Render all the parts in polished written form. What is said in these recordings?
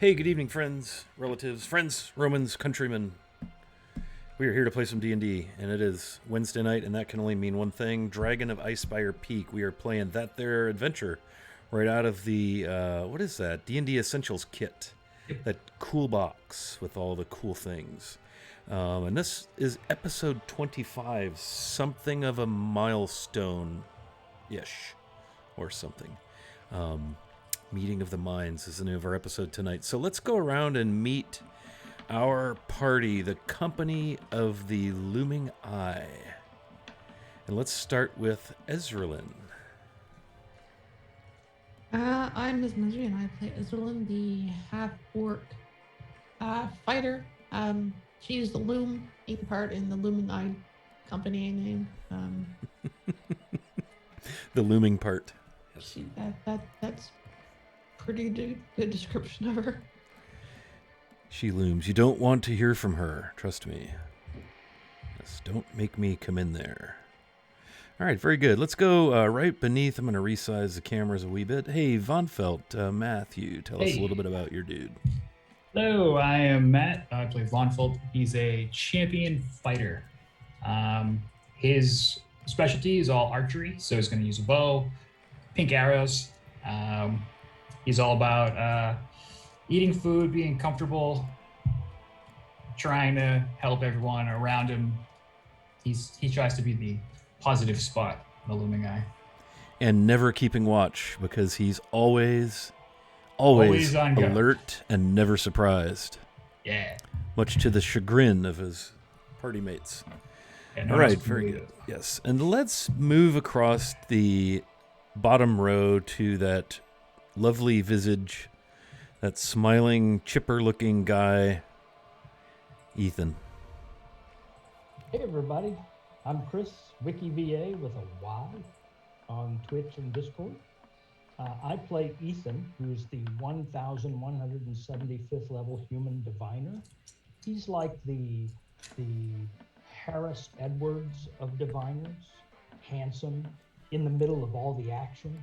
Hey, good evening, friends, relatives, friends, Romans, countrymen. We are here to play some D&D, and it is Wednesday night, and that can only mean one thing. Dragon of Icespire Peak. We are playing that there adventure right out of the, what is that? D&D Essentials kit. That cool box with all the cool things. And this is episode 25, something of a milestone-ish, or something. Meeting of the Minds is the name of our episode tonight. So let's go around and meet our party, the company of the Looming Eye. And let's start with Ezralyn. I'm Ms. Misery, and I play Ezralyn, the half-orc fighter. She's the Loom, taking part in the Looming Eye company name. The looming part. That's pretty good description of her. She looms. You don't want to hear from her. Trust me. Just don't make me come in there. All right, very good. Let's go right beneath. I'm going to resize the cameras a wee bit. Hey, Von Felt, Matthew, tell us a little bit about your dude. Hello, I am Matt. I play Von Felt. He's a champion fighter. His specialty is all archery, so he's going to use a bow, pink arrows. He's all about eating food, being comfortable, trying to help everyone around him. He tries to be the positive spot in the Looming Eye. And never keeping watch, because he's always on alert and never surprised. Yeah. Much to the chagrin of his party mates. Yeah, all right, very good. Yes, and let's move across the bottom row to that lovely visage, that smiling, chipper-looking guy, Ethan. Hey everybody, I'm Chris, WikiVA with a Y on Twitch and Discord. I play Ethan, who's the 1,175th level human diviner. He's like the Harris Edwards of diviners, handsome, in the middle of all the action.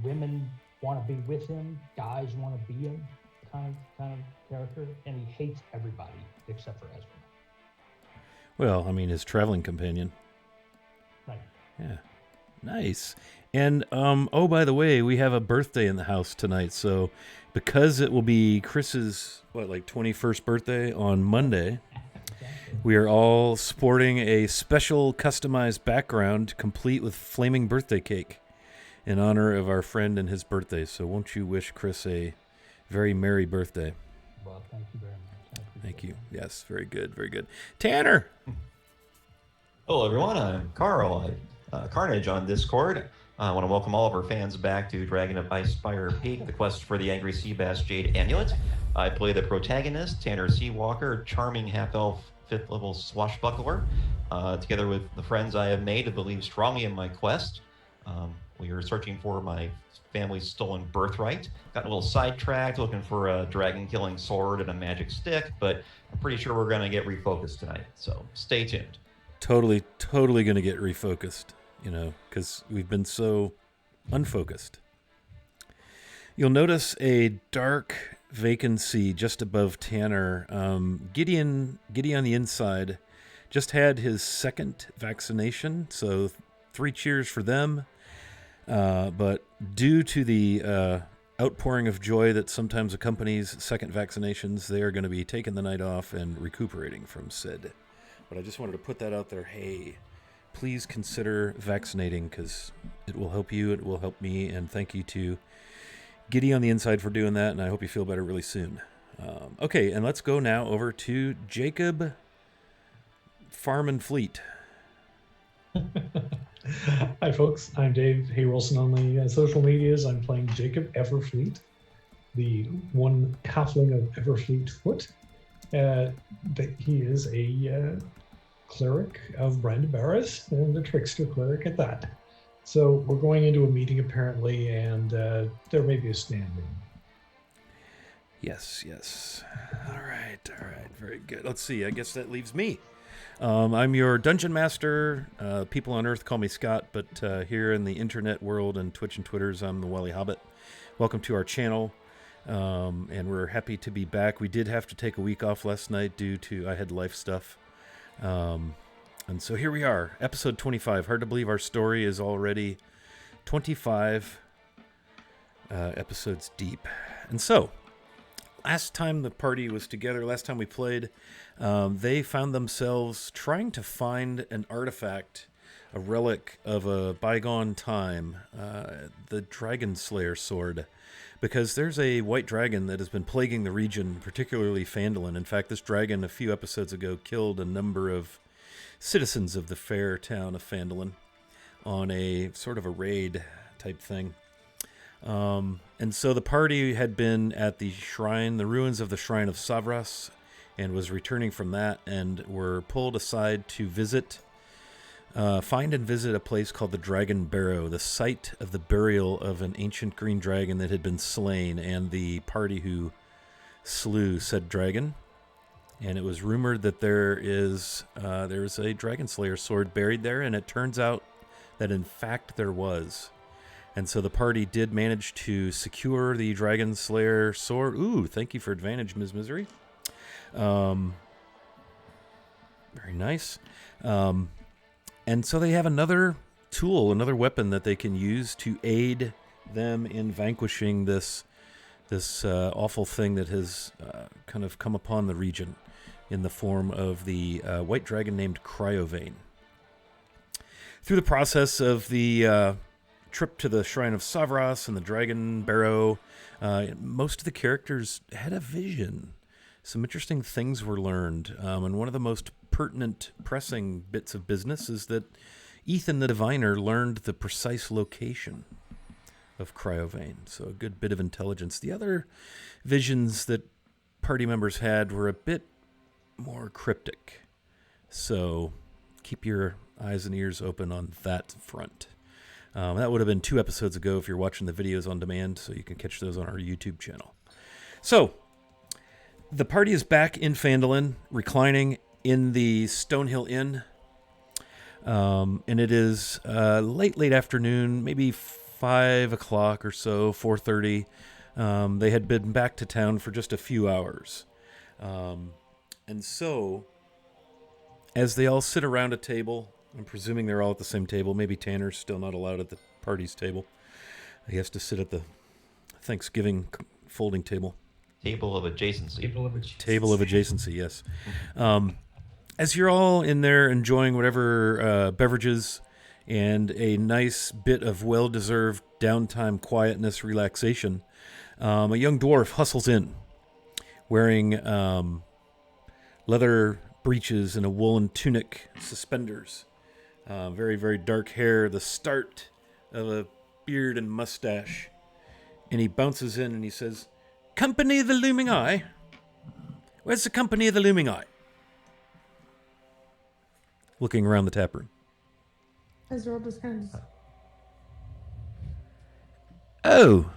Women want to be with him, guys want to be him, kind of character, and he hates everybody except for Ezra. Well, I mean, his traveling companion. Right. Yeah. Nice. And, oh, by the way, we have a birthday in the house tonight. So because it will be Chris's, 21st birthday on Monday, we are all sporting a special customized background complete with flaming birthday cake in honor of our friend and his birthday. So won't you wish Chris a very merry birthday? Well, thank you very much. Thank you. Yes, very good, very good. Tanner! Hello, everyone. I'm Carl, Carnage on Discord. I want to welcome all of our fans back to Dragon of Icespire Peak, the quest for the Angry Sea Bass Jade Amulet. I play the protagonist, Tanner Seawalker, charming half-elf, 5th level swashbuckler, together with the friends I have made to believe strongly in my quest. We are searching for my family's stolen birthright. Got a little sidetracked looking for a dragon-killing sword and a magic stick, but I'm pretty sure we're going to get refocused tonight, so stay tuned. Totally going to get refocused, because we've been so unfocused. You'll notice a dark vacancy just above Tanner. Gideon on the inside just had his second vaccination, so 3 cheers for them. But due to the outpouring of joy that sometimes accompanies second vaccinations, they are going to be taking the night off and recuperating from said. But I just wanted to put that out there. Hey, please consider vaccinating, because it will help you, it will help me, and thank you to Giddy on the inside for doing that, and I hope you feel better really soon. Okay, and let's go now over to Jacob Farm and Fleet. Hi folks, I'm Dave Hay Wilson on the social medias. I'm playing Jacob Everfleet, the one halfling of Everfleet Foot. He is a cleric of Brandabaris and a trickster cleric at that. So we're going into a meeting apparently, and there may be a stand-in. Yes. All right, very good. Let's see, I guess that leaves me. I'm your dungeon master. People on Earth call me Scott, but here in the internet world and Twitch and Twitters, I'm the Wally Hobbit. Welcome to our channel. and we're happy to be back. We did have to take a week off last night due to I had life stuff. And so here we are, episode 25. Hard to believe our story is already 25 episodes deep. And so, last time the party was together, last time we played, they found themselves trying to find an artifact, a relic of a bygone time, the Dragon Slayer sword. Because there's a white dragon that has been plaguing the region, particularly Phandalin. In fact, this dragon a few episodes ago killed a number of citizens of the fair town of Phandalin on a sort of a raid type thing. And so the party had been at the shrine, the ruins of the shrine of Savras, and was returning from that and were pulled aside to find and visit a place called the Dragon Barrow, the site of the burial of an ancient green dragon that had been slain, and the party who slew said dragon. And it was rumored that there's a Dragon Slayer sword buried there, and it turns out that in fact there was. And so the party did manage to secure the Dragon Slayer sword. Ooh, thank you for advantage, Ms. Misery. Very nice. And so they have another tool, another weapon that they can use to aid them in vanquishing this awful thing that has kind of come upon the region in the form of the white dragon named Cryovane. Through the process of the trip to the Shrine of Savras and the Dragon Barrow, most of the characters had a vision. Some interesting things were learned, and one of the most pertinent, pressing bits of business is that Ethan the Diviner learned the precise location of Cryovane, so a good bit of intelligence. The other visions that party members had were a bit more cryptic, so keep your eyes and ears open on that front. That would have been 2 episodes ago if you're watching the videos on demand, so you can catch those on our YouTube channel. So, the party is back in Phandalin, reclining in the Stonehill Inn, and it is late afternoon, maybe 5 o'clock or so, 4:30. They had been back to town for just a few hours. And so, as they all sit around a table, I'm presuming they're all at the same table. Maybe Tanner's still not allowed at the party's table. He has to sit at the Thanksgiving folding table. Table of adjacency. Table of adjacency, yes. As you're all in there enjoying whatever beverages and a nice bit of well-deserved downtime, quietness, relaxation, a young dwarf hustles in, wearing leather breeches and a woolen tunic, suspenders, very, very dark hair, the start of a beard and mustache. And he bounces in and he says, "Company of the Looming Eye? Where's the Company of the Looming Eye?" Looking around the tap room. Ezra just kind of Oh.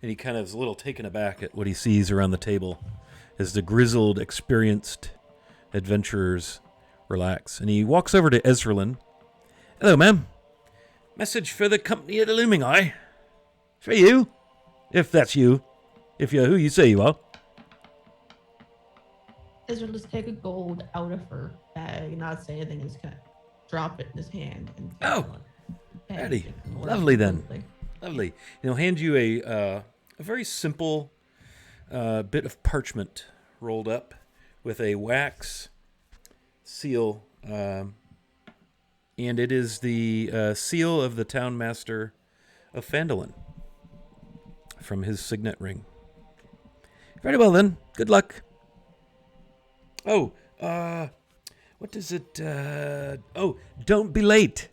And he kind of is a little taken aback at what he sees around the table as the grizzled, experienced adventurers relax. And he walks over to Ezralyn. "Hello, ma'am. Message for the Company of the Looming Eye. For you, if that's you. If you're who you say you are." Ezra just take a gold out of her bag and not say anything, just kind of drop it in his hand. And Ready. Lovely then. Lovely. He'll hand you a very simple bit of parchment rolled up with a wax seal, and it is the seal of the town master of Phandalin from his signet ring. Very well then. Good luck. Oh, what does it, don't be late.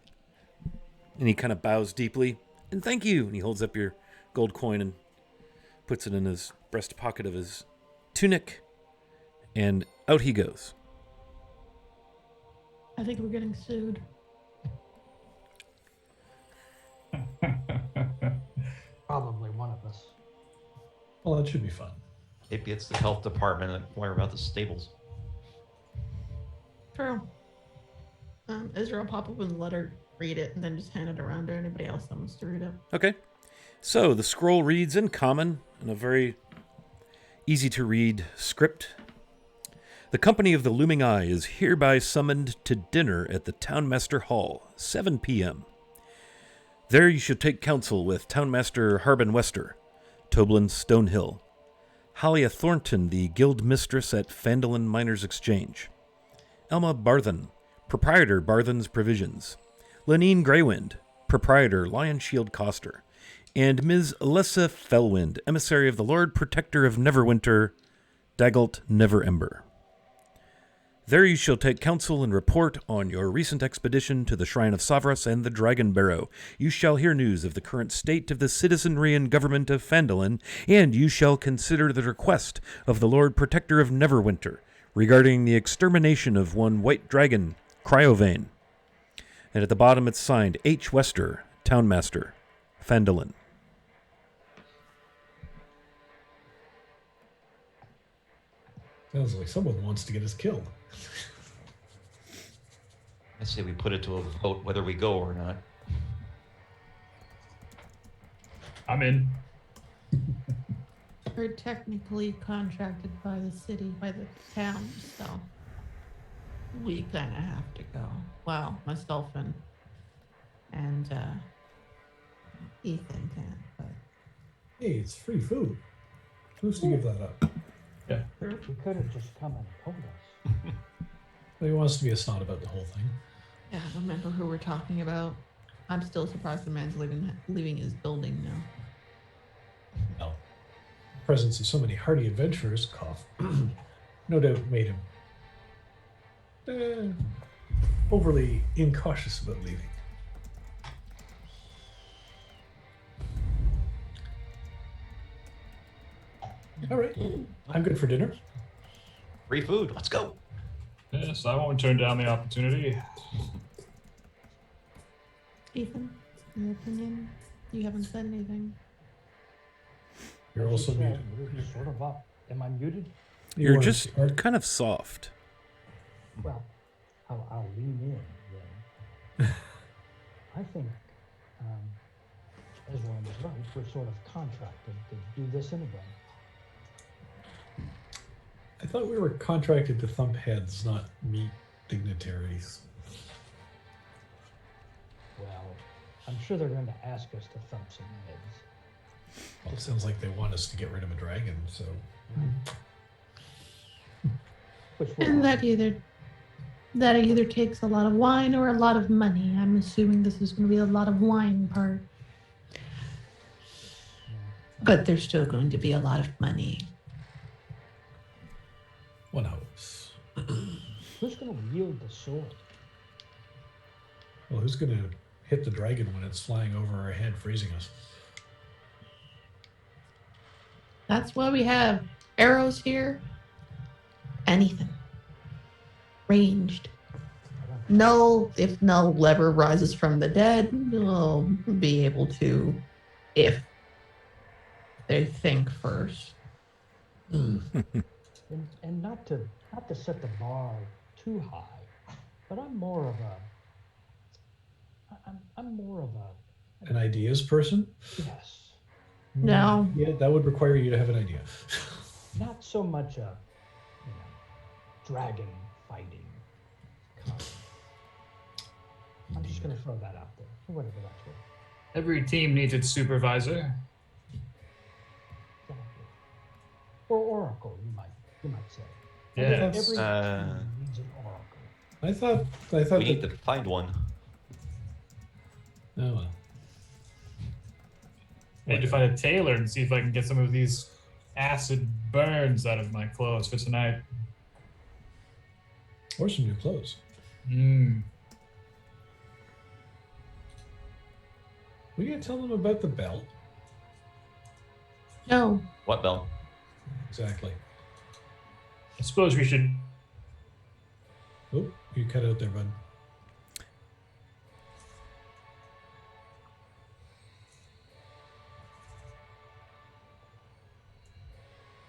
And he kind of bows deeply. "And thank you." And he holds up your gold coin and puts it in his breast pocket of his tunic. And out he goes. I think we're getting sued. Probably one of us. Well, that should be fun. Maybe it's the health department and inquire about the stables. True. Ezra will pop open the letter, read it, and then just hand it around to anybody else that wants to read it. Okay. So the scroll reads in common in a very easy to read script. The company of the Looming Eye is hereby summoned to dinner at the Townmaster Hall, 7 p.m. There you shall take counsel with Townmaster Harbin Wester, Toblin Stonehill, Halia Thornton, the guild mistress at Fandolin Miners Exchange, Elma Barthen, proprietor Barthen's Provisions, Lenine Greywind, proprietor Lion Shield Coster, and Ms. Alessa Fellwind, emissary of the Lord Protector of Neverwinter, Daggalt Neverember. There you shall take counsel and report on your recent expedition to the Shrine of Savras and the Dragon Barrow. You shall hear news of the current state of the citizenry and government of Fandolin, and you shall consider the request of the Lord Protector of Neverwinter regarding the extermination of one white dragon, Cryovane. And at the bottom it's signed H. Wester, Townmaster, Fandolin. Sounds like someone wants to get us killed. I say we put it to a vote whether we go or not. I'm in. We're technically contracted by the city, by the town, so we kind of have to go. Well, myself and Ethan can, but Hey, it's free food. Who's to give that up? You could have just come and told us. He wants to be a snot about the whole thing. yeah, I don't remember who we're talking about. I'm still surprised the man's leaving his building now. Well, the presence of so many hardy adventurers, cough, no doubt made him overly incautious about leaving. All right, I'm good for dinner. Free food. Let's go. Yes, I won't turn down the opportunity. Ethan, your opinion? You haven't said anything. You're also You said muted. you're sort of up. Am I muted? You You're wanna just start? kind of soft. Well, I'll lean in then. I think Ezra was right. We're sort of contracted to do this anyway. I thought we were contracted to thump heads, not meet dignitaries. Well, I'm sure they're going to ask us to thump some heads. Well, it sounds like they want us to get rid of a dragon, so. Which will And that either takes a lot of wine or a lot of money. I'm assuming this is going to be a lot of wine part. But there's still going to be a lot of money. One hopes. Who's going to wield the sword? Well, who's going to hit the dragon when it's flying over our head, freezing us? That's why we have arrows here. Anything. Ranged. Null, if Null ever rises from the dead, we'll be able to, if they think first. And not to set the bar too high, but I'm more of a An ideas person? yes, No. Yeah, that would require you to have an idea. not so much a dragon fighting kind. I'm just going to throw that out there, for whatever that's worth. Every team needs its supervisor. Exactly. Or oracle, you might say. Yes. Every Uh, team needs an oracle. I thought We need that. to find one. Oh well. I need to find a tailor and see if I can get some of these acid burns out of my clothes for tonight. Or some new clothes. We gonna tell them about the belt? No. What bell? Exactly. I suppose we should. Oh, you cut out there, bud.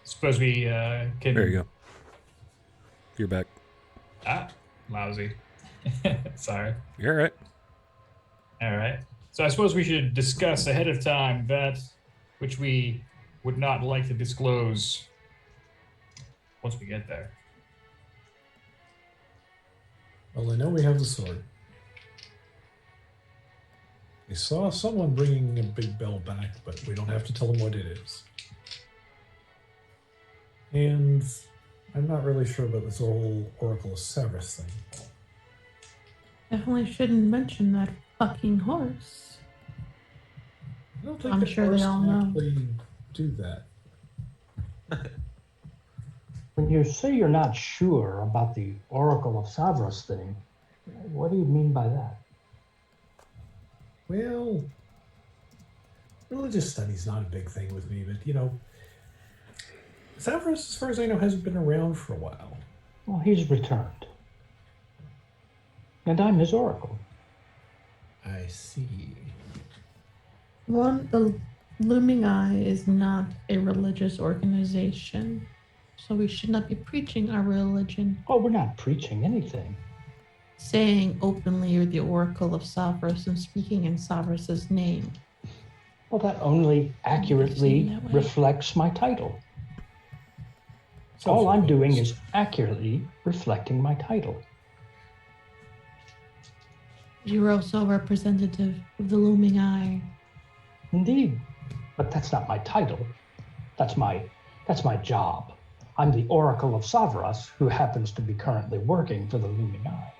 Suppose we can. There you go. You're back. Ah, lousy. Sorry. You're all right. All right. So I suppose we should discuss ahead of time that which we would not like to disclose once we get there. Well, I know we have the sword. We saw someone bringing a big bell back, but we don't have to tell them what it is. And I'm not really sure about this whole Oracle of Severus thing. Definitely shouldn't mention that fucking horse. I don't think I'm the sure they horse all can know. actually do that. When you say you're not sure about the Oracle of Savras thing, what do you mean by that? Well, religious study's not a big thing with me, but you know, Severus, as far as I know, hasn't been around for a while. Well, he's returned. And I'm his oracle. I see. The Looming Eye is not a religious organization, so we should not be preaching our religion, Oh, we're not preaching anything. saying openly you're the Oracle of Savras and speaking in Savras's name. Well, that only accurately that way. reflects my title. All I'm doing is accurately reflecting my title. You're also a representative of the Looming Eye. Indeed, but that's not my title. That's my job. I'm the Oracle of Savras, who happens to be currently working for the Looming Eye.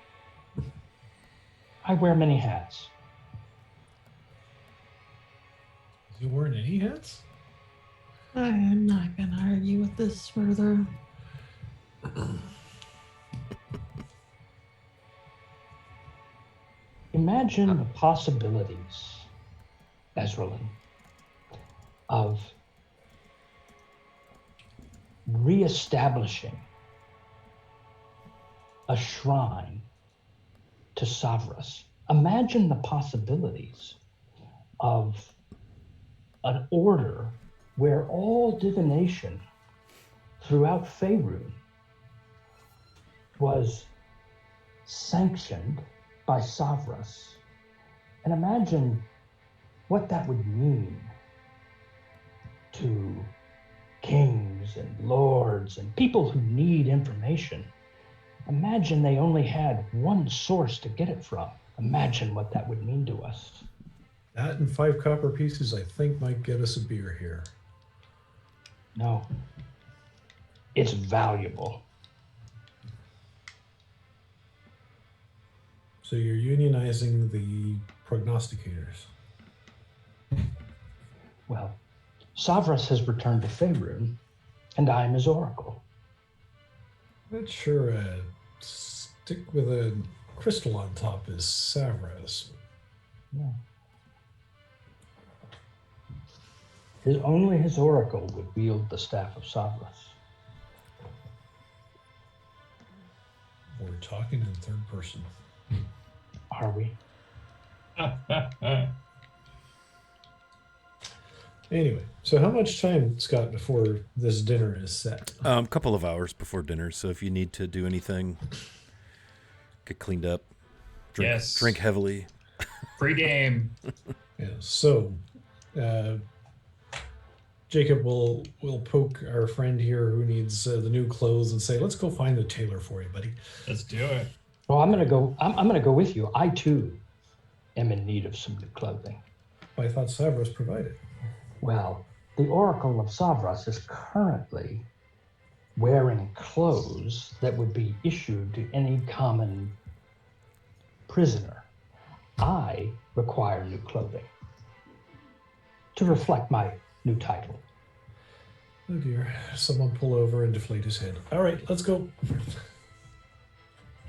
I wear many hats. You wearing any hats? I am not going to argue with this further. Imagine the possibilities, Ezralin, of reestablishing a shrine to Savras. Imagine the possibilities of an order where all divination throughout Faerun was sanctioned by Savras. And imagine what that would mean to kings and lords and people who need information. Imagine they only had one source to get it from. Imagine what that would mean to us. That and 5 copper pieces, I think, might get us a beer here. No, it's valuable. So you're unionizing the prognosticators. Well, Savras has returned to Faerun, and I am his oracle. Not sure a stick with a crystal on top is Savras. Yeah. Only his oracle would wield the staff of Savras. We're talking in third person. Are we? Anyway, so how much time, Scott, before this dinner is set? A couple of hours before dinner. So if you need to do anything, get cleaned up, drink heavily. Free game. Yeah. So, Jacob will poke our friend here who needs the new clothes and say, "Let's go find the tailor for you, buddy." Let's do it. Well, I'm gonna go. I'm gonna go with you. I too am in need of some new clothing. I thought Savras provided. Well, the Oracle of Savras is currently wearing clothes that would be issued to any common prisoner. I require new clothing to reflect my new title. Oh dear! Someone pull over and deflate his head. All right, let's go.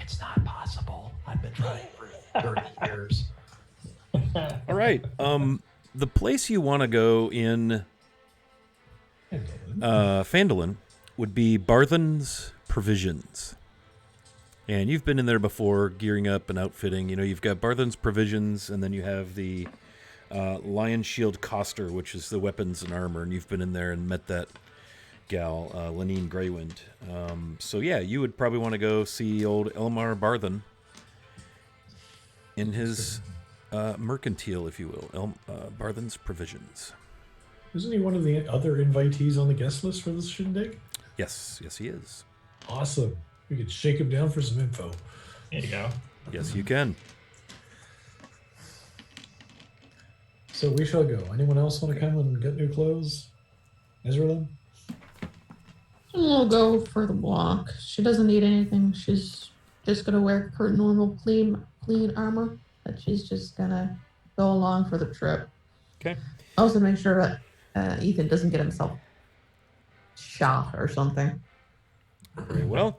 It's not possible. I've been trying for 30 years. All right. The place you want to go in Phandalin would be Barthen's Provisions. And you've been in there before, gearing up and outfitting. You know, you've got Barthen's Provisions, and then you have the Lion Shield Coster, which is the weapons and armor. And you've been in there and met that gal, Lenine Greywind. So yeah, you would probably want to go see old Elmar Barthen in his mercantile, if you will. Barthen's Provisions. Isn't he one of the other invitees on the guest list for this shindig? Yes, he is. Awesome. We could shake him down for some info. There you go. Yes, you can. So we shall go. Anyone else want to come and get new clothes? Ezra? We'll go for the walk. She doesn't need anything. She's just gonna wear her normal clean armor. But she's just gonna go along for the trip. Okay. Also, make sure that Ethan doesn't get himself shot or something. Very well.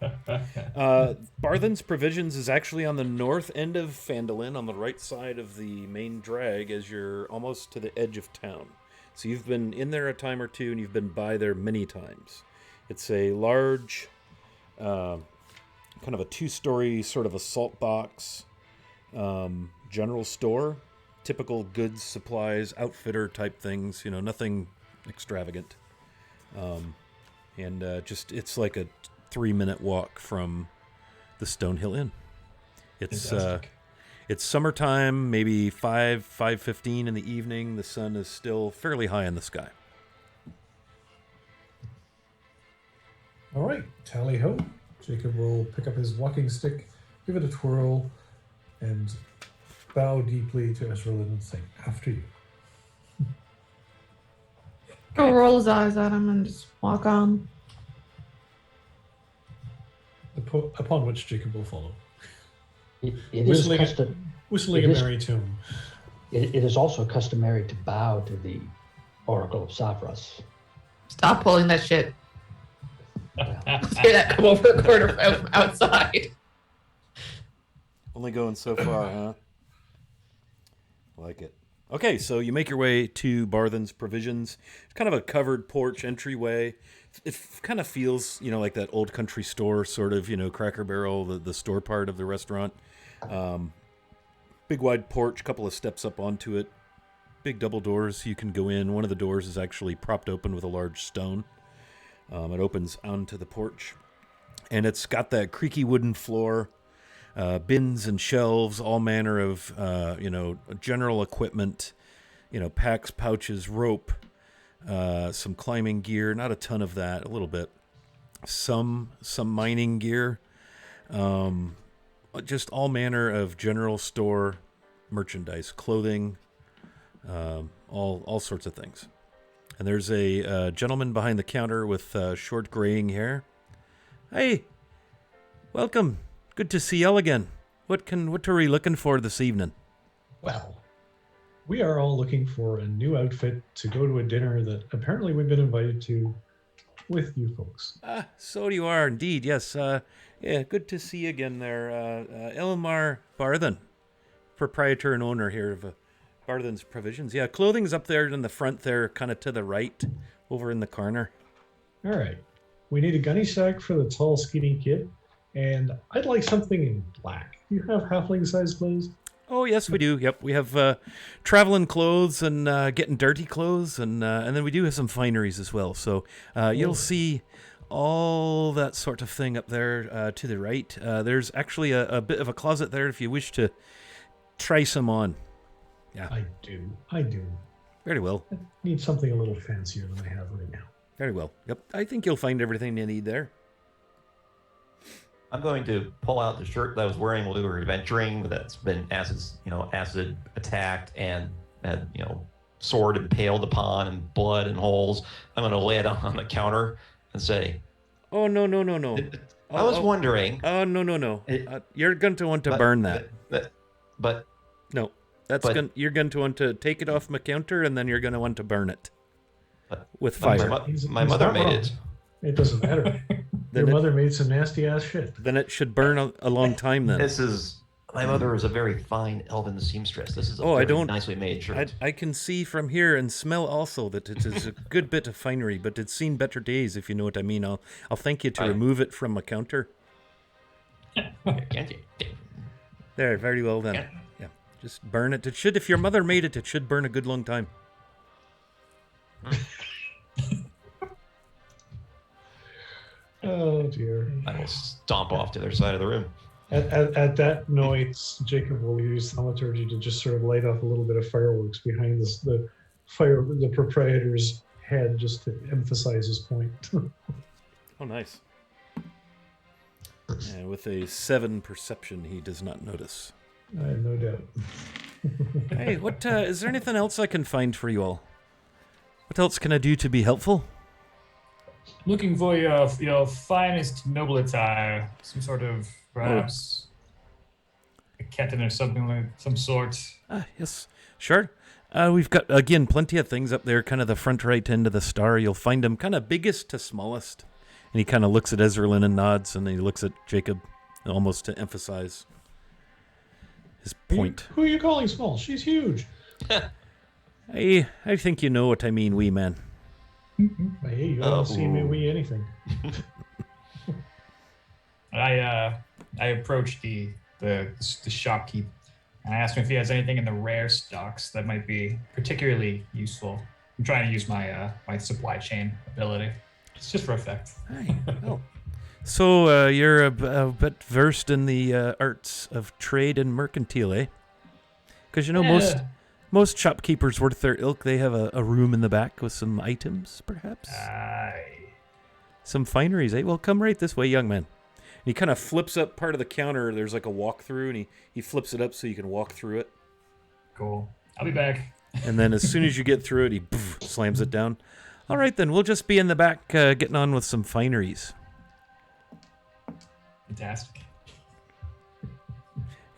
Barthen's Provisions is actually on the north end of Phandalin, on the right side of the main drag as you're almost to the edge of town. So you've been in there a time or two, and you've been by there many times. It's a large, kind of a 2-story sort of a salt box general store. Typical goods, supplies, outfitter type things, nothing extravagant. And it's like a 3-minute walk from the Stonehill Inn. It's summertime, maybe 5:15 in the evening. The sun is still fairly high in the sky. All right, tally ho. Jacob will pick up his walking stick, give it a twirl, and bow deeply to Ezralyn and say, "After you." He'll roll his eyes at him and just walk on. Upon which Jacob will follow. It is Whistling a merry tune. It is also customary to bow to the Oracle of Savras. Stop pulling that shit. Hear that come over the corner from outside. Only going so far, huh? Like it. Okay, so you make your way to Barthen's Provisions. It's kind of a covered porch entryway. It kind of feels, like that old country store sort of, Cracker Barrel, the store part of the restaurant. Big wide porch, couple of steps up onto it. Big double doors you can go in. One of the doors is actually propped open with a large stone. It opens onto the porch. And it's got that creaky wooden floor. Bins and shelves, all manner of, general equipment, packs, pouches, rope, some climbing gear, not a ton of that, a little bit, some mining gear, just all manner of general store merchandise, clothing, all sorts of things. And there's a gentleman behind the counter with short graying hair. Hey, welcome. Good to see y'all again. What are we looking for this evening? Well, we are all looking for a new outfit to go to a dinner that apparently we've been invited to with you folks. So you are indeed, yes. Yeah, good to see you again there. Elmar Barthen, proprietor and owner here of Barthen's Provisions. Yeah, clothing's up there in the front there, kind of to the right, over in the corner. All right. We need a gunny sack for the tall, skinny kid. And I'd like something in black. Do you have halfling-sized clothes? Oh, yes, we do. Yep, we have traveling clothes and getting dirty clothes, and then we do have some fineries as well. So you'll see all that sort of thing up there to the right. There's actually a bit of a closet there if you wish to try some on. Yeah, I do. Very well. I need something a little fancier than I have right now. Very well. Yep, I think you'll find everything you need there. I'm going to pull out the shirt that I was wearing while we were adventuring that's been acid attacked and had, sword impaled upon and blood and holes. I'm going to lay it on the counter and say, "Oh, no. I was wondering." Oh, no. You're going to want to burn that. But no, you're going to want to take it off my counter and then you're going to want to burn it with fire. My mother made it. It doesn't matter. Your mother made some nasty ass shit. Then it should burn a long time then. My mother is a very fine elven seamstress. This is a nicely made shirt. I can see from here and smell also that it is a good bit of finery, but it's seen better days, if you know what I mean. I'll thank you to remove it from my counter. There, very well then. Yeah, just burn it. It should, if your mother made it, it should burn a good long time. Oh dear. I will stomp off to their side of the room. At that noise, Jacob will use thaumaturgy to just sort of light off a little bit of fireworks behind the proprietor's head, just to emphasize his point. Oh, nice. And with a 7 perception, he does not notice. I have no doubt. Hey, what is there anything else I can find for you all? What else can I do to be helpful? Looking for your finest noble attire, some sort of perhaps a keten or something like some sort. Yes, sure. We've got, again, plenty of things up there, kind of the front right end of the star. You'll find them kind of biggest to smallest. And he kind of looks at Ezralyn and nods, and then he looks at Jacob, almost to emphasize his point. Who are you calling small? She's huge. I think you know what I mean, wee man. Hey, you haven't seen me wee anything. I approached the shopkeep and I asked him if he has anything in the rare stocks that might be particularly useful. I'm trying to use my my supply chain ability. It's just for effect. Hi. Oh. So you're a bit versed in the arts of trade and mercantile, eh? Because you know most shopkeepers worth their ilk, they have a room in the back with some items, perhaps. Aye. Some fineries, eh? Well, come right this way, young man. And he kind of flips up part of the counter. There's like a walk-through, and he flips it up so you can walk through it. Cool. I'll be back. And then as soon as you get through it, he slams it down. All right, then. We'll just be in the back getting on with some fineries. Fantastic.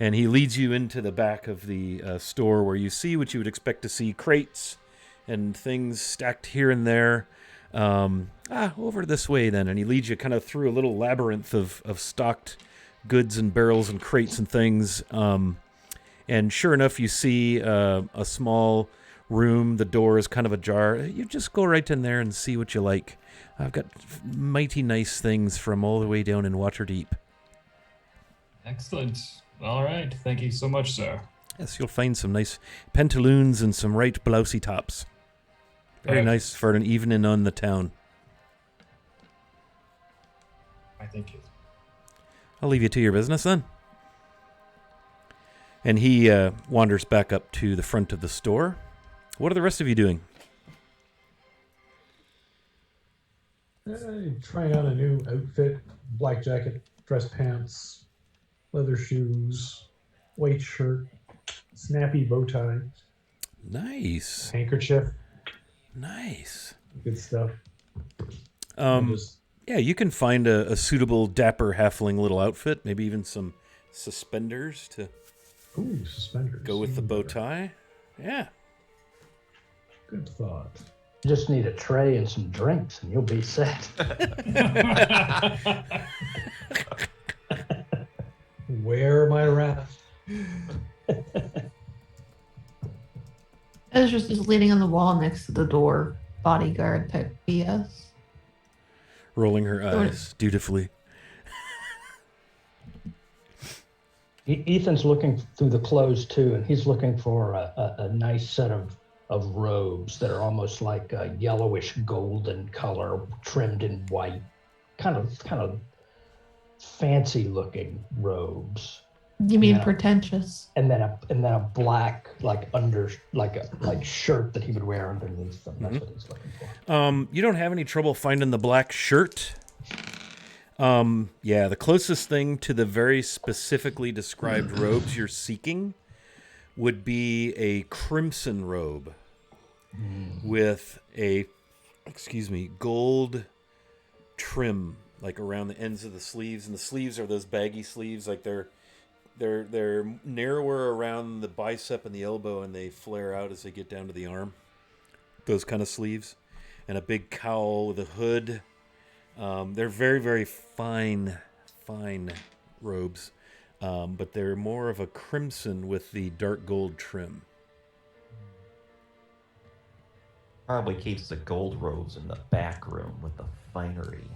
And he leads you into the back of the store where you see what you would expect to see, crates and things stacked here and there. Over this way then. And he leads you kind of through a little labyrinth of stocked goods and barrels and crates and things. And sure enough, you see a small room. The door is kind of ajar. You just go right in there and see what you like. I've got mighty nice things from all the way down in Waterdeep. Excellent. All right. Thank you so much, sir. Yes, you'll find some nice pantaloons and some right blousey tops. Very nice for an evening on the town. I think it. I'll leave you to your business then. And he wanders back up to the front of the store. What are the rest of you doing? Trying on a new outfit, black jacket, dress pants, leather shoes, white shirt, snappy bow tie, Nice. handkerchief, Nice. good stuff. Yeah, you can find a suitable dapper halfling little outfit, maybe even some suspenders to Suspenders. go with the bow tie. Yeah. Good thought. Just need a tray and some drinks, and you'll be set. Wear my wrath. Ezra's just leaning on the wall next to the door, bodyguard type BS. Rolling her eyes dutifully. Ethan's looking through the clothes too, and he's looking for a nice set of robes that are almost like a yellowish golden color, trimmed in white, kind of fancy looking robes. You mean Yeah. pretentious? And then a black like shirt that he would wear underneath them. That's what he's looking for. You don't have any trouble finding the black shirt. Yeah, the closest thing to the very specifically described robes you're seeking would be a crimson robe with a, gold trim like around the ends of the sleeves, and the sleeves are those baggy sleeves, like they're narrower around the bicep and the elbow, and they flare out as they get down to the arm. Those kind of sleeves, and a big cowl with a hood. They're very, very fine robes, but they're more of a crimson with the dark gold trim. Probably keeps the gold robes in the back room with the finery.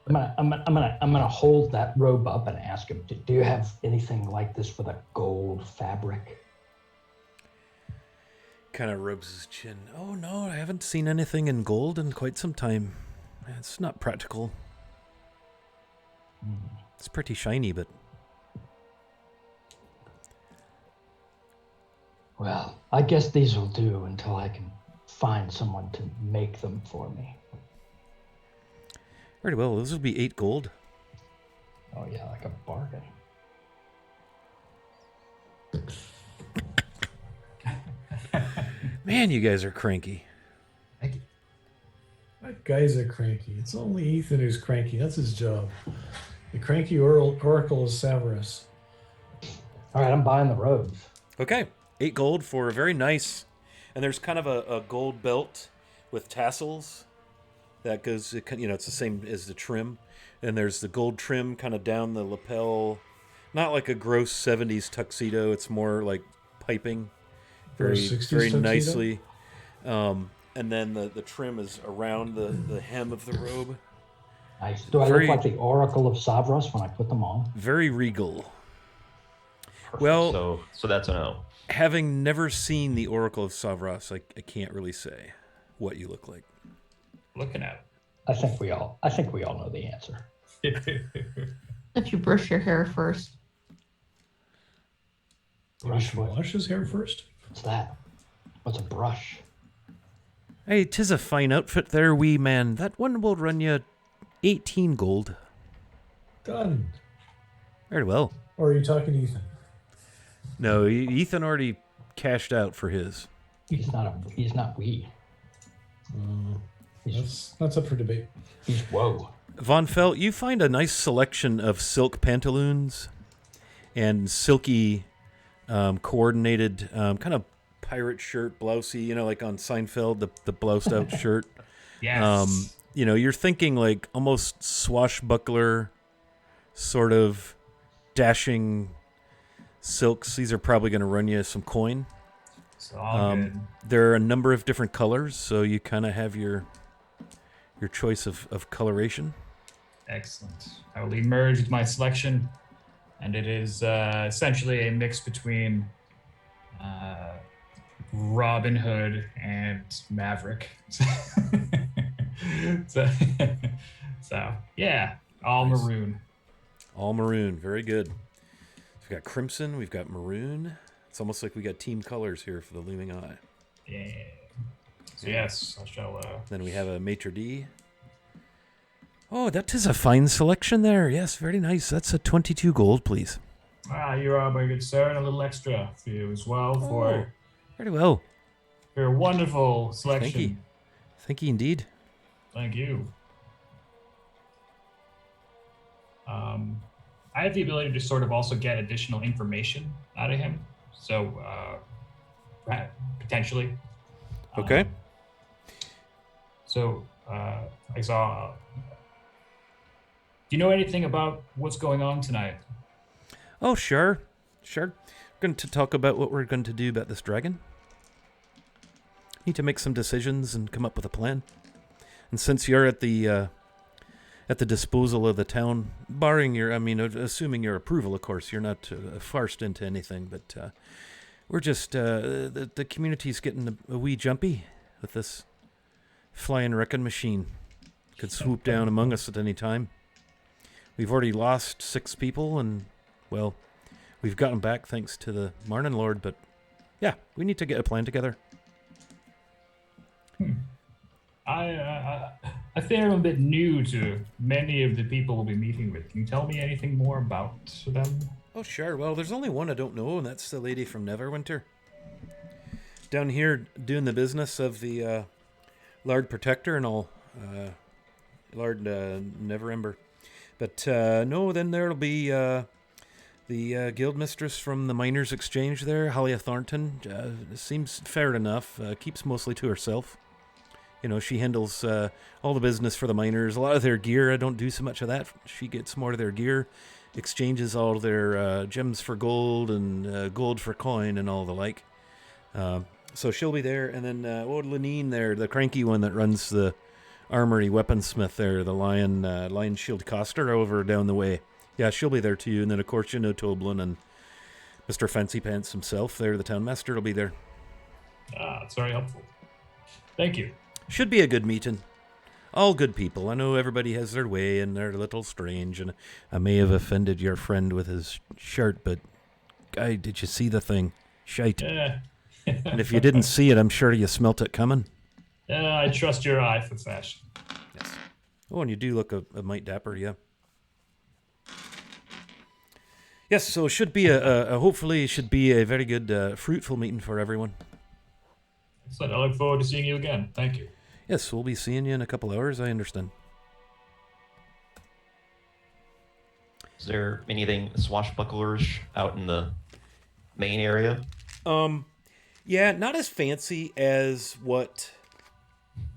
I'm gonna hold that robe up and ask him, do you have anything like this with a gold fabric? Kind of rubs his chin. Oh no, I haven't seen anything in gold in quite some time. It's not practical. It's pretty shiny, but Well, I guess these will do until I can find someone to make them for me. very well. Those will be 8 gold. Oh yeah, like a bargain. Man, you guys are cranky. That guys are cranky. It's only Ethan who's cranky. That's his job. The cranky oracle is Severus. All right, I'm buying the robes. Okay, 8 gold for a very nice, and there's kind of a gold belt with tassels that goes, it's the same as the trim, and there's the gold trim kind of down the lapel, not like a gross 70s tuxedo. It's more like piping, very 60s very tuxedo? nicely, and then the trim is around the hem of the robe. Nice. Do I Very- look like the Oracle of Savros when I put them on? Very regal. Perfect. Well- so that's a no. Having never seen the Oracle of Savros, I can't really say what you look like. Looking at I think we all know the answer. it. If you brush your hair first. We Brush should what? wash his hair first. What's that? What's a brush? Hey, 'tis a fine outfit there, wee man. That one will run you 18 gold. Done. Very well. Or are you talking to Ethan? No, Ethan already cashed out for his. He's not we. That's up for debate. He's whoa. Von Felt, you find a nice selection of silk pantaloons and silky, coordinated, kind of pirate shirt, blousey, like on Seinfeld, the bloused out shirt. Yes. You're thinking like almost swashbuckler, sort of dashing silks. These are probably going to run you some coin. It's all good. There are a number of different colors, so you kind of have your choice of coloration. Excellent. I will emerge with my selection, and it is essentially a mix between Robin Hood and Maverick. so yeah, all Nice. maroon. All maroon, very good. So we've got crimson, we've got maroon. It's almost like we got team colors here for the Looming Eye. Yeah. So yes, I shall. Then we have a maitre d'. Oh, that is a fine selection there. Yes, very nice. That's a 22 gold, please. You are, my good sir, and a little extra for you as well for Very well. your wonderful selection. Thank you. Thank you indeed. Thank you. I have the ability to sort of also get additional information out of him. So, potentially. Okay. I saw. Do you know anything about what's going on tonight? Oh, sure. We're going to talk about what we're going to do about this dragon. Need to make some decisions and come up with a plan. And since you're at the disposal of the town, assuming your approval, of course, you're not forced into anything, but we're just, the community's getting a wee jumpy with this flying wrecking machine. Could swoop down among us at any time. We've already lost 6 people, and, well, we've gotten back thanks to the Marnin Lord, but, yeah, we need to get a plan together. I fear I'm a bit new to many of the people we'll be meeting with. Can you tell me anything more about them? Oh, sure. Well, there's only one I don't know, and that's the lady from Neverwinter. Down here doing the business of the Lord Protector and all. Lord Neverember. But no, then there'll be the guild mistress from the Miners' Exchange there, Halia Thornton. Seems fair enough. Keeps mostly to herself. She handles all the business for the miners. A lot of their gear, I don't do so much of that. She gets more of their gear, exchanges all their gems for gold and gold for coin and all the like. So she'll be there. And then Lenine there, the cranky one that runs the armory weaponsmith there, the lion shield coster over down the way. Yeah, she'll be there too. And then, of course, Toblin and Mr. Fancy Pants himself there, the town master, will be there. It's very helpful. Thank you. Should be a good meeting. all good people. I know everybody has their way and they're a little strange, and I may have offended your friend with his shirt, but guy, did you see the thing? Shite. Yeah. And if you didn't see it, I'm sure you smelt it coming. Yeah, I trust your eye for fashion. Yes. Oh, and you do look a mite dapper, yeah. Yes, so it should be hopefully it should be a very good, fruitful meeting for everyone. Excellent. I look forward to seeing you again. Thank you. Yes, we'll be seeing you in a couple hours, I understand. Is there anything swashbucklerish out in the main area? Yeah, not as fancy as what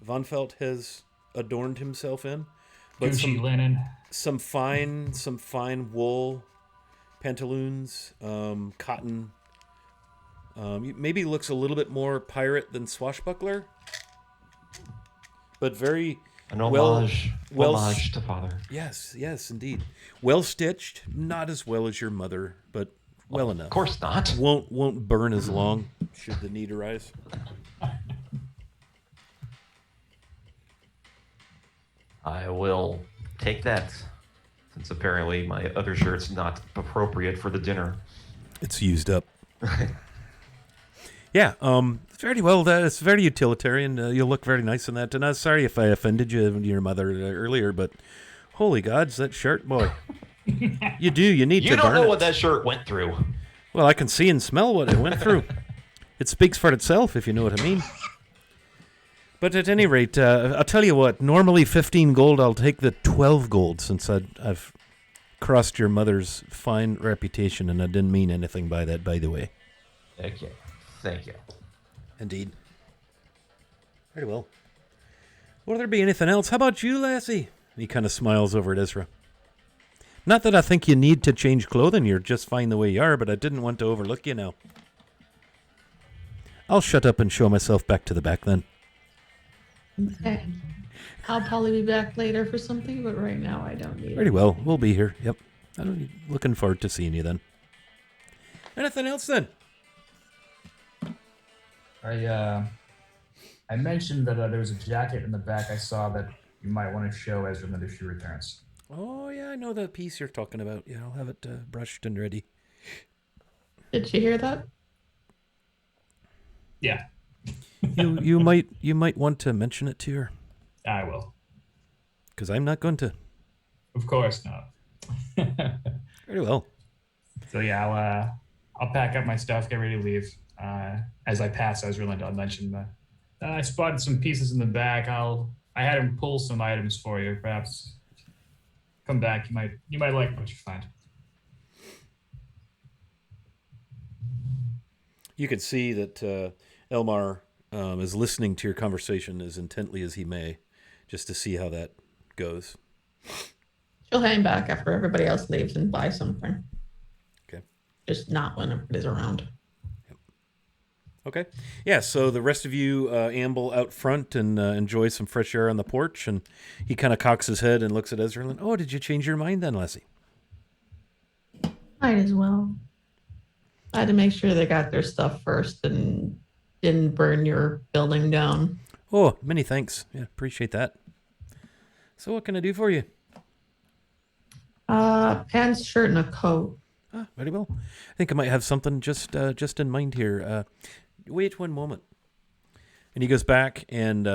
Von Felt has adorned himself in, but Gucci linen. some fine wool pantaloons, cotton. Maybe looks a little bit more pirate than swashbuckler, but very An homage, well- homage to father. yes, indeed, well stitched. Not as well as your mother, but well enough. Of course not. Won't burn as long should the need arise. I will take that, since apparently my other shirt's not appropriate for the dinner. It's used up. Yeah, very well. It's very utilitarian. You'll look very nice in that. And I'm sorry if I offended you and your mother earlier, but holy gods, that shirt, boy. You do. You need You to don't burn know it. what that shirt went through. Well, I can see and smell what it went through. It speaks for itself, if you know what I mean. But at any rate, I'll tell you what. Normally 15 gold. I'll take the 12 gold since I've crossed your mother's fine reputation, and I didn't mean anything by that, by the way. Okay, thank you. Indeed. Very well. Will there be anything else? How about you, lassie? He kind of smiles over at Ezra. Not that I think you need to change clothing. You're just fine the way you are, but I didn't want to overlook you now. I'll shut up and show myself back to the back then. Okay. I'll probably be back later for something, but right now I don't need Very it. well. We'll be here. Yep. I'm looking forward to seeing you then. Anything else then? I mentioned that there was a jacket in the back I saw that you might want to show Ezra when she returns. Oh, yeah, I know the piece you're talking about. Yeah, I'll have it brushed and ready. Did she hear that? Yeah, You might want to mention it to her, I will. because I'm not going to. Of course not. Very well. So yeah, I'll pack up my stuff, get ready to leave. As I pass Ezra, I'll mention that I spotted some pieces in the back. I had him pull some items for you. Perhaps come back. You might like what you find. You can see that Elmar is listening to your conversation as intently as he may, just to see how that goes. She'll hang back after everybody else leaves and buy something. Okay. Just not when everybody's around. Okay. Yeah, so the rest of you amble out front and enjoy some fresh air on the porch, and he kind of cocks his head and looks at Ezra and, oh, did you change your mind then, Lassie? Might as well. I had to make sure they got their stuff first and didn't burn your building down. Oh, many thanks. Yeah, appreciate that. So what can I do for you? Pants, shirt, and a coat. Ah, very well. I think I might have something just in mind here. Wait one moment. And he goes back and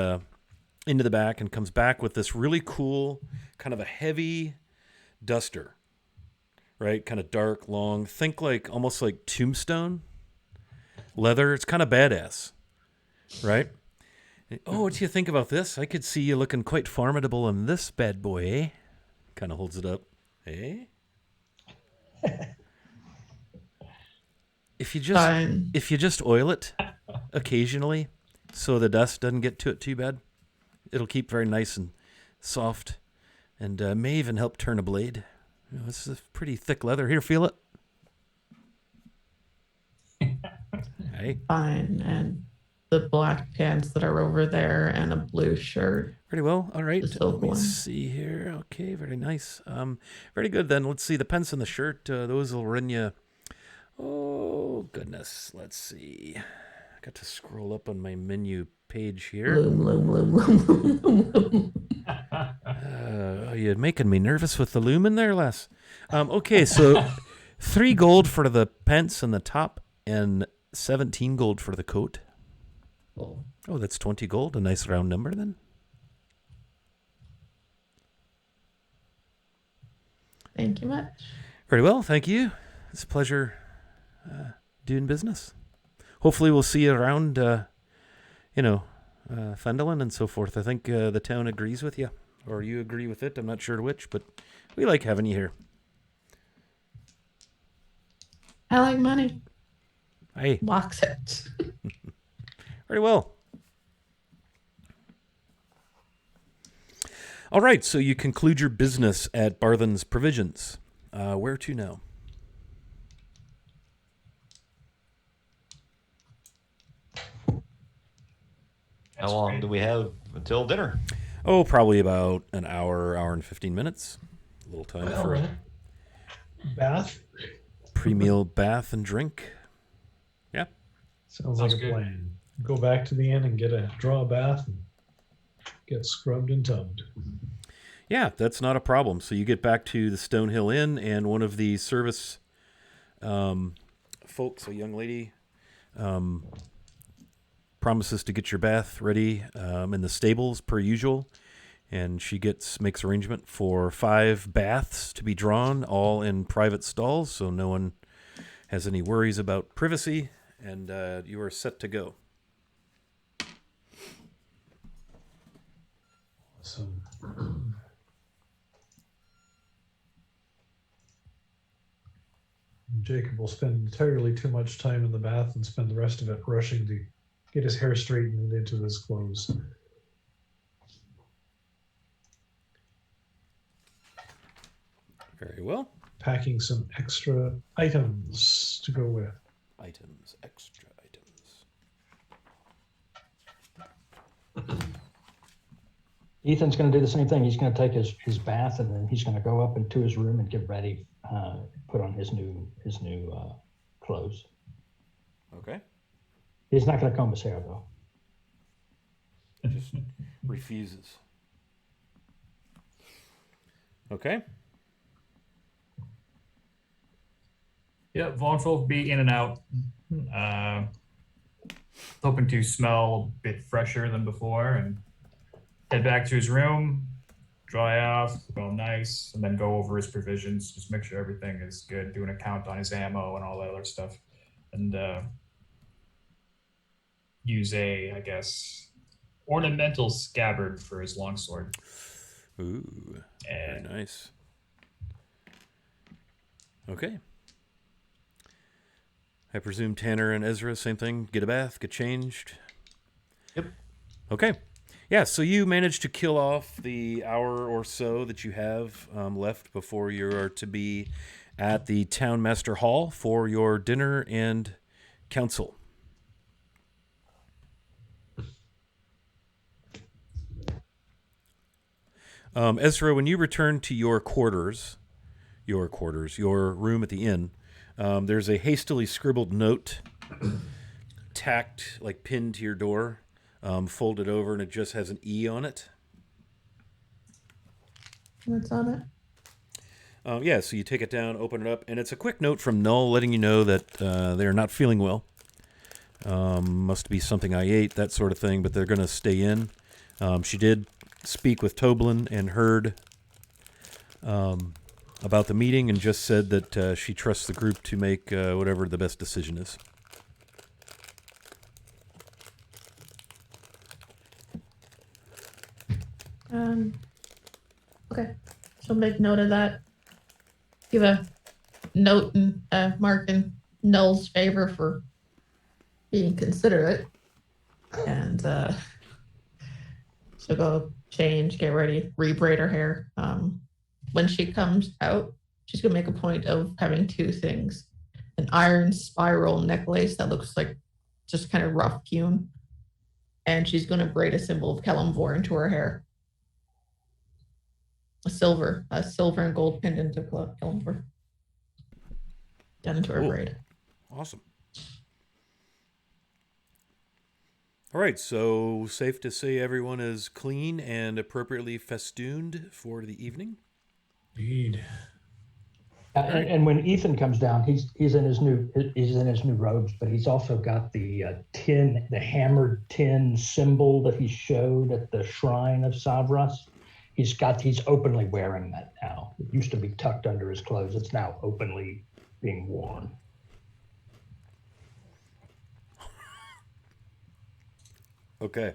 into the back and comes back with this really cool, kind of a heavy duster, right? Kind of dark, long. Think like almost like Tombstone leather. It's kind of badass, right? And, oh, what do you think about this? I could see you looking quite formidable in this bad boy, eh? Kind of holds it up. Eh? If you just oil it occasionally so the dust doesn't get to it too bad, it'll keep very nice and soft, and may even help turn a blade. You know, this is pretty thick leather. Here, feel it. Hey. Fine. And the black pants that are over there and a blue shirt. Pretty well. All right. The silk Let me one. see here. Okay, very nice. Very good then. Let's see. The pants and the shirt, those will run you. Oh, goodness. Let's see. got to scroll up on my menu page here. Loom, loom, loom, loom, loom, loom, loom. You're making me nervous with the loom in there, Les. Okay, so 3 gold for the pants and the top, and 17 gold for the coat. Cool. Oh, that's 20 gold. A nice round number then. Thank you much. Very well, thank you. It's a pleasure doing business. Hopefully we'll see you around, Fendelin and so forth. I think the town agrees with you, or you agree with it. I'm not sure which, but we like having you here. I like money. Hey, Walks it. very well. All right, so you conclude your business at Barthen's Provisions. Where to now? How long do we have until dinner? Oh, probably about an hour and 15 minutes. A little time for a Bath? pre-meal bath and drink. Yeah. Sounds Sounds like a good. plan. Go back to the inn and draw a bath and get scrubbed and tubbed. Yeah, that's not a problem. So you get back to the Stonehill Inn, and one of the service folks, a young lady, promises to get your bath ready in the stables per usual. And she makes arrangement for 5 baths to be drawn, all in private stalls, so no one has any worries about privacy, and you are set to go. Awesome. Jacob will spend entirely too much time in the bath and spend the rest of it rushing to get his hair straightened and into his clothes. Very well. Packing some extra items to go with. Extra items. Ethan's going to do the same thing. He's going to take his bath, and then he's going to go up into his room and get ready, put on his new clothes. Okay. He's not going to comb his hair though. Just refuses. Okay. Yeah, Vaughnville will be in and out. Hoping to smell a bit fresher than before, and head back to his room, dry off, go nice, and then go over his provisions. Just make sure everything is good. Do an account on his ammo and all that other stuff, and use a, I guess, ornamental scabbard for his longsword. Ooh, very And nice. Okay. I presume Tanner and Ezra, same thing. Get a bath, get changed. Yep. Okay. Yeah, so you managed to kill off the hour or so that you have left before you are to be at the Town Master Hall for your dinner and council. Ezra, when you return to your room at the inn, there's a hastily scribbled note tacked, like pinned to your door, folded over, and it just has an E on it. What's on it? Yeah, so you take it down, open it up, and it's a quick note from Null letting you know that they're not feeling well. Must be something I ate, that sort of thing, but they're going to stay in. She did speak with Toblin and heard about the meeting and just said that she trusts the group to make whatever the best decision is. Okay. So make note of that. Give a note and mark in Null's favor for being considerate. And she'll go change, get ready, rebraid her hair. When she comes out, she's gonna make a point of having 2 things: an iron spiral necklace that looks like just kind of rough hewn, and she's gonna braid a symbol of Kelemvor into her hair. A silver and gold pendant of Kelemvor down into her Cool. braid. Awesome. All right, so safe to say everyone is clean and appropriately festooned for the evening. Indeed. And when Ethan comes down, he's in his new robes, but he's also got the hammered tin symbol that he showed at the shrine of Savras. He's openly wearing that now. It used to be tucked under his clothes. It's now openly being worn. Okay.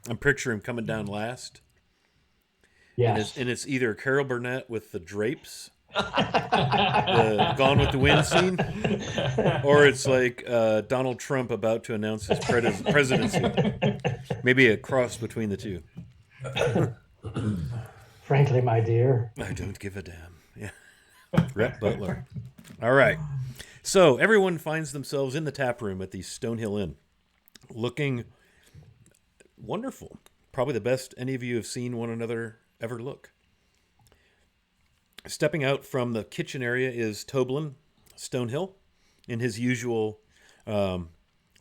I'm picturing him coming down last. Yes. And it's either Carol Burnett with the drapes, the Gone with the Wind scene, or it's like Donald Trump about to announce his presidency. Maybe a cross between the two. Frankly, my dear. I don't give a damn. Yeah. Rhett Butler. All right. So everyone finds themselves in the tap room at the Stonehill Inn, looking wonderful. Probably the best any of you have seen one another ever look. Stepping out from the kitchen area is Toblin Stonehill in his usual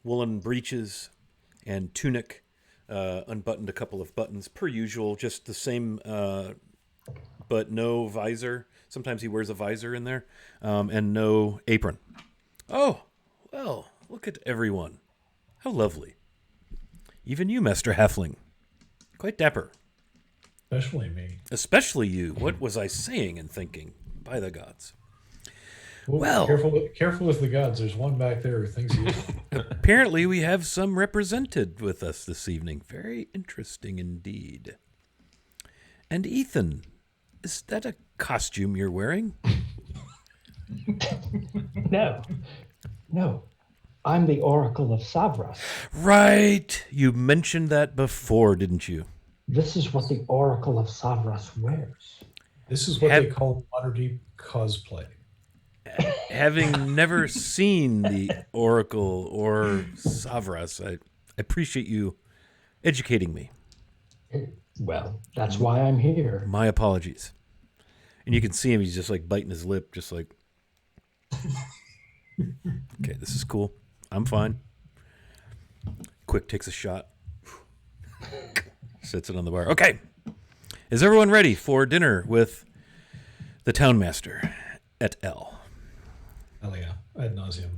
woolen breeches and tunic, unbuttoned a couple of buttons per usual, just the same, but no visor. Sometimes he wears a visor in there, and no apron. Oh, well, look at everyone. How lovely. Even you, Master Halfling. Quite dapper. Especially me. Especially you. What was I saying and thinking? By the gods. Ooh, Well, careful with the gods. There's one back there who thinks he is. apparently we have some represented with us this evening. Very interesting indeed. And Ethan, is that a costume you're wearing? No. I'm the Oracle of Savras. Right. You mentioned that before, didn't you? This is what the Oracle of Savras wears. This is what they call Waterdeep cosplay. Having never seen the Oracle or Savras, I appreciate you educating me. Well, that's why I'm here. My apologies. And you can see him, he's just like biting his lip, just like, okay, this is cool. I'm fine. Quick takes a shot. Sits it on the bar. Okay. Is everyone ready for dinner with the Townmaster et al.? Hell yeah. Ad nauseum.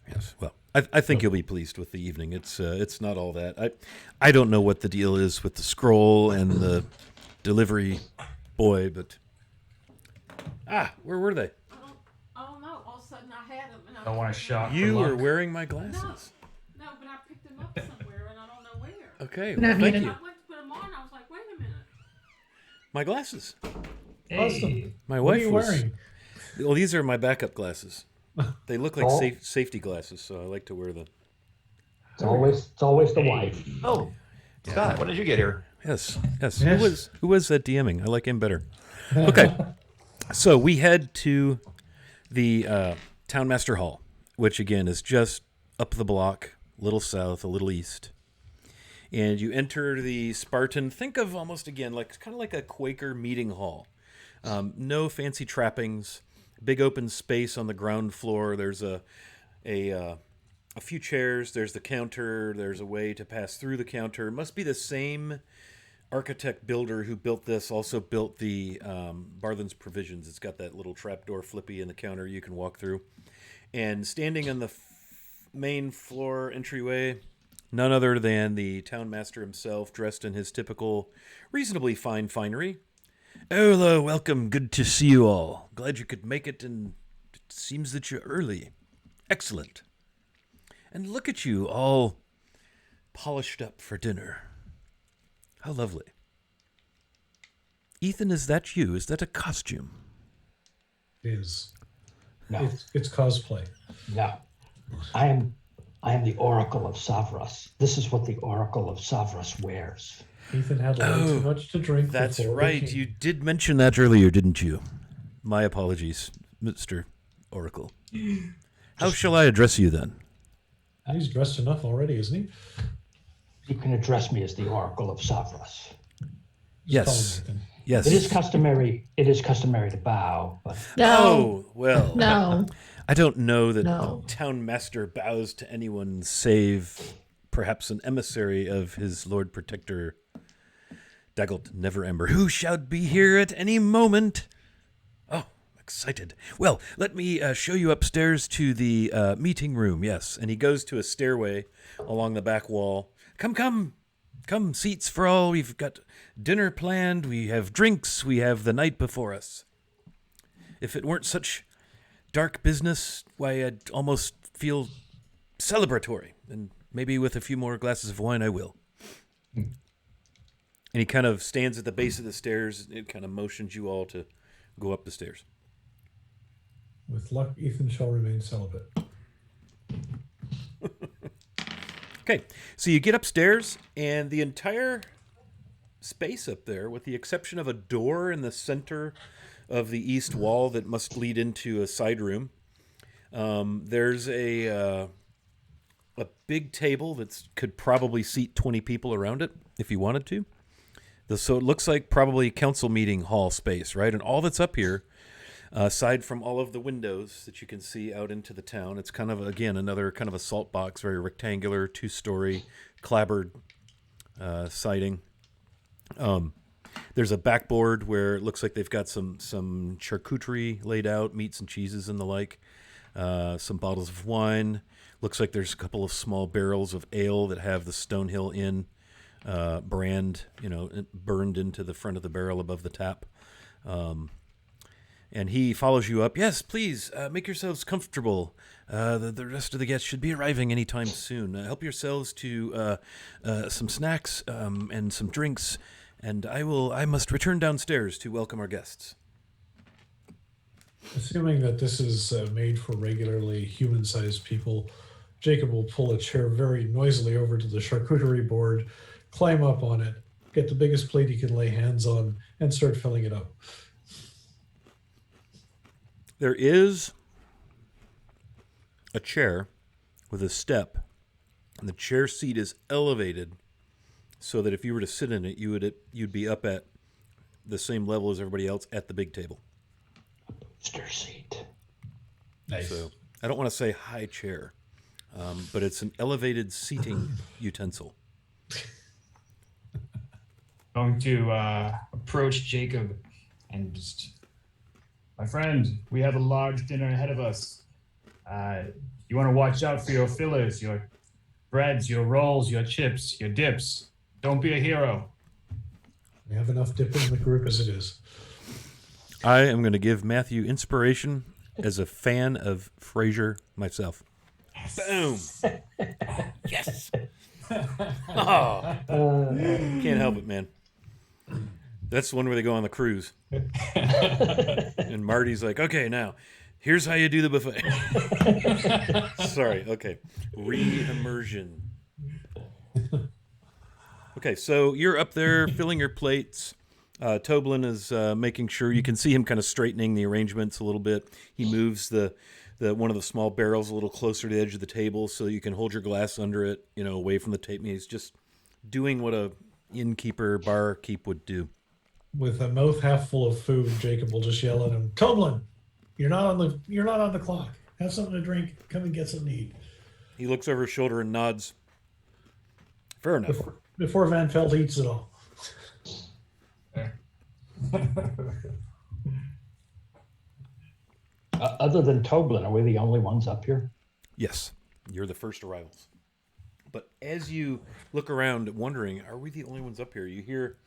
Yes. Well, I think you'll be pleased with the evening. It's not all that. I don't know what the deal is with the scroll and the delivery boy, but where were they? I don't know. All of a sudden I had them. And Don't want to shock. You for were luck. wearing my glasses. No, but I picked them up somewhere and I don't know where. Okay. No, Well, thank I you. went to put them on. I was like, wait a minute. My glasses. Hey. My What are wife you was. wearing? Well, these are my backup glasses. They look like Oh. safety glasses, so I like to wear them. It's always the wife. Oh, Scott, when did you get here? Yes. Yes. Who was that DMing? I like him better. Okay. So we head to the Townmaster Hall, which again is just up the block, a little south, a little east. And you enter the Spartan, think of almost again like kind of like a Quaker meeting hall. No fancy trappings, big open space on the ground floor. There's a few chairs, there's the counter, there's a way to pass through the counter. It must be the same architect builder who built this also built the Barthen's Provisions. It's got that little trapdoor flippy in the counter you can walk through. And standing on the main floor entryway, none other than the townmaster himself, dressed in his typical reasonably fine finery. Oh, hello, welcome. Good to see you all. Glad you could make it, and it seems that you're early. Excellent. And look at you, all polished up for dinner. How lovely. Ethan, is that you? Is that a costume? Is. No, It's cosplay. no. I am the Oracle of Savras. This is what the Oracle of Savras wears. Ethan had a little too much to drink. That's before right. we came. You did mention that earlier, didn't you? My apologies, Mr. Oracle. How shall I address you then? He's dressed enough already, isn't he? You can address me as the Oracle of Savras. Yes. Just call him Ethan. Yes. It is customary. It is customary to bow, but No. Oh, well. No. I don't know that No. the town master bows to anyone save perhaps an emissary of his Lord Protector, Daggled Neverember, who shall be here at any moment. Oh, excited. Well, let me show you upstairs to the meeting room, yes. And he goes to a stairway along the back wall. Come, seats for all. We've got dinner planned. We have drinks. We have the night before us. If it weren't such dark business, why, I'd almost feel celebratory. And maybe with a few more glasses of wine, I will. And he kind of stands at the base of the stairs. It kind of motions you all to go up the stairs. With luck, Ethan shall remain celibate. Okay, so you get upstairs, and the entire space up there, with the exception of a door in the center of the east wall that must lead into a side room, there's a big table that could probably seat 20 people around it if you wanted to. So it looks like probably council meeting hall space, right? And all that's up here, aside from all of the windows that you can see out into the town, it's kind of, again, another kind of a salt box, very rectangular, 2-story, clapboard siding. There's a backboard where it looks like they've got some charcuterie laid out, meats and cheeses and the like, some bottles of wine. Looks like there's a couple of small barrels of ale that have the Stonehill Inn brand, burned into the front of the barrel above the tap. And he follows you up. Yes, please, make yourselves comfortable. The rest of the guests should be arriving anytime soon. Help yourselves to some snacks and some drinks, and I must return downstairs to welcome our guests. Assuming that this is made for regularly human-sized people, Jacob will pull a chair very noisily over to the charcuterie board, climb up on it, get the biggest plate he can lay hands on, and start filling it up. There is a chair with a step, and the chair seat is elevated so that if you were to sit in it, you'd be up at the same level as everybody else at the big table. A booster seat. Nice. So I don't want to say high chair, but it's an elevated seating utensil. Going to approach Jacob and just, my friend, we have a large dinner ahead of us. You want to watch out for your fillers, your breads, your rolls, your chips, your dips. Don't be a hero. We have enough dip in the group as it is. I am going to give Matthew inspiration as a fan of Frasier myself. Boom. Yes. Oh, can't help it, man. That's the one where they go on the cruise. And Marty's like, okay, now, here's how you do the buffet. Sorry, okay. Re-immersion. Okay, so you're up there filling your plates. Toblin is making sure, you can see him kind of straightening the arrangements a little bit. He moves the one of the small barrels a little closer to the edge of the table so you can hold your glass under it, away from the table. He's just doing what a innkeeper, barkeep would do. With a mouth half full of food, Jacob will just yell at him, "Toblin, you're not on the clock. Have something to drink. Come and get something to eat." He looks over his shoulder and nods. Fair enough. Before Van Pelt eats it all. Other than Toblin, are we the only ones up here? Yes, you're the first arrivals. But as you look around wondering, are we the only ones up here? You hear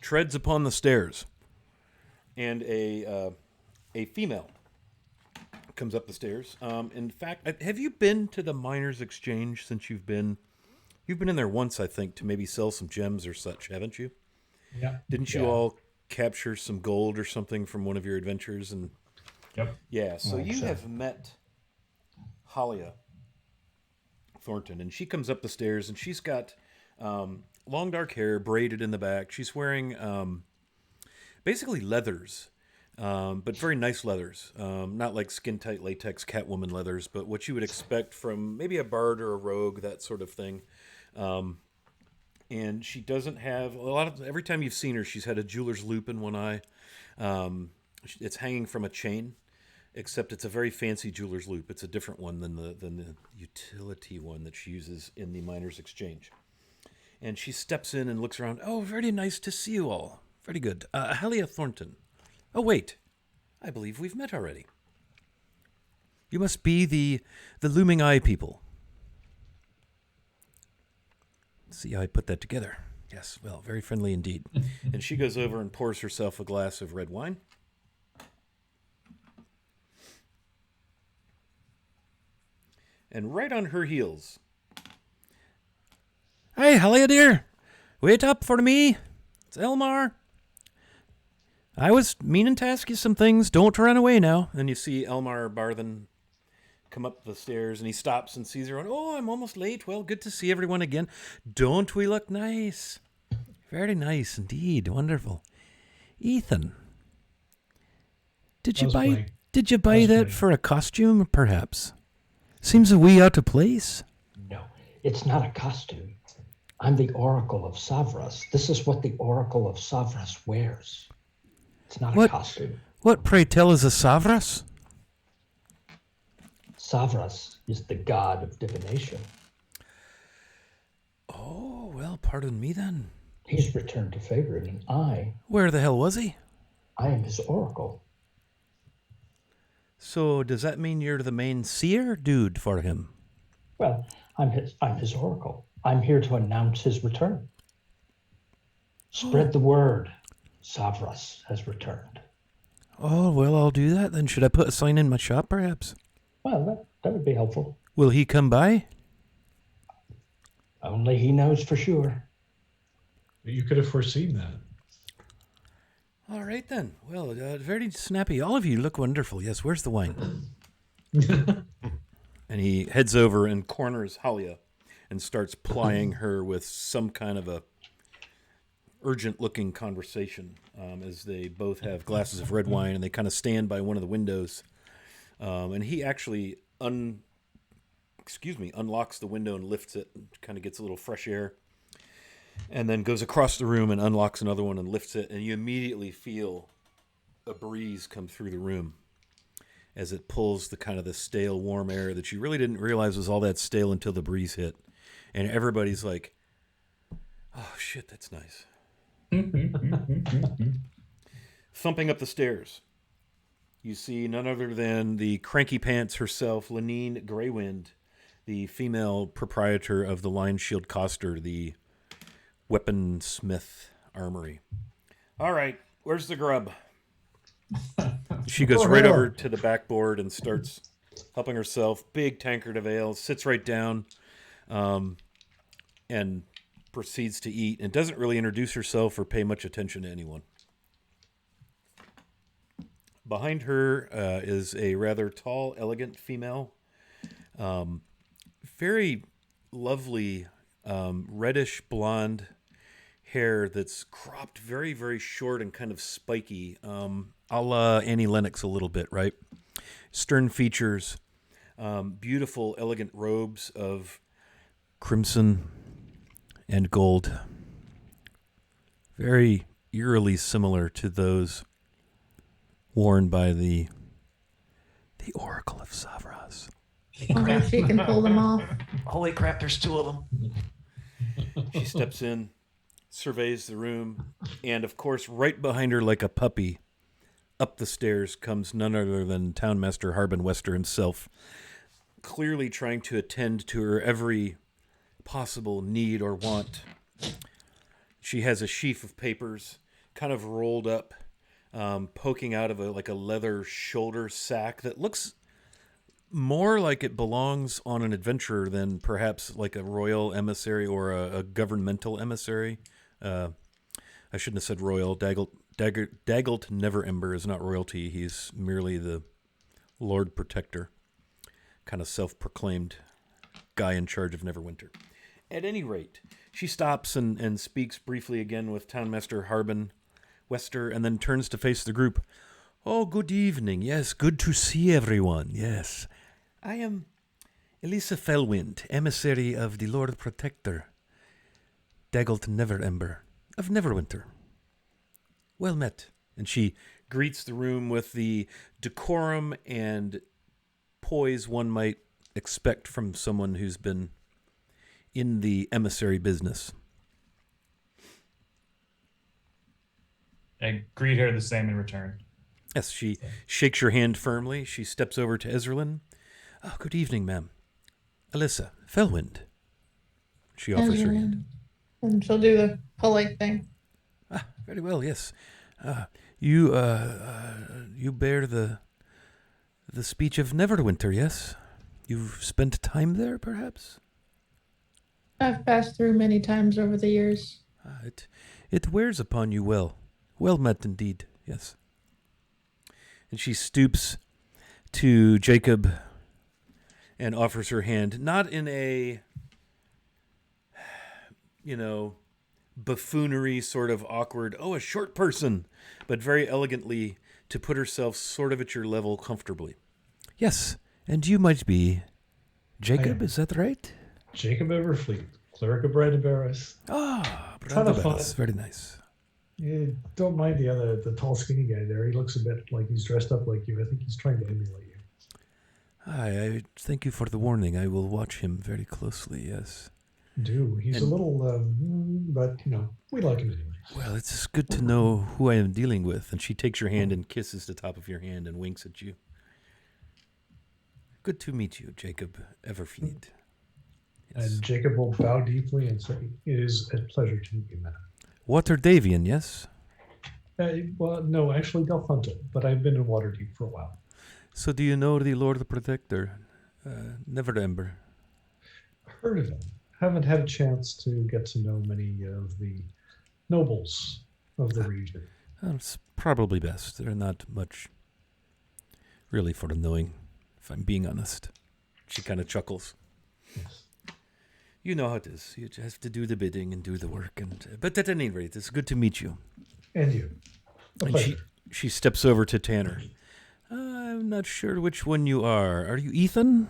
treads upon the stairs, and a female comes up the stairs. In fact, have you been to the Miners' Exchange since you've been in there once, I think, to maybe sell some gems or such, haven't you? Yeah. Didn't you all capture some gold or something from one of your adventures? And Yep. yeah, so you have met Halia Thornton, and she comes up the stairs, and she's got long dark hair braided in the back. She's wearing basically leathers, but very nice leathers. Not like skin-tight latex Catwoman leathers, but what you would expect from maybe a bard or a rogue, that sort of thing. And she doesn't have every time you've seen her, she's had a jeweler's loop in one eye. It's hanging from a chain, except it's a very fancy jeweler's loop. It's a different one than the utility one that she uses in the Miners' Exchange. And she steps in and looks around. Oh, very nice to see you all. Very good. Halia Thornton. Oh, wait. I believe we've met already. You must be the Looming Eye people. See how I put that together. Yes, well, very friendly indeed. And she goes over and pours herself a glass of red wine. And right on her heels. Hey, Halia dear. Wait up for me. It's Elmar. I was meaning to ask you some things. Don't run away now. And you see Elmar Barthen come up the stairs, and he stops and sees her. And, oh, I'm almost late. Well, good to see everyone again. Don't we look nice? Very nice indeed. Wonderful. Ethan, did you buy that for a costume, perhaps? Seems a wee out of place. No, it's not a costume. I'm the Oracle of Savras. This is what the Oracle of Savras wears. It's not a costume. What, pray tell, is a Savras? Savras is the god of divination. Oh, well, pardon me then. He's returned to favor, and Where the hell was he? I am his oracle. So does that mean you're the main seer dude for him? Well, I'm his oracle. I'm here to announce his return. Spread the word. Savras has returned. Oh, well, I'll do that then. Should I put a sign in my shop, perhaps? Well, that would be helpful. Will he come by? Only he knows for sure. You could have foreseen that. All right, then. Well, very snappy. All of you look wonderful. Yes, where's the wine? And he heads over and corners Halia and starts plying her with some kind of a urgent-looking conversation as they both have glasses of red wine, and they kind of stand by one of the windows. And he actually unlocks the window and lifts it and kind of gets a little fresh air. And then goes across the room and unlocks another one and lifts it. And you immediately feel a breeze come through the room as it pulls the kind of the stale, warm air that you really didn't realize was all that stale until the breeze hit. And everybody's like, oh, shit, that's nice. Thumping up the stairs, you see none other than the cranky pants herself, Lenine Greywind, the female proprietor of the Lion Shield Coster, the weaponsmith armory. All right, where's the grub? She goes right over to the backboard and starts helping herself. Big tankard of ale, sits right down, and proceeds to eat, and doesn't really introduce herself or pay much attention to anyone. Behind her is a rather tall, elegant female. Very lovely, reddish blonde hair that's cropped very, very short and kind of spiky, a la Annie Lennox a little bit, right? Stern features, beautiful, elegant robes of crimson and gold. Very eerily similar to those worn by the Oracle of Savras. Only she can pull them off. Holy crap, there's two of them. She steps in, surveys the room, and of course, right behind her like a puppy, up the stairs comes none other than Townmaster Harbin Wester himself, clearly trying to attend to her every possible need or want. She has a sheaf of papers kind of rolled up, poking out of a leather shoulder sack that looks more like it belongs on an adventurer than perhaps like a royal emissary or a governmental emissary. I shouldn't have said royal. Daggelt Neverember is not royalty. He's merely the Lord Protector, kind of self-proclaimed guy in charge of Neverwinter. At any rate, she stops and speaks briefly again with Townmaster Harbin Wester, and then turns to face the group. Oh, good evening. Yes, good to see everyone. Yes. I am Elisa Fellwind, emissary of the Lord Protector, Daggelt Neverember of Neverwinter. Well met. And she greets the room with the decorum and poise one might expect from someone who's been in the emissary business. I greet her the same in return. Yes, she shakes your hand firmly. She steps over to Ezralyn. Oh, good evening, ma'am. Alyssa, Felwind. She offers her hand. And she'll do the polite thing. Ah, very well, yes. You bear the speech of Neverwinter, yes? You've spent time there, perhaps? I've passed through many times over the years. It wears upon you well. Well met indeed, yes. And she stoops to Jacob and offers her hand, not in a, buffoonery sort of awkward, a short person, but very elegantly to put herself sort of at your level comfortably. Yes, and you might be Jacob, is that right? Jacob Everfleet, cleric of Brandenbarris. Brandenbarris, very nice. Yeah, don't mind the tall, skinny guy there. He looks a bit like he's dressed up like you. I think he's trying to emulate you. I thank you for the warning. I will watch him very closely, yes. He's a little, but, we like him anyway. Well, it's just good to know who I am dealing with. And she takes your hand and kisses the top of your hand and winks at you. Good to meet you, Jacob Everfleet. Yes. And Jacob will bow deeply and say, it is a pleasure to meet you, madam. Waterdavian, yes? Well, no, actually Delphunta, but I've been in Waterdeep for a while. So do you know the Lord Protector, Neverember? Heard of him. Haven't had a chance to get to know many of the nobles of the region. It's probably best. They're not much really for the knowing, if I'm being honest. She kind of chuckles. Yes. You know how it is. You just have to do the bidding and do the work. But at any rate, it's good to meet you. And you. And she steps over to Tanner. I'm not sure which one you are. Are you Ethan?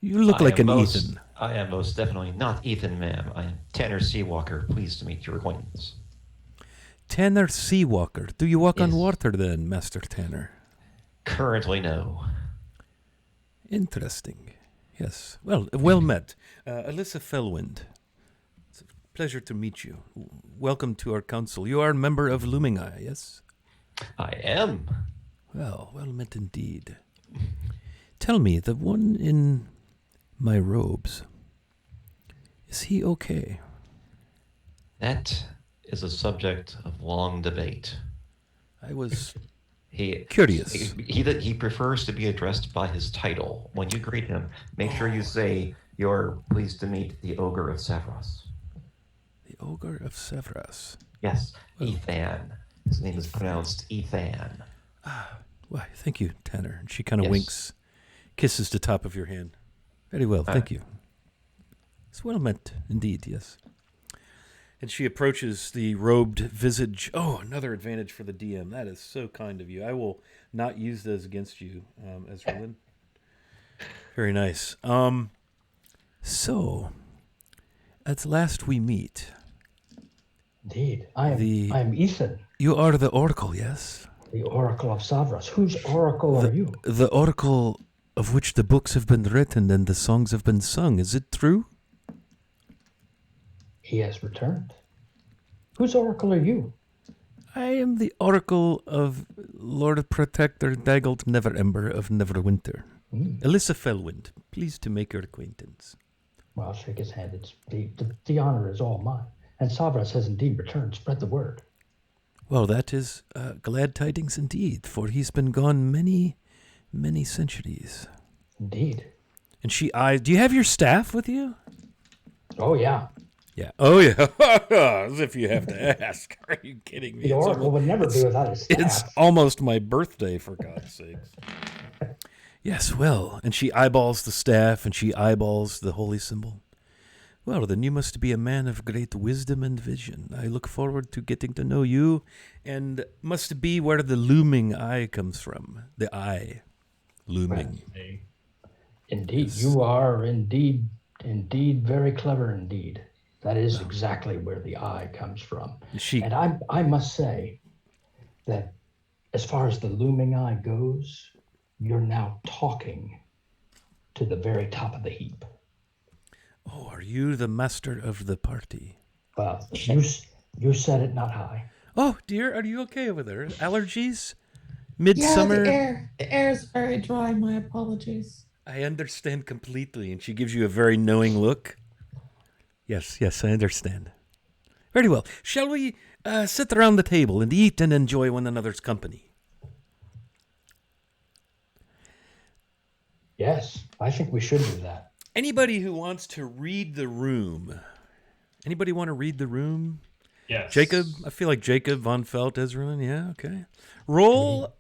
You look like an Ethan. I am most definitely not Ethan, ma'am. I am Tanner Seawalker. Pleased to meet your acquaintance. Tanner Seawalker. Do you walk on water then, Master Tanner? Currently, no. Interesting. Yes. Well met. Alyssa Felwind. It's a pleasure to meet you. Welcome to our council. You are a member of Lumingai, yes? I am. Well met indeed. Tell me, the one in my robes, is he okay? That is a subject of long debate. I was curious. He prefers to be addressed by his title. When you greet him, make sure you say, "You're pleased to meet the Ogre of Sevros." The Ogre of Sevros? Yes, Ethan. His name is pronounced Ethan. Why, thank you, Tanner. And she kind of winks, kisses the top of your hand. Very well, thank you. It's well meant, indeed, yes. And she approaches the robed visage. Oh, another advantage for the DM. That is so kind of you. I will not use those against you, Ezralyn. Very nice. So, at last we meet. Indeed. I am Ethan. You are the Oracle, yes? The Oracle of Savras. Whose Oracle are you? The Oracle of which the books have been written and the songs have been sung. Is it true? He has returned. Whose Oracle are you? I am the Oracle of Lord Protector Daggled Neverember of Neverwinter. Alyssa Felwind, pleased to make your acquaintance. Well, I'll shake his hand. It's the honor is all mine. And Savras has indeed returned. Spread the word. Well, that is glad tidings indeed, for he's been gone many, many centuries. Indeed. And she eyes. Do you have your staff with you? Oh, yeah. Yeah. Oh, yeah. As if you have to ask. Are you kidding me? The Oracle would never be without his staff. It's almost my birthday, for God's sakes. Yes, well, and she eyeballs the staff and she eyeballs the holy symbol. Well, then you must be a man of great wisdom and vision. I look forward to getting to know you, and must be where the looming eye comes from. The eye. Looming. Right. Indeed. Yes. You are indeed very clever indeed. That is exactly where the eye comes from. And I must say that as far as the looming eye goes, you're now talking to the very top of the heap. Oh, are you the master of the party? Well, you said it, not I. Oh, dear, are you okay over there? Allergies? Yeah, Midsummer? the air is very dry. My apologies. I understand completely. And she gives you a very knowing look. Yes, I understand. Very well. Shall we sit around the table and eat and enjoy one another's company? Yes, I think we should do that. Anybody who wants to read the room? Anybody want to read the room? Yes. Jacob? I feel like Jacob von Felt Ezrin. Yeah, okay. Roll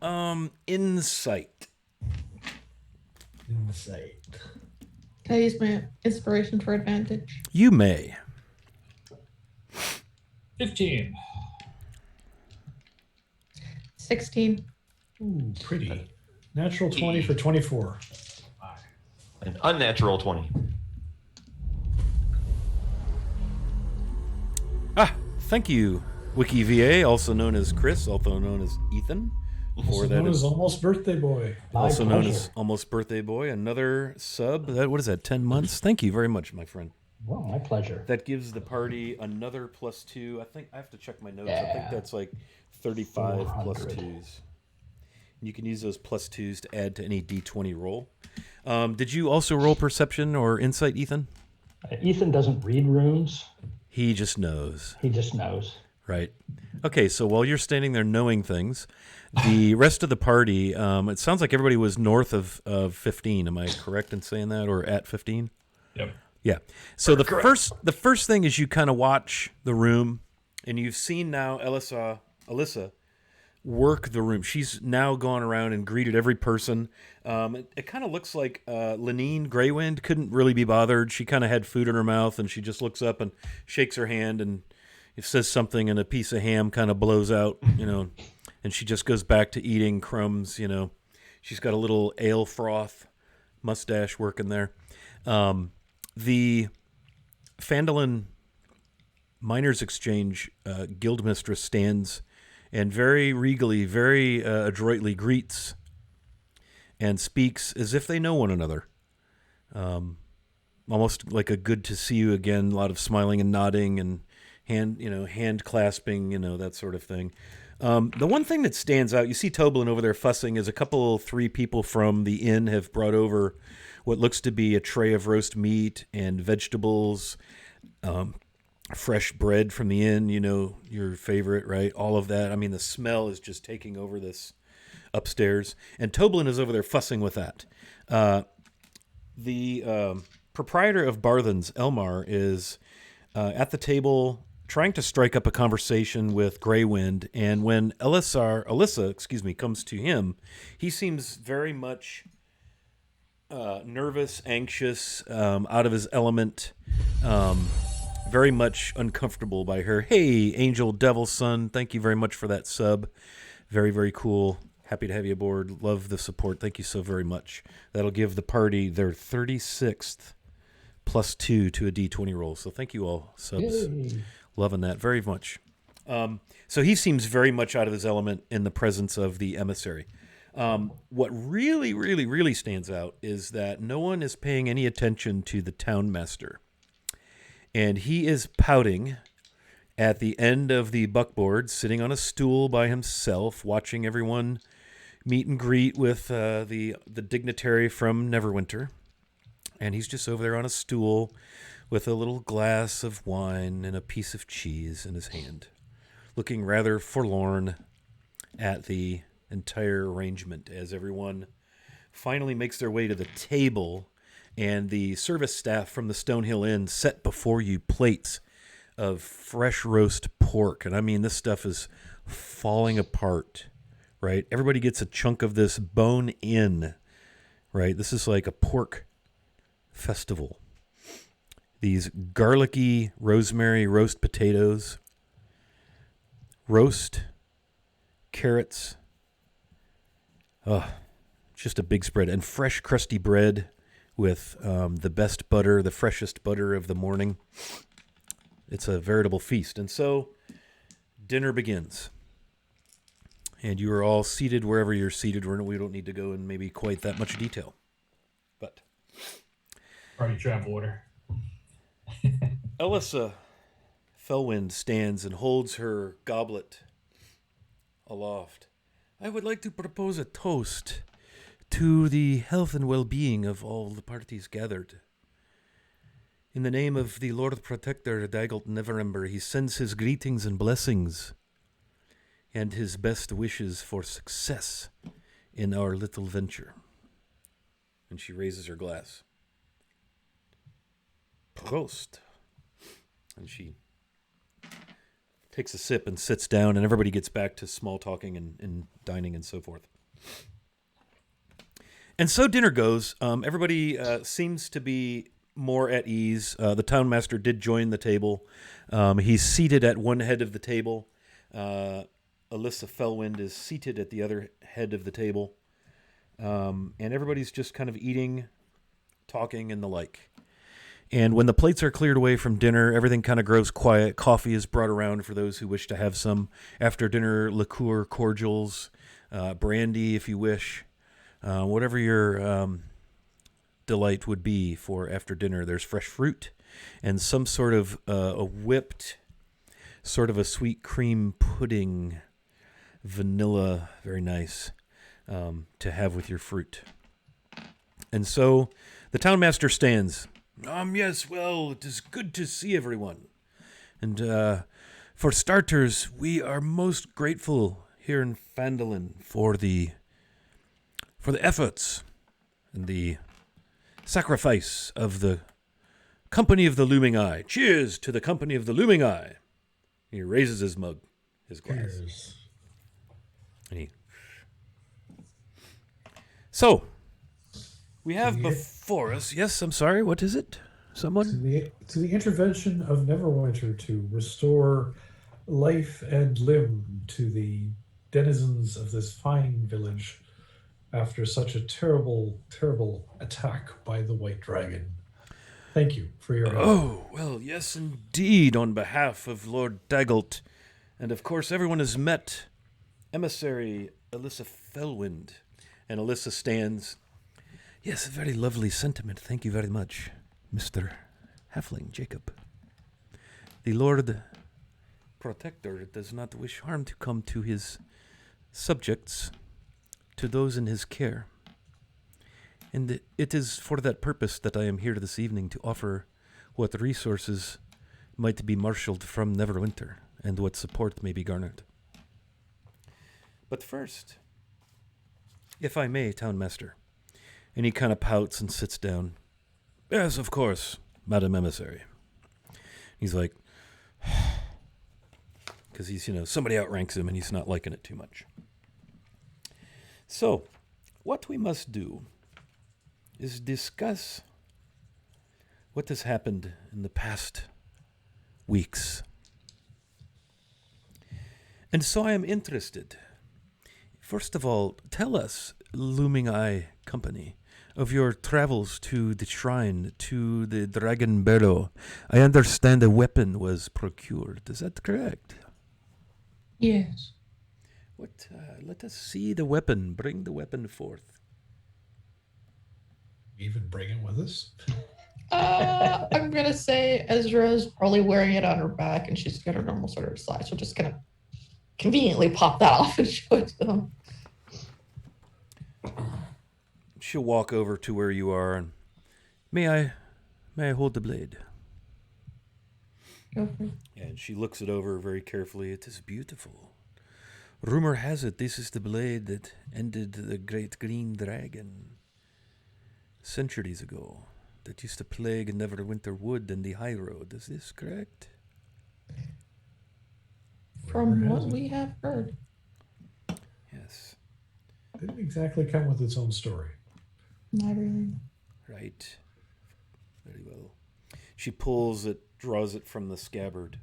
insight. Insight. Can I use my inspiration for advantage? You may. 15. 16. Ooh, pretty. Natural 20 for 24. An unnatural 20. Thank you, Wiki VA, also known as Chris, also known as Ethan. Also known as Almost Birthday Boy. Also known as Almost Birthday Boy. Another sub. What is that, 10 months? Thank you very much, my friend. Well, my pleasure. That gives the party another +2. I think I have to check my notes. I think Yeah. that's like 35 400. +2s. You can use those +2s to add to any D20 roll. Did you also roll perception or insight, Ethan? Ethan doesn't read runes. He just knows. He just knows. Right. Okay, so while you're standing there knowing things, the rest of the party, it sounds like everybody was north of 15. Am I correct in saying that, or at 15? Yep. Yeah. So the first thing is you kind of watch the room, and you've seen now Alyssa work the room. She's now gone around and greeted every person. It kind of looks like Lenine Greywind couldn't really be bothered. She kind of had food in her mouth, and she just looks up and shakes her hand and says something, and a piece of ham kind of blows out, and she just goes back to eating crumbs. She's got a little ale froth mustache working there. The Phandalin Miners Exchange guildmistress stands and very regally, very adroitly greets and speaks as if they know one another. Almost like a good to see you again, a lot of smiling and nodding and hand clasping, that sort of thing. The one thing that stands out, you see Toblin over there fussing, is three people from the inn have brought over what looks to be a tray of roast meat and vegetables, fresh bread from the inn, your favorite, right? All of that. I mean, the smell is just taking over this upstairs. And Toblin is over there fussing with that. The proprietor of Barthen's, Elmar, is at the table trying to strike up a conversation with Greywind. And when Alyssa, comes to him, he seems very much nervous, anxious, out of his element, very much uncomfortable by her. Hey, Angel Devil's Son, thank you very much for that sub. Very, very cool. Happy to have you aboard. Love the support. Thank you so very much. That'll give the party their 36th +2 to a D20 roll. So thank you all, subs. Yay. Loving that very much. So he seems very much out of his element in the presence of the emissary. What really, really, really stands out is that no one is paying any attention to the town master. And he is pouting at the end of the buckboard, sitting on a stool by himself, watching everyone meet and greet with the dignitary from Neverwinter. And he's just over there on a stool with a little glass of wine and a piece of cheese in his hand, looking rather forlorn at the entire arrangement as everyone finally makes their way to the table, and the service staff from the Stonehill Inn set before you plates of fresh roast pork. And I mean, this stuff is falling apart, right? Everybody gets a chunk of this bone in, right? This is like a pork festival. These garlicky rosemary roast potatoes, roast carrots, just a big spread, and fresh crusty bread with the best butter, the freshest butter of the morning. It's a veritable feast. And so dinner begins. And you are all seated wherever you're seated. We don't need to go in maybe quite that much detail. But Party trap order. Alyssa Fellwind stands and holds her goblet aloft. I would like to propose a toast to the health and well-being of all the parties gathered. In the name of the Lord Protector, Dagult Neverember, he sends his greetings and blessings and his best wishes for success in our little venture. And she raises her glass. Prost. And she takes a sip and sits down, and everybody gets back to small talking and dining and so forth. And so dinner goes. Everybody seems to be more at ease. The townmaster did join the table. He's seated at one head of the table. Alyssa Fellwind is seated at the other head of the table. And everybody's just kind of eating, talking, and the like. And when the plates are cleared away from dinner, everything kind of grows quiet. Coffee is brought around for those who wish to have some. After dinner, liqueur, cordials, brandy if you wish. Whatever your delight would be for after dinner. There's fresh fruit and some sort of a whipped, sort of a sweet cream pudding, vanilla, very nice, to have with your fruit. And so the townmaster stands. Yes, well, it is good to see everyone. And for starters, we are most grateful here in Phandalin for the efforts and the sacrifice of the Company of the Looming Eye. Cheers to the Company of the Looming Eye. He raises his mug, his glass. Cheers. And So, we have before us... Yes, I'm sorry, what is it? Someone? To the intervention of Neverwinter to restore life and limb to the denizens of this fine village after such a terrible, terrible attack by the White Dragon. Thank you for your help. Oh, well, yes, indeed, on behalf of Lord Dagult. And, of course, everyone has met Emissary Alyssa Fellwind. And Alyssa stands. Yes, a very lovely sentiment. Thank you very much, Mr. Halfling Jacob. The Lord Protector does not wish harm to come to his subjects, to those in his care. And it is for that purpose that I am here this evening to offer what resources might be marshaled from Neverwinter and what support may be garnered. But first, if I may, Townmaster. And he kind of pouts and sits down. Yes, of course, Madam Emissary. He's like, because he's, somebody outranks him and he's not liking it too much. So, what we must do is discuss what has happened in the past weeks. And so I am interested. First of all, tell us, Looming Eye Company, of your travels to the shrine, to the Dragon Barrow. I understand a weapon was procured. Is that correct? Yes. Let us see the weapon. Bring the weapon forth. Even bring it with us? I'm gonna say Ezra's probably wearing it on her back, and she's got her normal sort of size. She'll just kind of conveniently pop that off and show it to them. She'll walk over to where you are and may I hold the blade? Go for it. And she looks it over very carefully. It is beautiful. Rumor has it this is the blade that ended the great green dragon centuries ago that used to plague Neverwinter Wood and the high road. Is this correct? From what we have heard. Yes. Didn't exactly come with its own story. Not really. Right. Very well. She pulls it, draws it from the scabbard,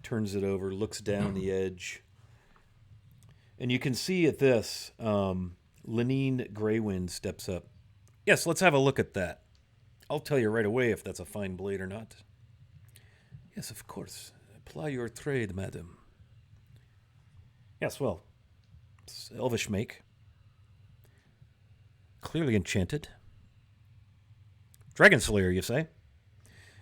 turns it over, looks down the edge. And you can see at this, Lenine Greywind steps up. Yes, let's have a look at that. I'll tell you right away if that's a fine blade or not. Yes, of course. Apply your trade, madam. Yes, well, It's elvish make. Clearly enchanted. Dragon Slayer, you say?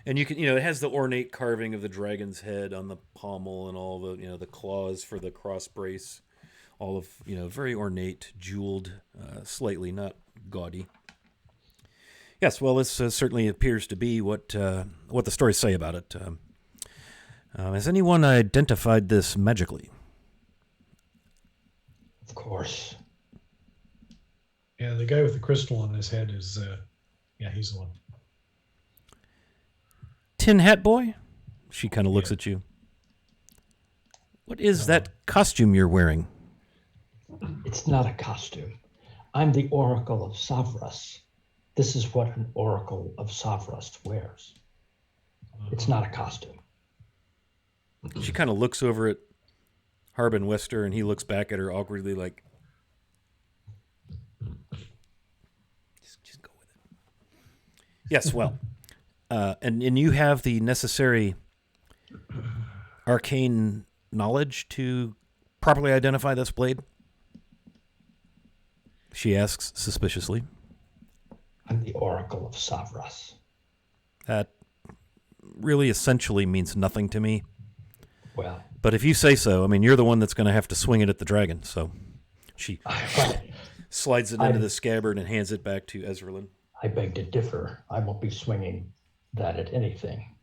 And you can, it has the ornate carving of the dragon's head on the pommel and all the, the claws for the cross brace. All of, very ornate, jeweled, slightly, not gaudy. Yes, well, this certainly appears to be what the stories say about it. Has anyone identified this magically? Of course. Yeah, the guy with the crystal on his head is, he's the one. Tin Hat Boy? She kind of looks at you. What is that costume you're wearing? It's not a costume. I'm the Oracle of Savras. This is what an Oracle of Savras wears. It's not a costume. She kind of looks over at Harbin Wester, and he looks back at her awkwardly like, just go with it. Yes, well, and you have the necessary arcane knowledge to properly identify this blade? She asks suspiciously. I'm the Oracle of Savras. That really essentially means nothing to me. Well, but if you say so, I mean, you're the one that's going to have to swing it at the dragon. So she slides it into the scabbard and hands it back to Ezralin. I beg to differ. I won't be swinging that at anything.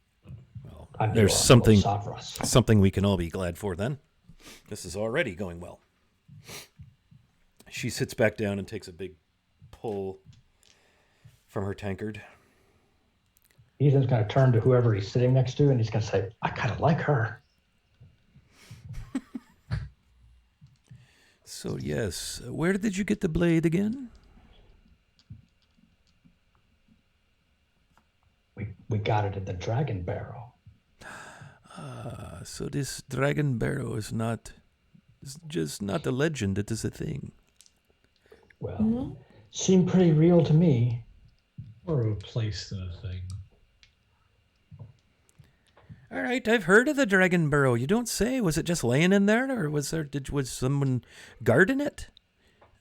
Well, there's something we can all be glad for then. This is already going well. She sits back down and takes a big pull from her tankard. Ethan's going to turn to whoever he's sitting next to, and he's going to say, I kind of like her. So, yes, where did you get the blade again? We got it at the Dragon Barrow. So this Dragon Barrow is just not a legend, it is a thing. Well, seemed pretty real to me. More of a place than a thing. All right, I've heard of the Dragon Barrow. You don't say. Was it just laying in there, or was someone guarding it?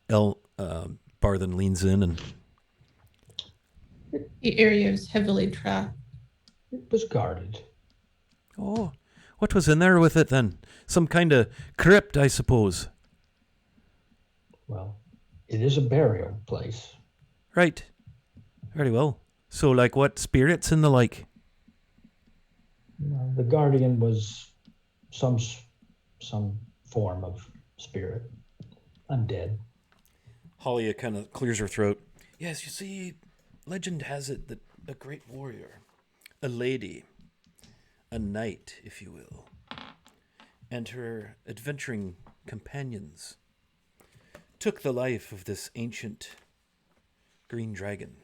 Barthen leans in and. The area is heavily trapped. It was guarded. Oh, what was in there with it then? Some kind of crypt, I suppose. Well, it is a burial place. Right. Very well. So, like what? Spirits and the like? The guardian was some form of spirit. Undead. Halia kind of clears her throat. Yes, you see, legend has it that a great warrior, a lady, a knight, if you will, and her adventuring companions took the life of this ancient green dragon.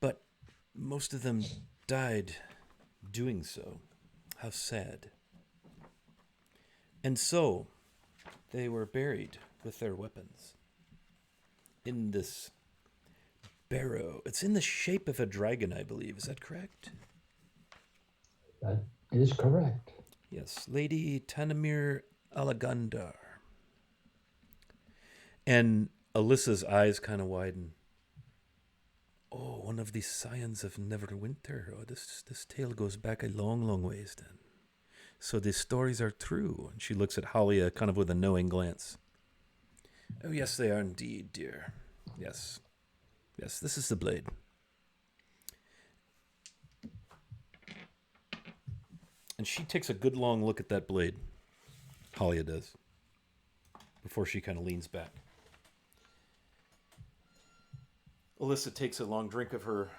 But most of them died doing so. How sad. And so they were buried with their weapons in this barrow. It's in the shape of a dragon, I believe. Is that correct? That is correct. Yes, Lady Tanamir Alagandar. And Alyssa's eyes kind of widen. Oh, one of the scions of Neverwinter. Oh, this tale goes back a long, long ways then. So the stories are true. And she looks at Halia kind of with a knowing glance. Oh, yes, they are indeed, dear. Yes. Yes, this is the blade. And she takes a good long look at that blade. Halia does. Before she kind of leans back. Alyssa takes a long drink of her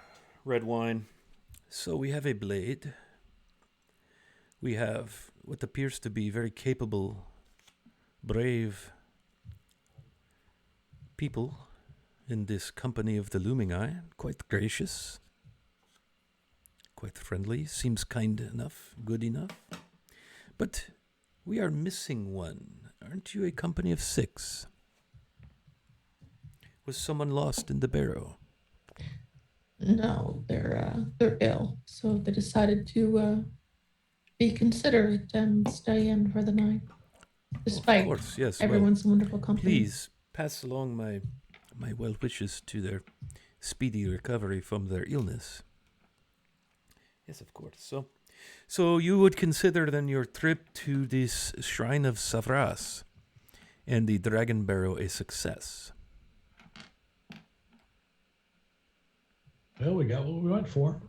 red wine. So we have a blade. We have what appears to be very capable, brave people in this company of the Looming Eye. Quite gracious. Quite friendly. Seems kind enough. Good enough. But we are missing one. Aren't you a company of 6? Was someone lost in the barrow? No, they're ill, so they decided to be considerate and stay in for the night. Despite course, yes. Well, everyone's wonderful company. please pass along my well wishes to their speedy recovery from their illness. Yes, of course. So you would consider then your trip to this shrine of Savras and the Dragon Barrow a success. Well, we got what we went for.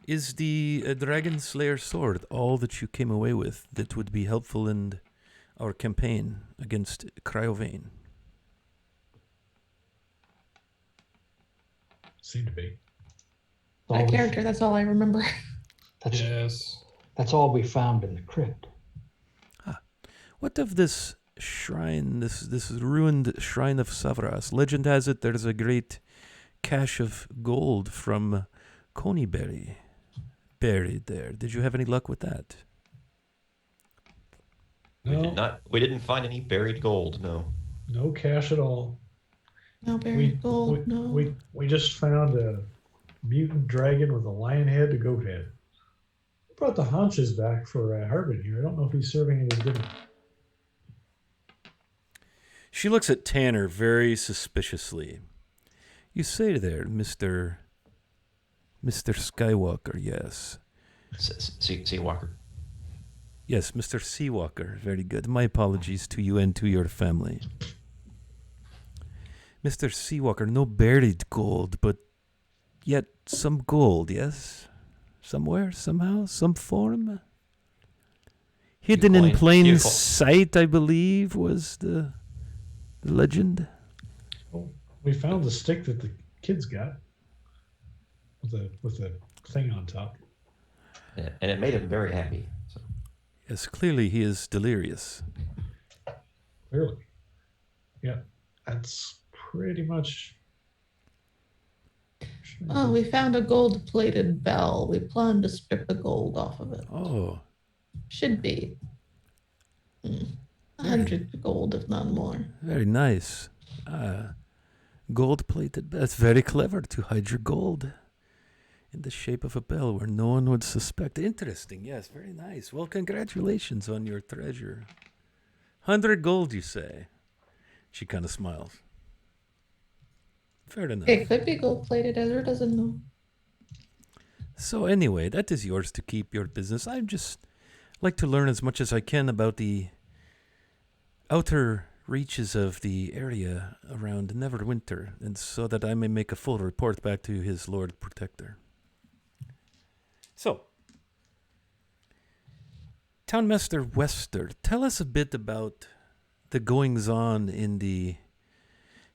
Is the Dragon Slayer sword all that you came away with that would be helpful in our campaign against Cryovane? Seemed to be. That character, that's all I remember. That's, Yes. that's all we found in the crypt. What of this shrine, this ruined shrine of Savras? Legend has it there's a great cache of gold from Conyberry buried there. Did you have any luck with that? No, We didn't find any buried gold. No. no cash at all. No buried gold, no. We just found a mutant dragon with a lion head to goat head. We brought the haunches back for Harbin here. I don't know if he's serving any dinner. She looks at Tanner very suspiciously. You say there, Mr. Skywalker, yes. Seawalker. Yes, Mr. Seawalker. Very good. My apologies to you and to your family. Mr. Seawalker, no buried gold, but yet some gold, yes? Somewhere, somehow, some form? Hidden in plain sight, I believe, was the legend. Oh, we found the stick that the kids got with the thing on top. Yeah, and it made him very happy. So. Yes, clearly he is delirious. Clearly. Yeah, that's pretty much. Oh, we found a gold-plated bell. We plan to strip the gold off of it. Oh, Should be 100 gold, if not more. very nice. Gold-plated. That's very clever to hide your gold in the shape of a bell where no one would suspect. Interesting. Yes, very nice. Well, congratulations on your treasure. 100 gold, you say? She kind of smiles. Fair enough. It could be gold-plated. Ezra doesn't know. So anyway, that is yours to keep your business. I just like to learn as much as I can about the outer reaches of the area around Neverwinter, and so that I may make a full report back to his Lord Protector. So, Townmaster Wester, tell us a bit about the goings-on in the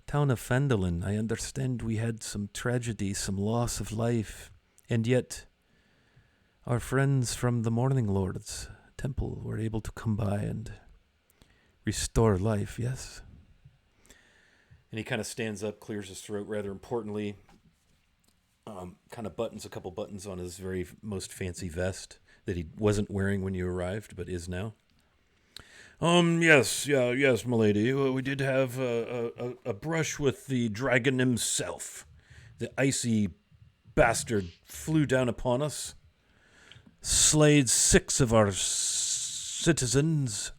town of Phandalin. I understand we had some tragedy, some loss of life, and yet our friends from the Morning Lord's temple were able to come by and restore life, yes? And he kind of stands up, clears his throat rather importantly, kind of buttons a couple buttons on his very most fancy vest that he wasn't wearing when you arrived, but is now. Yes, milady. We did have a brush with the dragon himself. The icy bastard flew down upon us, slayed 6 of our citizens,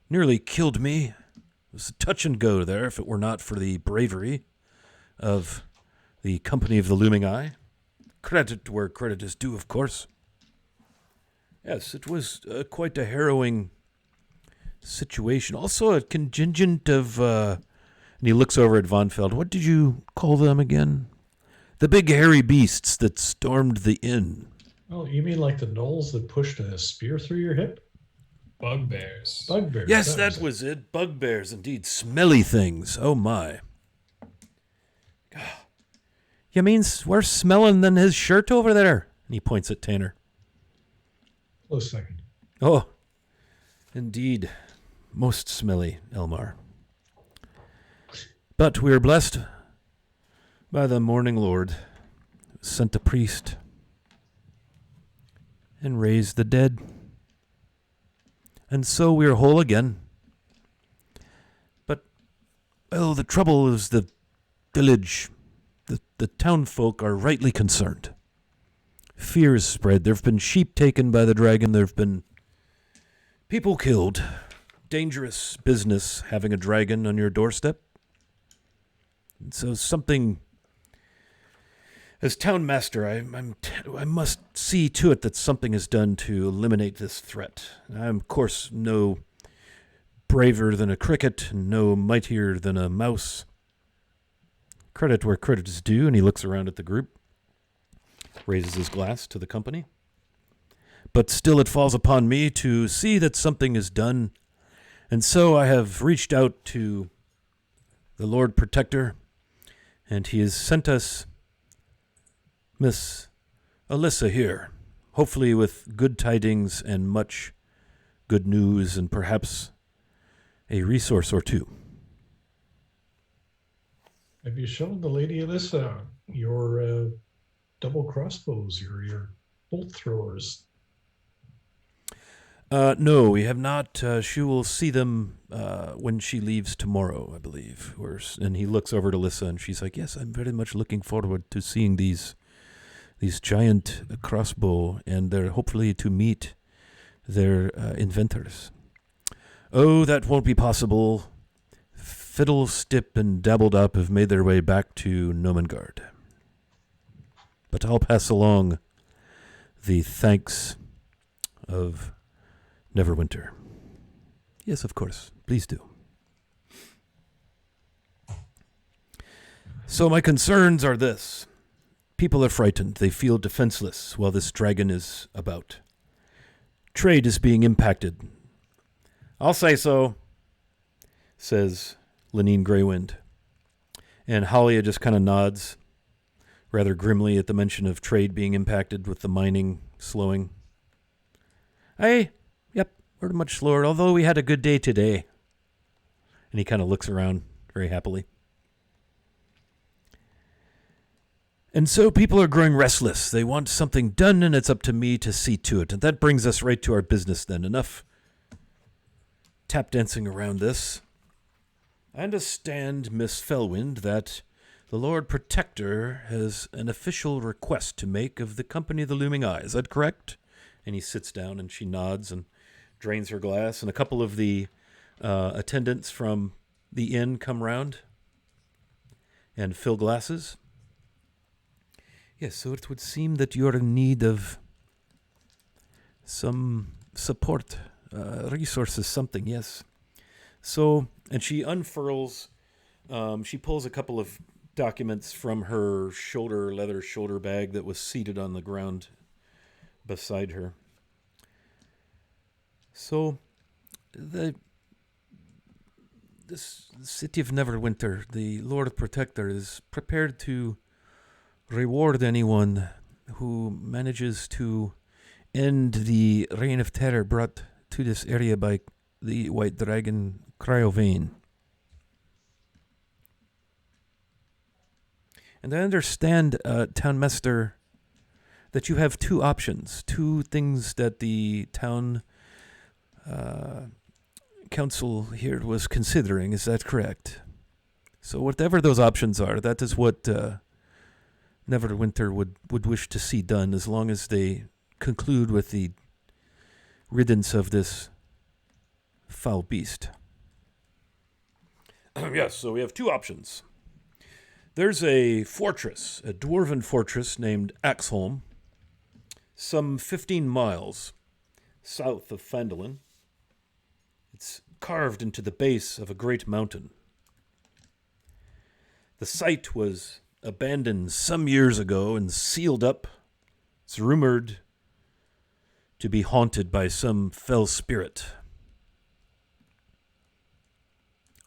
nearly killed me. It was a touch and go there if it were not for the bravery of the Company of the Looming Eye. Credit where credit is due, of course. Yes, it was quite a harrowing situation. Also a contingent of, and he looks over at Von Feld. What did you call them again? The big hairy beasts that stormed the inn. Oh, you mean like the gnolls that pushed a spear through your hip? Bugbears. Bugbears. Yes, that was it. Bugbears, indeed. Smelly things. Oh, my. You mean worse smelling than his shirt over there? And he points at Tanner. Close second. Oh, indeed. Most smelly, Elmar. But we are blessed by the Morning Lord, who sent a priest and raised the dead. And so we are whole again. But, well, the trouble is the village, the town folk are rightly concerned. Fear is spread. There have been sheep taken by the dragon. There have been People killed. Dangerous business having a dragon on your doorstep. And so something... As town master, I must see to it that something is done to eliminate this threat. I'm, of course, no braver than a cricket, and no mightier than a mouse. Credit where credit is due, and he looks around at the group, raises his glass to the company. But still it falls upon me to see that something is done, and so I have reached out to the Lord Protector, and he has sent us Miss Alyssa here, hopefully with good tidings and much good news and perhaps a resource or two. Have you shown the Lady Alyssa your double crossbows, your bolt throwers? No, we have not. She will see them when she leaves tomorrow, I believe. And he looks over to Alyssa, and she's like, yes, I'm very much looking forward to seeing these giant crossbow, and they're hopefully to meet their inventors. Oh, that won't be possible. Fiddle, Stip, and Dabbled Up have made their way back to Nomengard. But I'll pass along the thanks of Neverwinter. Yes, of course. Please do. So my concerns are this. People are frightened. They feel defenseless while this dragon is about. Trade is being impacted. I'll say so, says Lenine Greywind. And Halia just kind of nods rather grimly at the mention of trade being impacted with the mining slowing. Yep, we're much slower, although we had a good day today. And he kind of looks around very happily. And so people are growing restless. They want something done, and it's up to me to see to it. And that brings us right to our business then. Enough tap dancing around this. I understand, Miss Felwind, that the Lord Protector has an official request to make of the company The Looming Eye. Is that correct? And he sits down, and she nods and drains her glass. And a couple of the attendants from the inn come round and fill glasses. Yes, so it would seem that you're in need of some support, resources, something, yes. So, and she unfurls, she pulls a couple of documents from her leather shoulder bag that was seated on the ground beside her. So, this city of Neverwinter, the Lord Protector, is prepared to reward anyone who manages to end the reign of terror brought to this area by the White Dragon Cryovane. And I understand, Town Master, that you have two options, two things that the town council here was considering. Is that correct? So whatever those options are, that is what Neverwinter would wish to see done, as long as they conclude with the riddance of this foul beast. Yes, so we have two options. There's a fortress, a dwarven fortress named Axholm, some 15 miles south of Phandalin. It's carved into the base of a great mountain. The site was abandoned some years ago and sealed up. It's rumored to be haunted by some fell spirit.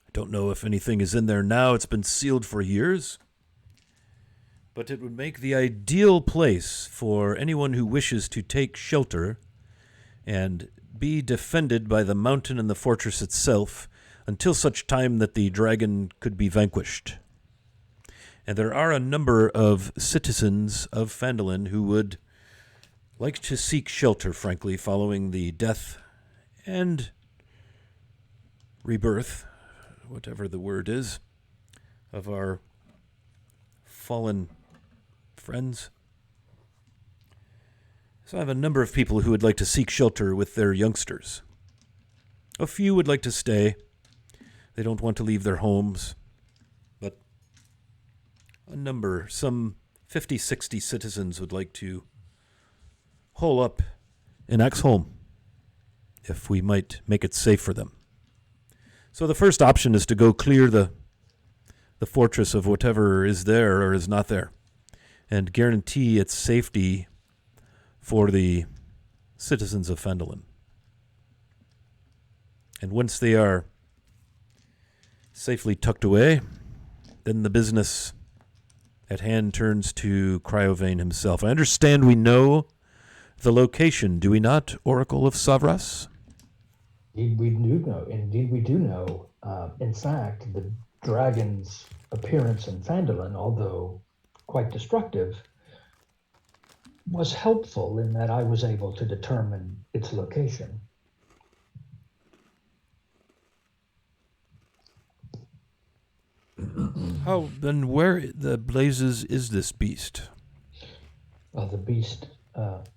I don't know if anything is in there now. It's been sealed for years. But it would make the ideal place for anyone who wishes to take shelter and be defended by the mountain and the fortress itself until such time that the dragon could be vanquished. And there are a number of citizens of Phandalin who would like to seek shelter, frankly, following the death and rebirth, whatever the word is, of our fallen friends. So I have a number of people who would like to seek shelter with their youngsters. A few would like to stay. They don't want to leave their homes. But a number, some 50, 60 citizens would like to hole up in Axholm, if we might make it safe for them. So the first option is to go clear the fortress of whatever is there or is not there, and guarantee its safety for the citizens of Phandalin. And once they are safely tucked away, then the business at hand turns to Cryovane himself. I understand we know the location, do we not, Oracle of Savras? Indeed, we do know. Indeed, we do know. In fact, the dragon's appearance in Phandalin, although quite destructive, was helpful in that I was able to determine its location. How, then where the blazes is this beast? The beast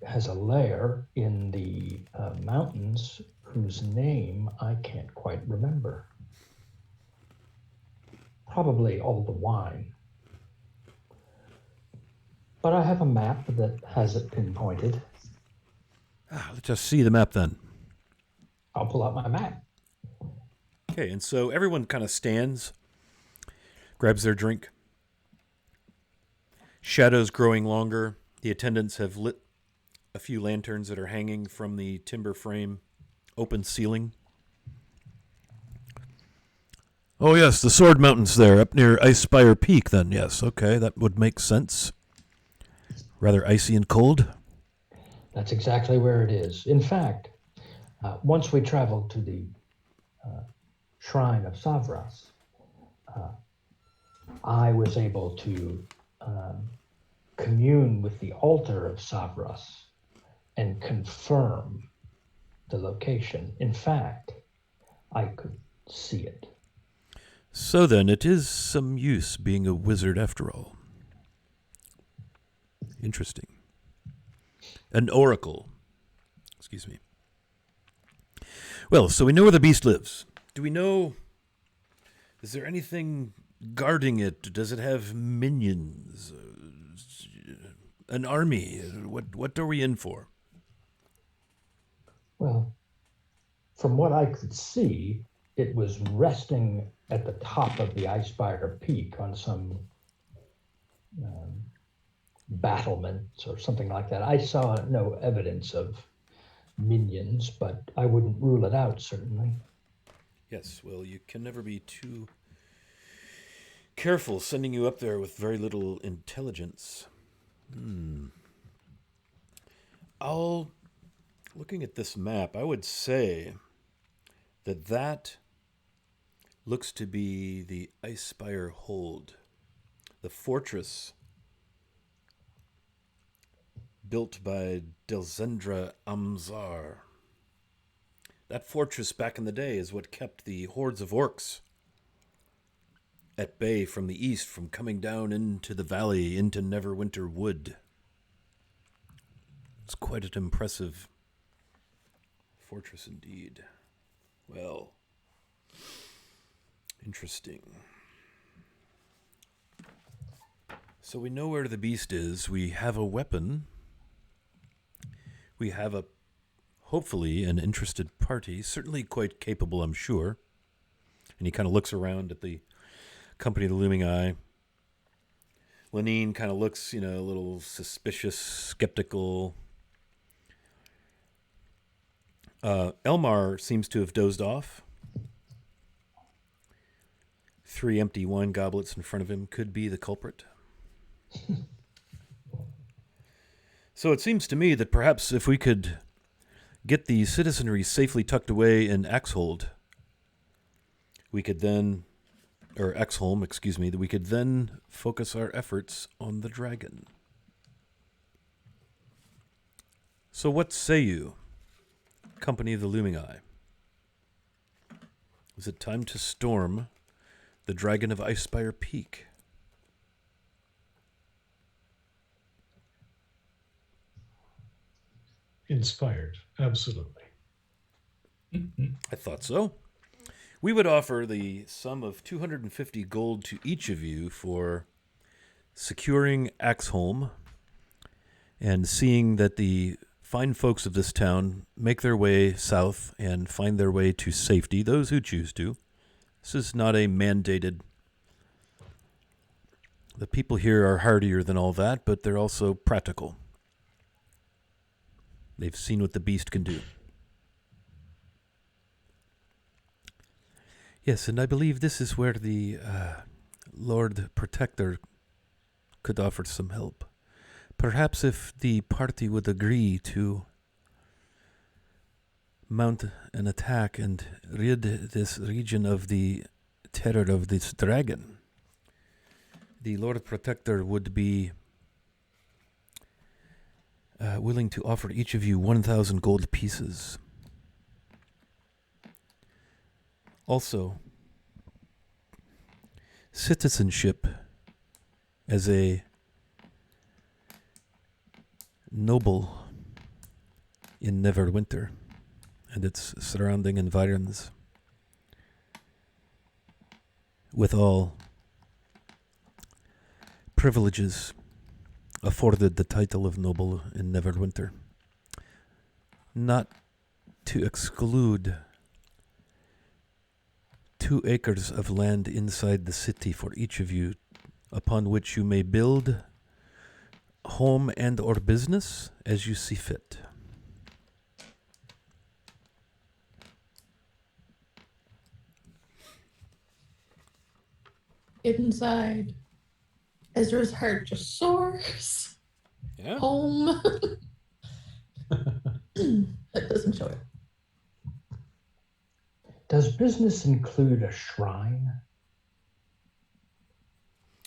has a lair in the mountains whose name I can't quite remember. Probably all the wine. But I have a map that has it pinpointed. Let's just see the map then. I'll pull out my map. Okay, and so everyone kind of stands, grabs their drink. Shadows growing longer. The attendants have lit a few lanterns that are hanging from the timber frame open ceiling. Oh, yes, the Sword Mountains there, up near Icespire Peak, then, yes. Okay, that would make sense. Rather icy and cold. That's exactly where it is. In fact, once we traveled to the shrine of Savras, I was able to commune with the altar of Savras and confirm the location. In fact, I could see it. So then, it is some use being a wizard after all. Interesting. An oracle. Excuse me. Well, so we know where the beast lives. Do we know... Is there anything guarding it? Does it have minions? An army? What are we in for? Well, from what I could see, it was resting at the top of the Icespire Peak on some battlements or something like that. I saw no evidence of minions, but I wouldn't rule it out, certainly. Yes, well, you can never be too careful sending you up there with very little intelligence. Looking at this map, I would say that looks to be the Icespire Hold, the fortress built by Delzendra Amzar. That fortress back in the day is what kept the hordes of orcs at bay from the east from coming down into the valley, into Neverwinter Wood. It's quite an impressive fortress indeed. Well, interesting. So we know where the beast is. We have a weapon. We have hopefully an interested party, certainly quite capable, I'm sure. And he kind of looks around at the company of the Looming Eye. Lenine kind of looks, a little suspicious, skeptical. Elmar seems to have dozed off. 3 empty wine goblets in front of him could be the culprit. So it seems to me that perhaps if we could get the citizenry safely tucked away in Axholm, we could then focus our efforts on the dragon. So what say you, company of the Looming Eye? Is it time to storm the Dragon of Icespire Peak? Inspired, absolutely. I thought so. We would offer the sum of 250 gold to each of you for securing Axholm and seeing that the fine folks of this town make their way south and find their way to safety, those who choose to. This is not a mandated. The people here are hardier than all that, but they're also practical. They've seen what the beast can do. Yes, and I believe this is where the Lord Protector could offer some help. Perhaps if the party would agree to mount an attack and rid this region of the terror of this dragon, the Lord Protector would be willing to offer each of you 1,000 gold pieces. Also, citizenship as a noble in Neverwinter and its surrounding environs, with all privileges afforded the title of noble in Neverwinter, not to exclude 2 acres of land inside the city for each of you, upon which you may build home and or business as you see fit. Inside, Ezra's heart just soars. Yeah. Home. That doesn't show it. Does business include a shrine?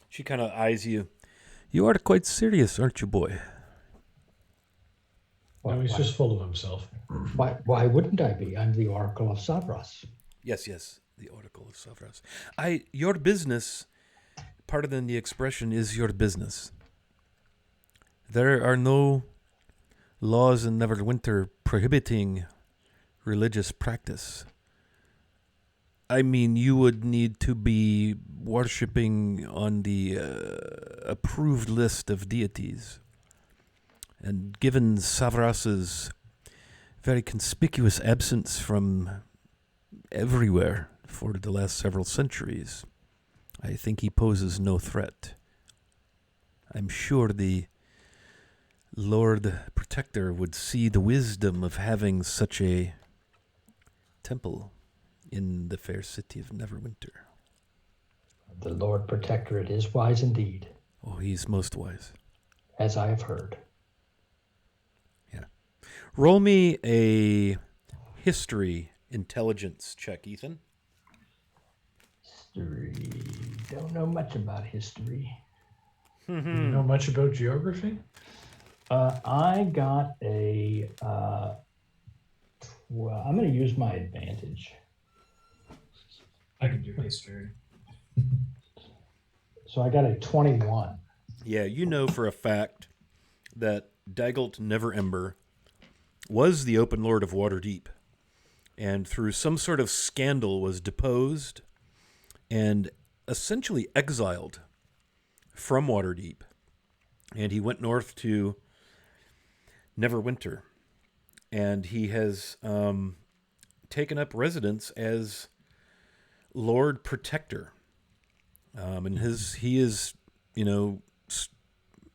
She kind of eyes you. You are quite serious, aren't you, boy? No, he's just full of himself. Why wouldn't I be? I'm the Oracle of Savras. Yes, the Oracle of Savras. Your business, pardon the expression, is your business. There are no laws in Neverwinter prohibiting religious practice. I mean, you would need to be worshipping on the approved list of deities. And given Savras's very conspicuous absence from everywhere for the last several centuries, I think he poses no threat. I'm sure the Lord Protector would see the wisdom of having such a temple in the fair city of Neverwinter. The Lord Protector, it is wise indeed. Oh, he's most wise. As I have heard. Yeah. Roll me a history intelligence check, Ethan. History. Don't know much about history. You know much about geography? I got a. Well, I'm going to use my advantage. I can do history. So I got a 21. Yeah, you know for a fact that Daggelt Neverember was the Open Lord of Waterdeep, and through some sort of scandal was deposed and essentially exiled from Waterdeep. And he went north to Neverwinter, and he has taken up residence as Lord Protector. And he is,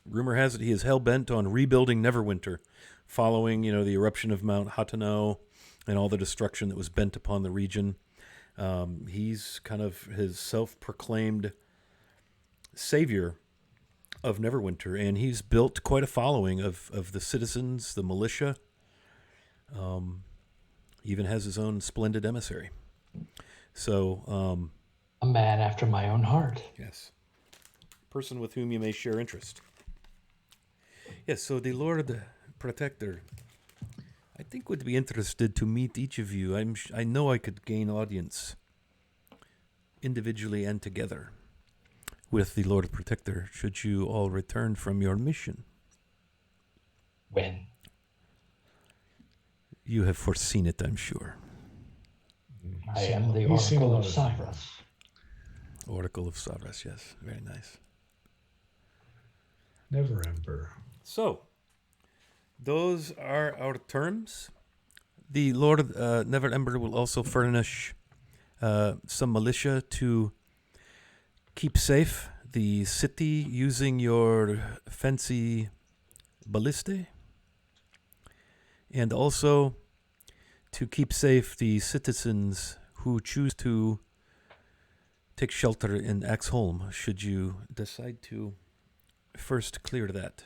rumor has it he is hell-bent on rebuilding Neverwinter following, the eruption of Mount Hatano and all the destruction that was bent upon the region. He's kind of his self-proclaimed savior of Neverwinter, and he's built quite a following of the citizens, the militia. Even has his own splendid emissary. So, A man after my own heart. yes, person with whom you may share interest. Yes, so the Lord Protector, I think, would be interested to meet each of you. I know I could gain audience individually and together with the Lord Protector should you all return from your mission. When? You have foreseen it, I'm sure. I am the He's seen a Oracle lot of of Savras. Oracle of Sabras, yes. Very nice. Never Ember. So, those are our terms. The Lord Never Ember will also furnish some militia to keep safe the city using your fancy ballista, and also to keep safe the citizens who choose to take shelter in Axholm, should you decide to first clear that.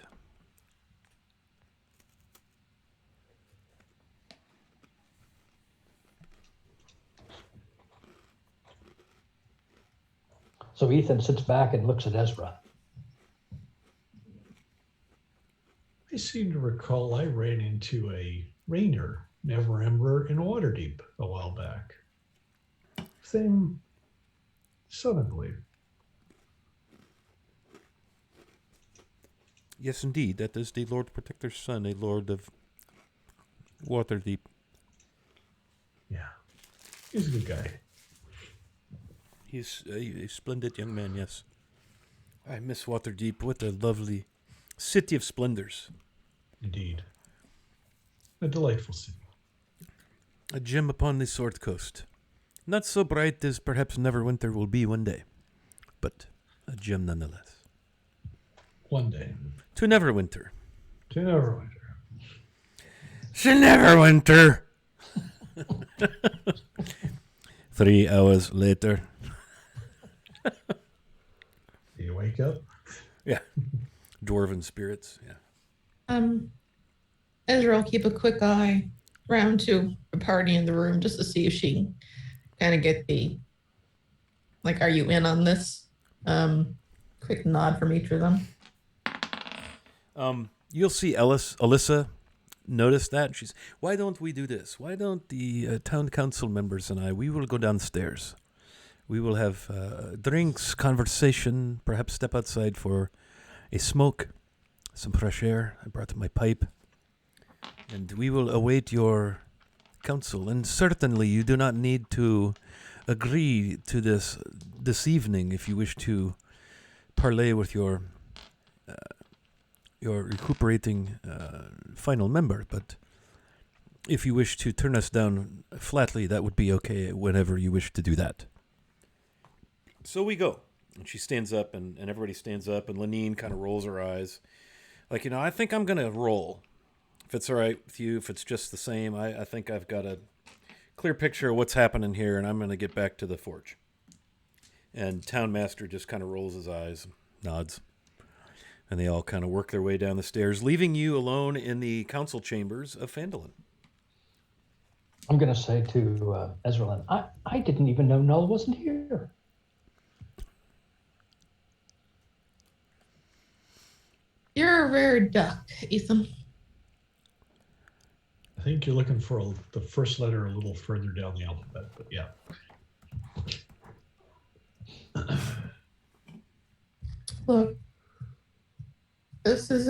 So Ethan sits back and looks at Ezra. I seem to recall I ran into a Rainer, Never Ember, in Waterdeep a while back. Same son, I believe. Yes, indeed, that is the Lord Protector's son, a Lord of Waterdeep. Yeah. He's a good guy. He's a splendid young man, yes. I miss Waterdeep. What a lovely city of splendors. Indeed. A delightful city. A gem upon the Sword Coast. Not so bright as perhaps Neverwinter will be one day, but a gem nonetheless. One day. To Neverwinter. To Neverwinter. To Neverwinter! 3 hours later. Do you wake up? Yeah. Dwarven spirits, yeah. Ezra will keep a quick eye round to the party in the room just to see if she can kind of get the, like, are you in on this? Quick nod from each of them. You'll see Alyssa notice that. She's, why don't we do this? Why don't the town council members and we will go downstairs. We will have drinks, conversation, perhaps step outside for a smoke, some fresh air. I brought my pipe. And we will await your counsel. And certainly you do not need to agree to this evening if you wish to parley with your recuperating final member. But if you wish to turn us down flatly, that would be okay whenever you wish to do that. So we go. And she stands up, and everybody stands up, and Lenine kind of rolls her eyes. Like, I think I'm going to roll. If it's all right with you, if it's just the same, I think I've got a clear picture of what's happening here, and I'm going to get back to the forge. And Town Master just kind of rolls his eyes, nods. And they all kind of work their way down the stairs, leaving you alone in the council chambers of Phandalin. I'm going to say to Ezra, I didn't even know Null wasn't here. You're a rare duck, Ethan. I think you're looking for the first letter a little further down the alphabet, but yeah. Look, this is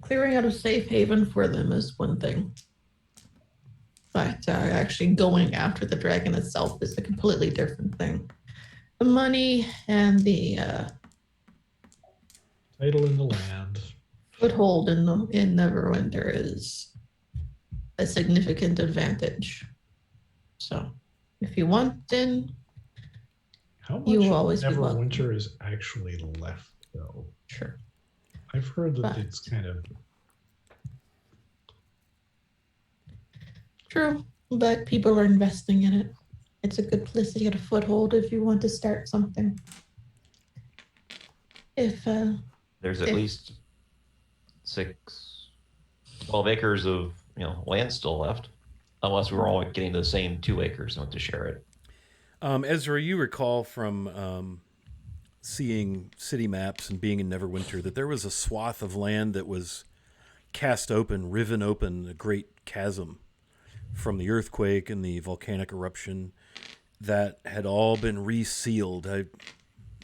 clearing out a safe haven for them is one thing. But actually going after the dragon itself is a completely different thing. The money and the Title in the land. foothold in Neverwinter is a significant advantage. So if you want, then How much you will always be welcome. Neverwinter is actually left, though? Sure. I've heard that But- it's kind of... True, but people are investing in it. It's a good place to get a foothold if you want to start something. If There's at Yeah. least 12 acres of land still left, unless we were all getting the same 2 acres and want to share it. Ezra, you recall from seeing city maps and being in Neverwinter that there was a swath of land that was cast open, riven open, a great chasm from the earthquake and the volcanic eruption that had all been resealed. It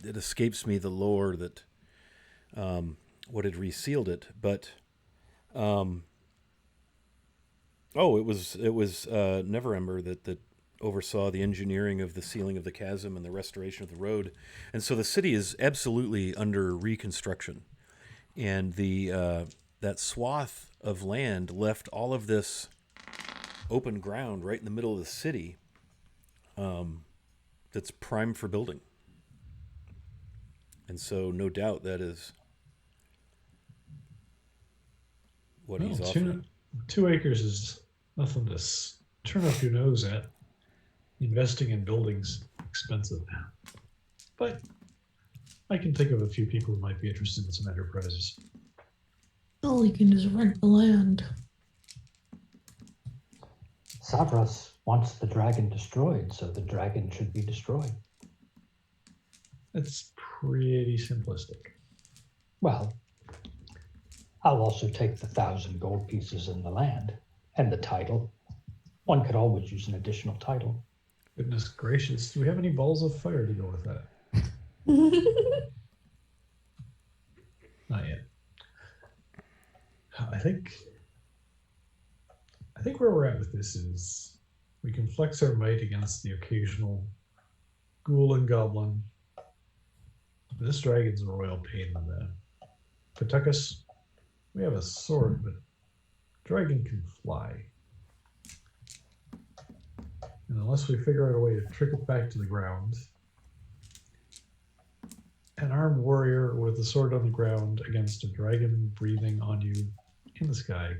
escapes me the lore that what had resealed it, but Oh, it was Neverember that oversaw the engineering of the sealing of the chasm and the restoration of the road, and so the city is absolutely under reconstruction, and the that swath of land left all of this open ground right in the middle of the city, that's prime for building, and so no doubt that is what Well, he's offering. 2 acres is nothing to turn up your nose at. Investing in buildings expensive, but I can think of a few people who might be interested in some enterprises. All we can do is rent the land. Savras wants the dragon destroyed, so the dragon should be destroyed. That's pretty simplistic. Well, I'll also take the 1,000 gold pieces in the land and the title. One could always use an additional title. Goodness gracious, do we have any balls of fire to go with that? Not yet. I think where we're at with this is we can flex our might against the occasional ghoul and goblin. This dragon's a royal pain in the Pawtuckus. We have a sword, but dragon can fly. And unless we figure out a way to trick it back to the ground, an armed warrior with a sword on the ground against a dragon breathing on you in the sky,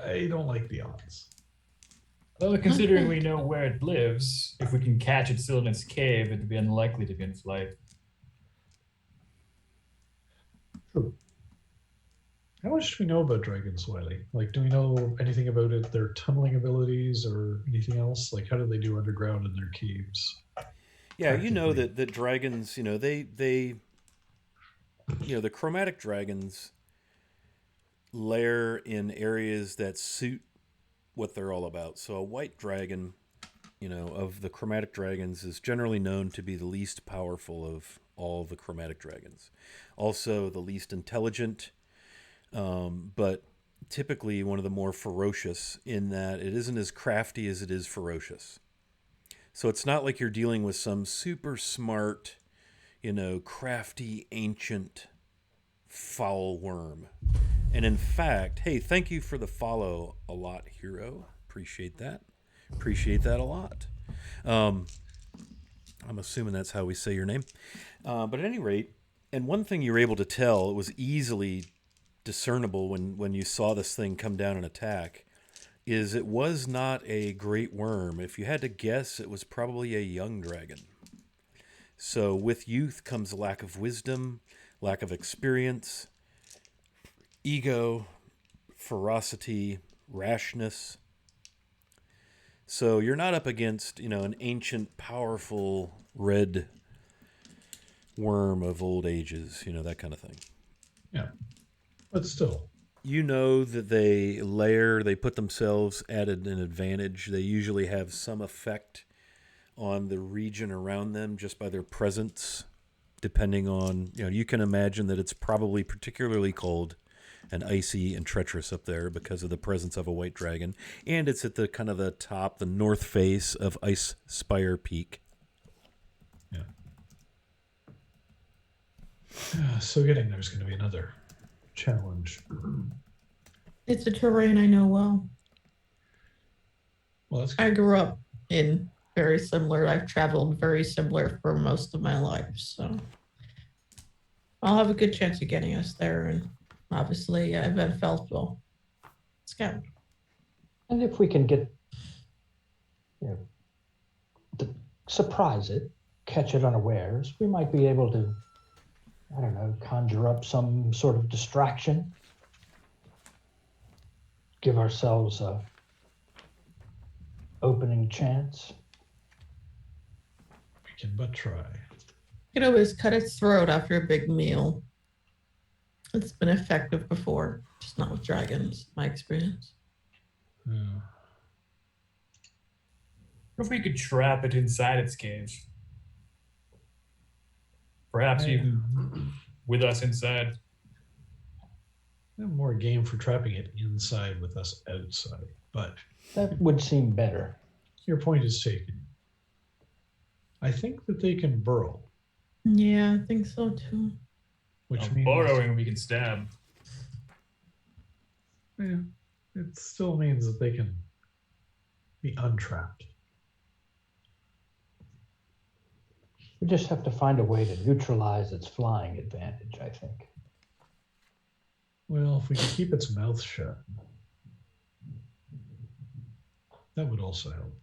I don't like the odds. Well, considering we know where it lives, if we can catch it still in its cave, it'd be unlikely to be in flight. True. How much do we know about dragons, Wiley? Like, do we know anything about it, their tunneling abilities or anything else? Like, how do they do underground in their caves? Yeah, you know that dragons, they the chromatic dragons lair in areas that suit what they're all about. So a white dragon, of the chromatic dragons is generally known to be the least powerful of all the chromatic dragons. Also the least intelligent, but typically one of the more ferocious in that it isn't as crafty as it is ferocious. So it's not like you're dealing with some super smart, crafty, ancient, foul worm. And in fact, hey, thank you for the follow a lot, Hero. Appreciate that. Appreciate that a lot. I'm assuming that's how we say your name. But at any rate, and one thing you were able to tell, it was easily discernible when you saw this thing come down and attack, is it was not a great worm. If you had to guess, it was probably a young dragon. So with youth comes a lack of wisdom, lack of experience, ego, ferocity, rashness. So you're not up against, an ancient, powerful red worm of old ages, that kind of thing. Yeah, but still. You know that they put themselves at an advantage. They usually have some effect on the region around them just by their presence, depending on, you can imagine that it's probably particularly cold and icy and treacherous up there because of the presence of a white dragon. And it's at the kind of the top, the north face of Ice Spire Peak. Yeah. So getting there's going to be another challenge. It's a terrain I know well. Well, that's I good. grew up in very similar. I've traveled very similar for most of my life, so I'll have a good chance of getting us there. And obviously, Van Felt will scout. And if we can get, surprise it, catch it unawares, we might be able to, I don't know, conjure up some sort of distraction. Give ourselves a opening chance. We can but try. You can always cut its throat after a big meal. It's been effective before, just not with dragons, my experience. Yeah. What if we could trap it inside its cave? Perhaps even with us inside. I'm more game for trapping it inside with us outside. But That would seem better. your point is taken. I think that they can burrow, Yeah, I think so too. which means Borrowing, we can stab. yeah, it still means that they can be untrapped. We just have to find a way to neutralize its flying advantage, I think. Well, if we can keep its mouth shut, that would also help.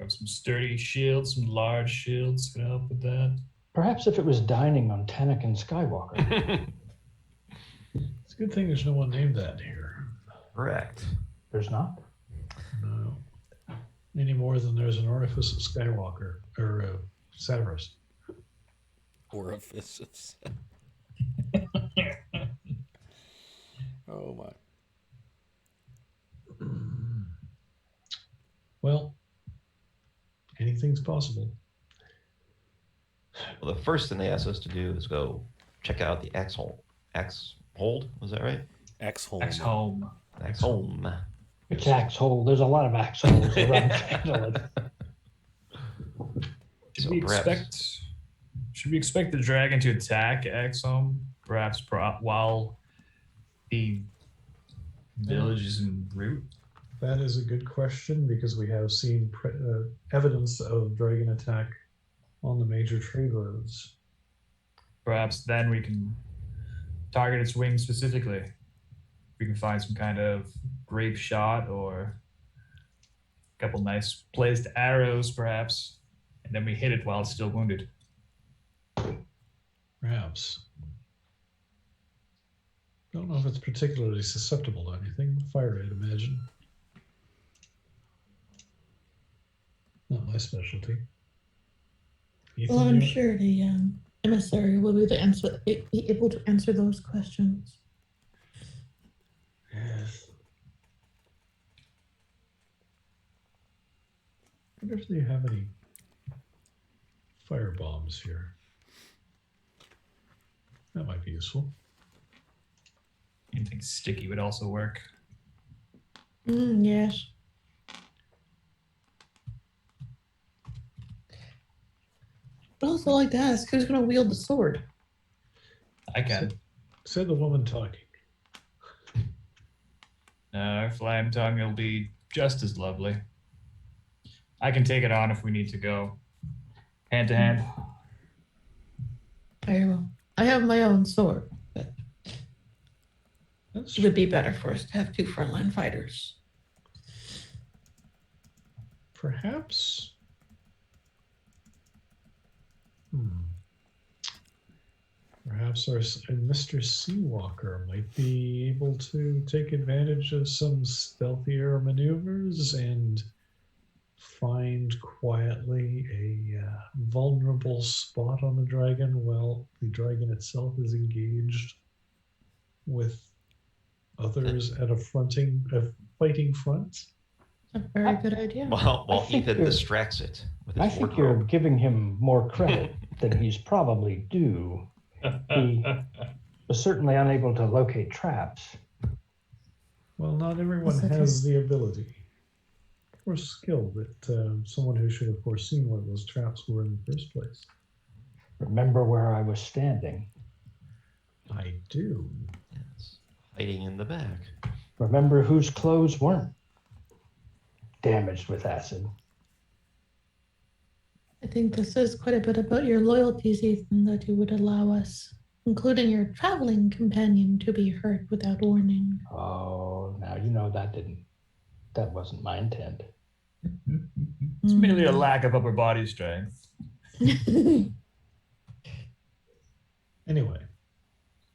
Have some sturdy shields, some large shields can help with that. Perhaps if it was dining on Tanakin Skywalker. It's a good thing there's no one named that here. Correct. There's not? No. Any more than there's an orifice of Skywalker or Severus. Orifices. Oh my. Well, anything's possible. Well, the first thing they asked us to do is go check out the axe hold. Was that right? X-hole. X-home. Axe home. It's axe hole. There's a lot of axe holes around Dalelands. Should So we perhaps- expect? Should we expect the dragon to attack Exhome? Perhaps while the village is en route. That is a good question because we have seen evidence of dragon attack on the major trade roads. Perhaps then we can target its wings specifically. We can find some kind of grape shot or a couple nice placed arrows, perhaps, and then we hit it while it's still wounded. Perhaps. Don't know if it's particularly susceptible to anything. Fire, I'd imagine. Not my specialty. Ethan, Well, I'm you- sure the emissary will be able to answer those questions. Yes. I wonder if they have any fire bombs here. That might be useful. Anything sticky would also work. Yes. I'd also like to ask who's going to wield the sword. I can. Said the woman talking. No, flame tongue will be just as lovely. I can take it on if we need to go. Hand to hand. Very well. I have my own sword, but That's it would be better for us to have two frontline fighters. perhaps. Perhaps our Mr. Seawalker might be able to take advantage of some stealthier maneuvers and find quietly a vulnerable spot on the dragon while the dragon itself is engaged with others at a fighting front. A very good idea. While think Ethan you're- distracts it with I his think you're wardrobe. giving him more credit than he's probably due. He was certainly unable to locate traps. Well, not everyone That's okay. has the ability or skill that someone who should have foreseen what those traps were in the first place. Remember where I was standing. I do. Yes. Hiding in the back. Remember whose clothes weren't damaged with acid. I think this is quite a bit about your loyalties, Ethan, that you would allow us, including your traveling companion, to be hurt without warning. Oh, now you know that wasn't my intent. It's merely a lack of upper body strength. Anyway,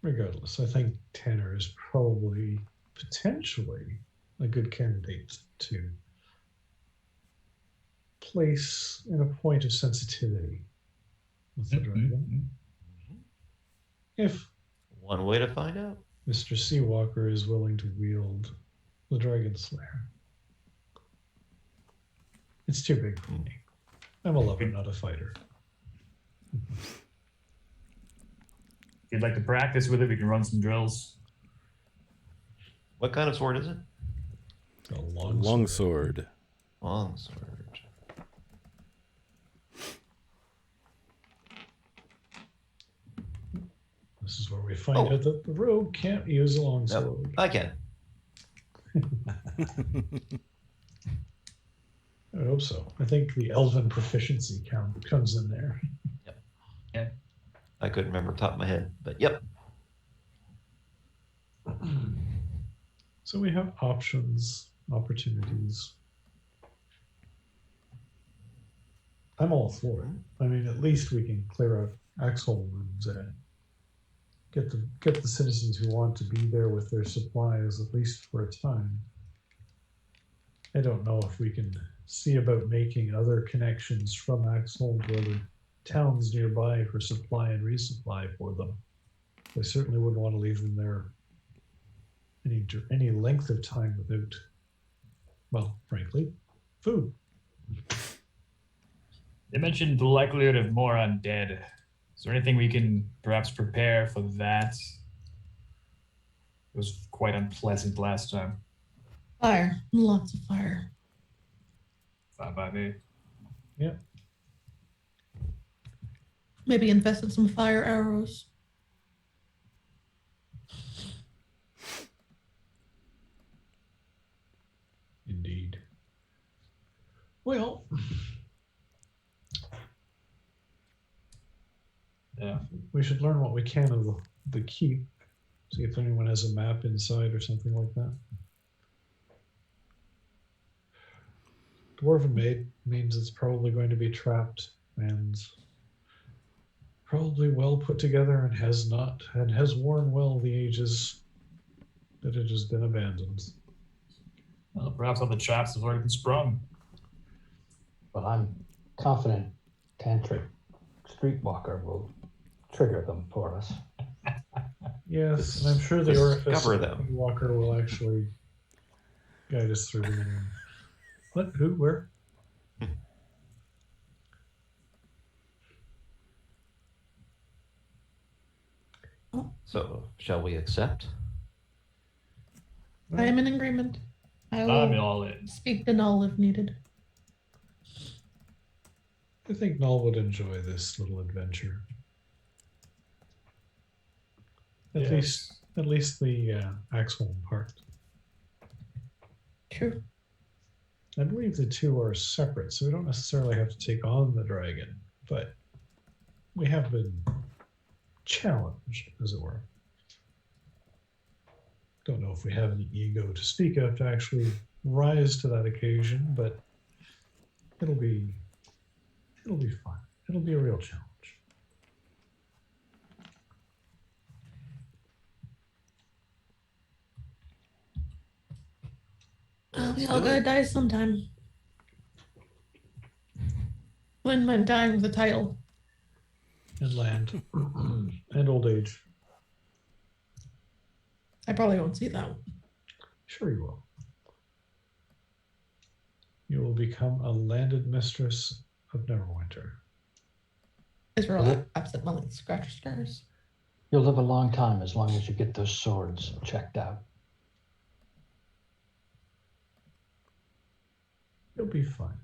regardless, I think Tanner is probably potentially a good candidate to place in a point of sensitivity with the dragon. If One way to find out. Mr. Seawalker is willing to wield the Dragon Slayer. It's too big for me. I'm a lover, not a fighter. If you'd like to practice with it, we can run some drills. What kind of sword is it? A Long sword. Long sword. This is where we find out that the rogue can't use a long sword. I can. I hope so. I think the elven proficiency count comes in there. I couldn't remember top of my head, but yep. So we have options, opportunities. I'm all for it. I mean, at least we can clear out Axholm and get the citizens who want to be there with their supplies, at least for a time. I don't know if we can see about making other connections from Axholm to other towns nearby for supply and resupply for them. I certainly wouldn't want to leave them there any length of time without, well, frankly, food. They mentioned the likelihood of more undead. Is there anything we can perhaps prepare for that? It was quite unpleasant last time. Fire. Lots of fire. Fine by me. Yep. Maybe invest in some fire arrows. Indeed. Well, Yeah. we should learn what we can of the keep. See if anyone has a map inside or something like that. Dwarven Maid means it's probably going to be trapped and probably well put together and has worn well the ages that it has been abandoned. Well, perhaps all the traps have already been sprung. But I'm confident Tantric Streetwalker will trigger them for us. Yes, and I'm sure the orifice Discover of them. Walker will actually guide us through them anyway. What? Who? Where? So, shall we accept? I am in agreement. I I'm will all in. speak to Null if needed. I think Null would enjoy this little adventure. Yes. At least the Axholm part. True. I believe the two are separate, so we don't necessarily have to take on the dragon, but we have been challenged, as it were. Don't know if we have any ego to speak of to actually rise to that occasion, but it'll be fun. It'll be a real challenge. We all gotta die sometime. When am I dying with a title? And land. And old age. I probably won't see that one. Sure you will. You will become a landed mistress of Neverwinter. Israel absent-mindedly scratch scars. You'll live a long time as long as you get those swords checked out. You'll be fine.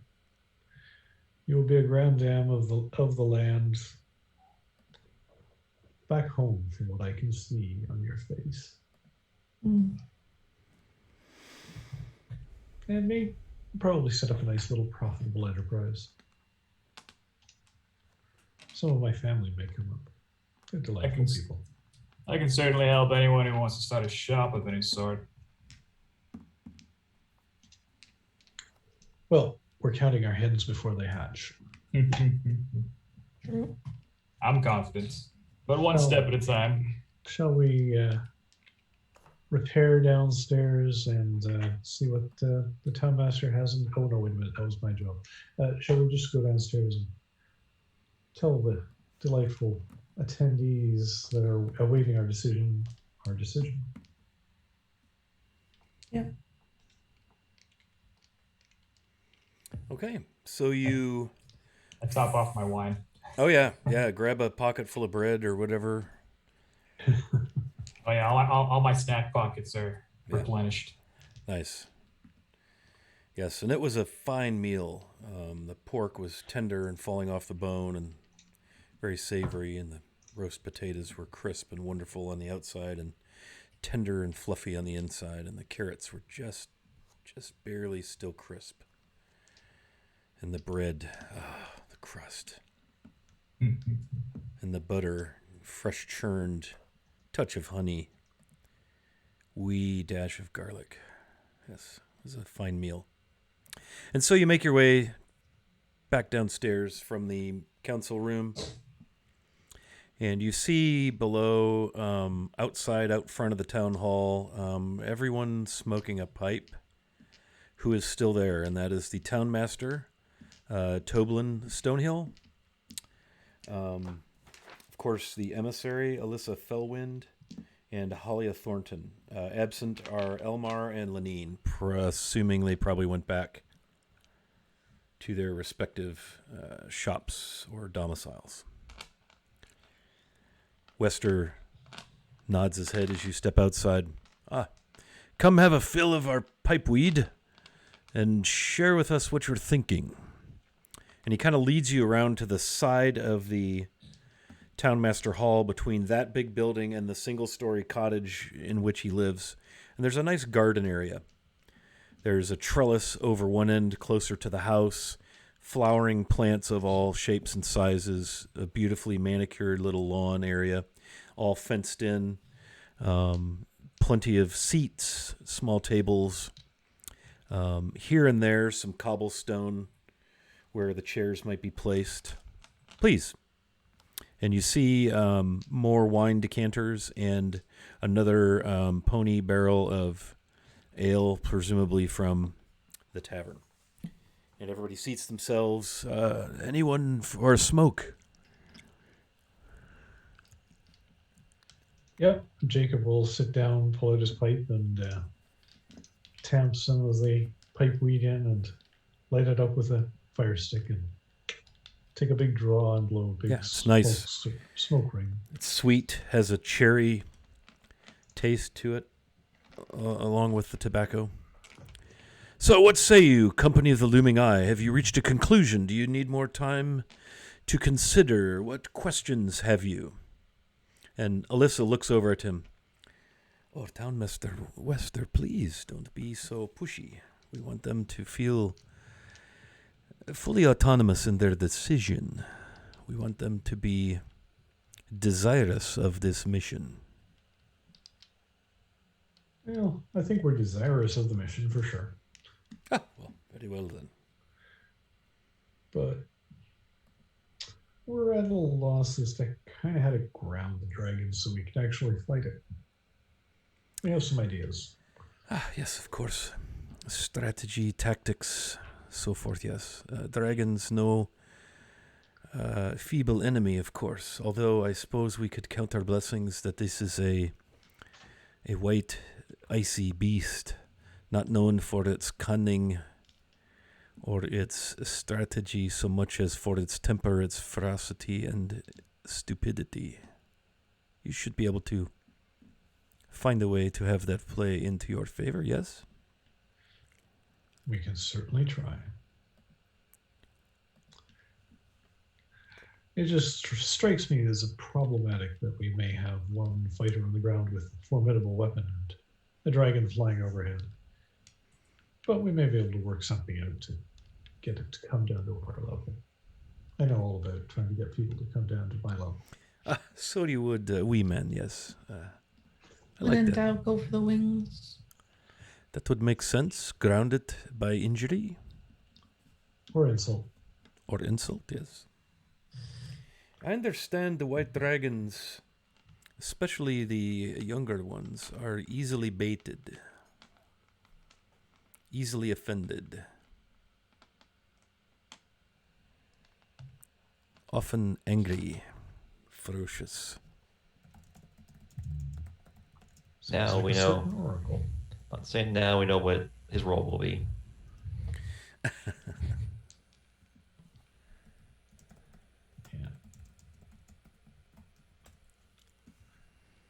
You will be a grand dam of the land. Back home, from what I can see on your face. Mm. And me, probably set up a nice little profitable enterprise. Some of my family may come up. They're delightful people. I can certainly help anyone who wants to start a shop of any sort. Well, we're counting our hens before they hatch. True. I'm confident, but one Well, step at a time. Shall we repair downstairs and see what the town master has in? Oh no, wait a minute, that was my job. Shall we just go downstairs and tell the delightful attendees that are awaiting our decision? Yeah. Okay, so you. I top off my wine. Oh yeah. Grab a pocket full of bread or whatever. Oh yeah, all my snack pockets are Yeah. replenished. Nice. Yes, and it was a fine meal. The pork was tender and falling off the bone and very savory, and the roast potatoes were crisp and wonderful on the outside and tender and fluffy on the inside, and the carrots were just barely still crisp. And the bread, the crust, and the butter, fresh churned, touch of honey, wee dash of garlic. Yes, it was a fine meal. And so you make your way back downstairs from the council room, and you see below, outside, out front of the town hall, everyone smoking a pipe who is still there, and that is the town master, Toblin Stonehill. Of course, the emissary, Alyssa Fellwind, and Halia Thornton. Absent are Elmar and Lenine, assuming they probably went back to their respective shops or domiciles. Wester nods his head as you step outside. Come have a fill of our pipeweed and share with us what you're thinking. And he kind of leads you around to the side of the Townmaster Hall between that big building and the single-story cottage in which he lives. And there's a nice garden area. There's a trellis over one end closer to the house, flowering plants of all shapes and sizes, a beautifully manicured little lawn area, all fenced in, plenty of seats, small tables, here and there some cobblestone where the chairs might be placed. Please. And you see more wine decanters and another pony barrel of ale, presumably from the tavern. And everybody seats themselves. Anyone for a smoke? Yep. Jacob will sit down, pull out his pipe, and tamp some of the pipe weed in and light it up with a fire stick and take a big draw and blow a big It's nice. smoke ring. It's sweet, has a cherry taste to it, along with the tobacco. So what say you, Company of the Looming Eye? Have you reached a conclusion? Do you need more time to consider? What questions have you? And Alyssa looks over at him. Oh, Townmaster Wester, please don't be so pushy. We want them to feel fully autonomous in their decision. We want them to be desirous of this mission. Well, I think we're desirous of the mission for sure. Well, very well then. But we're at a loss as to kind of how to ground the dragon so we can actually fight it. We have some ideas. Yes, of course. Strategy, tactics, so forth, yes. Dragons, no feeble enemy, of course. Although I suppose we could count our blessings that this is a white, icy beast, not known for its cunning or its strategy so much as for its temper, its ferocity, and stupidity. You should be able to find a way to have that play into your favor, yes? We can certainly try. It just strikes me as problematic that we may have one fighter on the ground with a formidable weapon and a dragon flying overhead. But we may be able to work something out to get it to come down to our level. I know all about trying to get people to come down to my level. So you would, wee man, yes. I When like in that. doubt, go for the wings. That would make sense. Grounded by injury Or insult. or insult, yes. I understand the white dragons, especially the younger ones, are easily baited, easily offended, often angry, ferocious. Sounds Now like we a know. certain oracle. I'm saying now we know what his role will be. Yeah.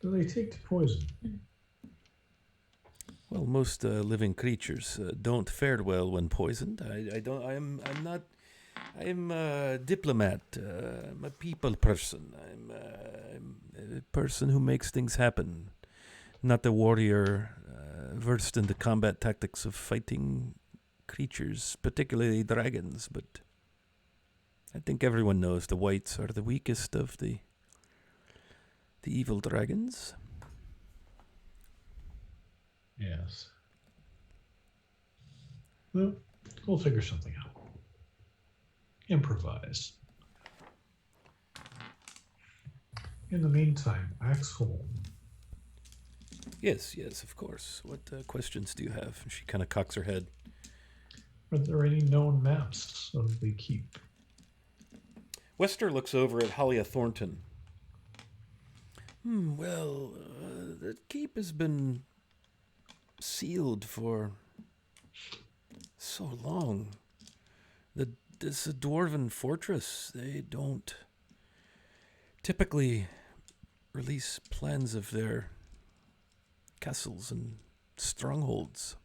Do they take to poison? Well, most living creatures don't fare well when poisoned. I don't. I'm not. I'm a diplomat. I'm a people person. I'm a person who makes things happen. Not a warrior versed in the combat tactics of fighting creatures, particularly dragons. But I think everyone knows the whites are the weakest of the evil dragons. Yes. Well, we'll figure something out. Improvise. In the meantime, Axholm. Yes, of course. What questions do you have? She kind of cocks her head. Are there any known maps of the keep? Wester looks over at Halia Thornton. Well, the keep has been sealed for so long. It's a dwarven fortress. They don't typically release plans of their castles and strongholds.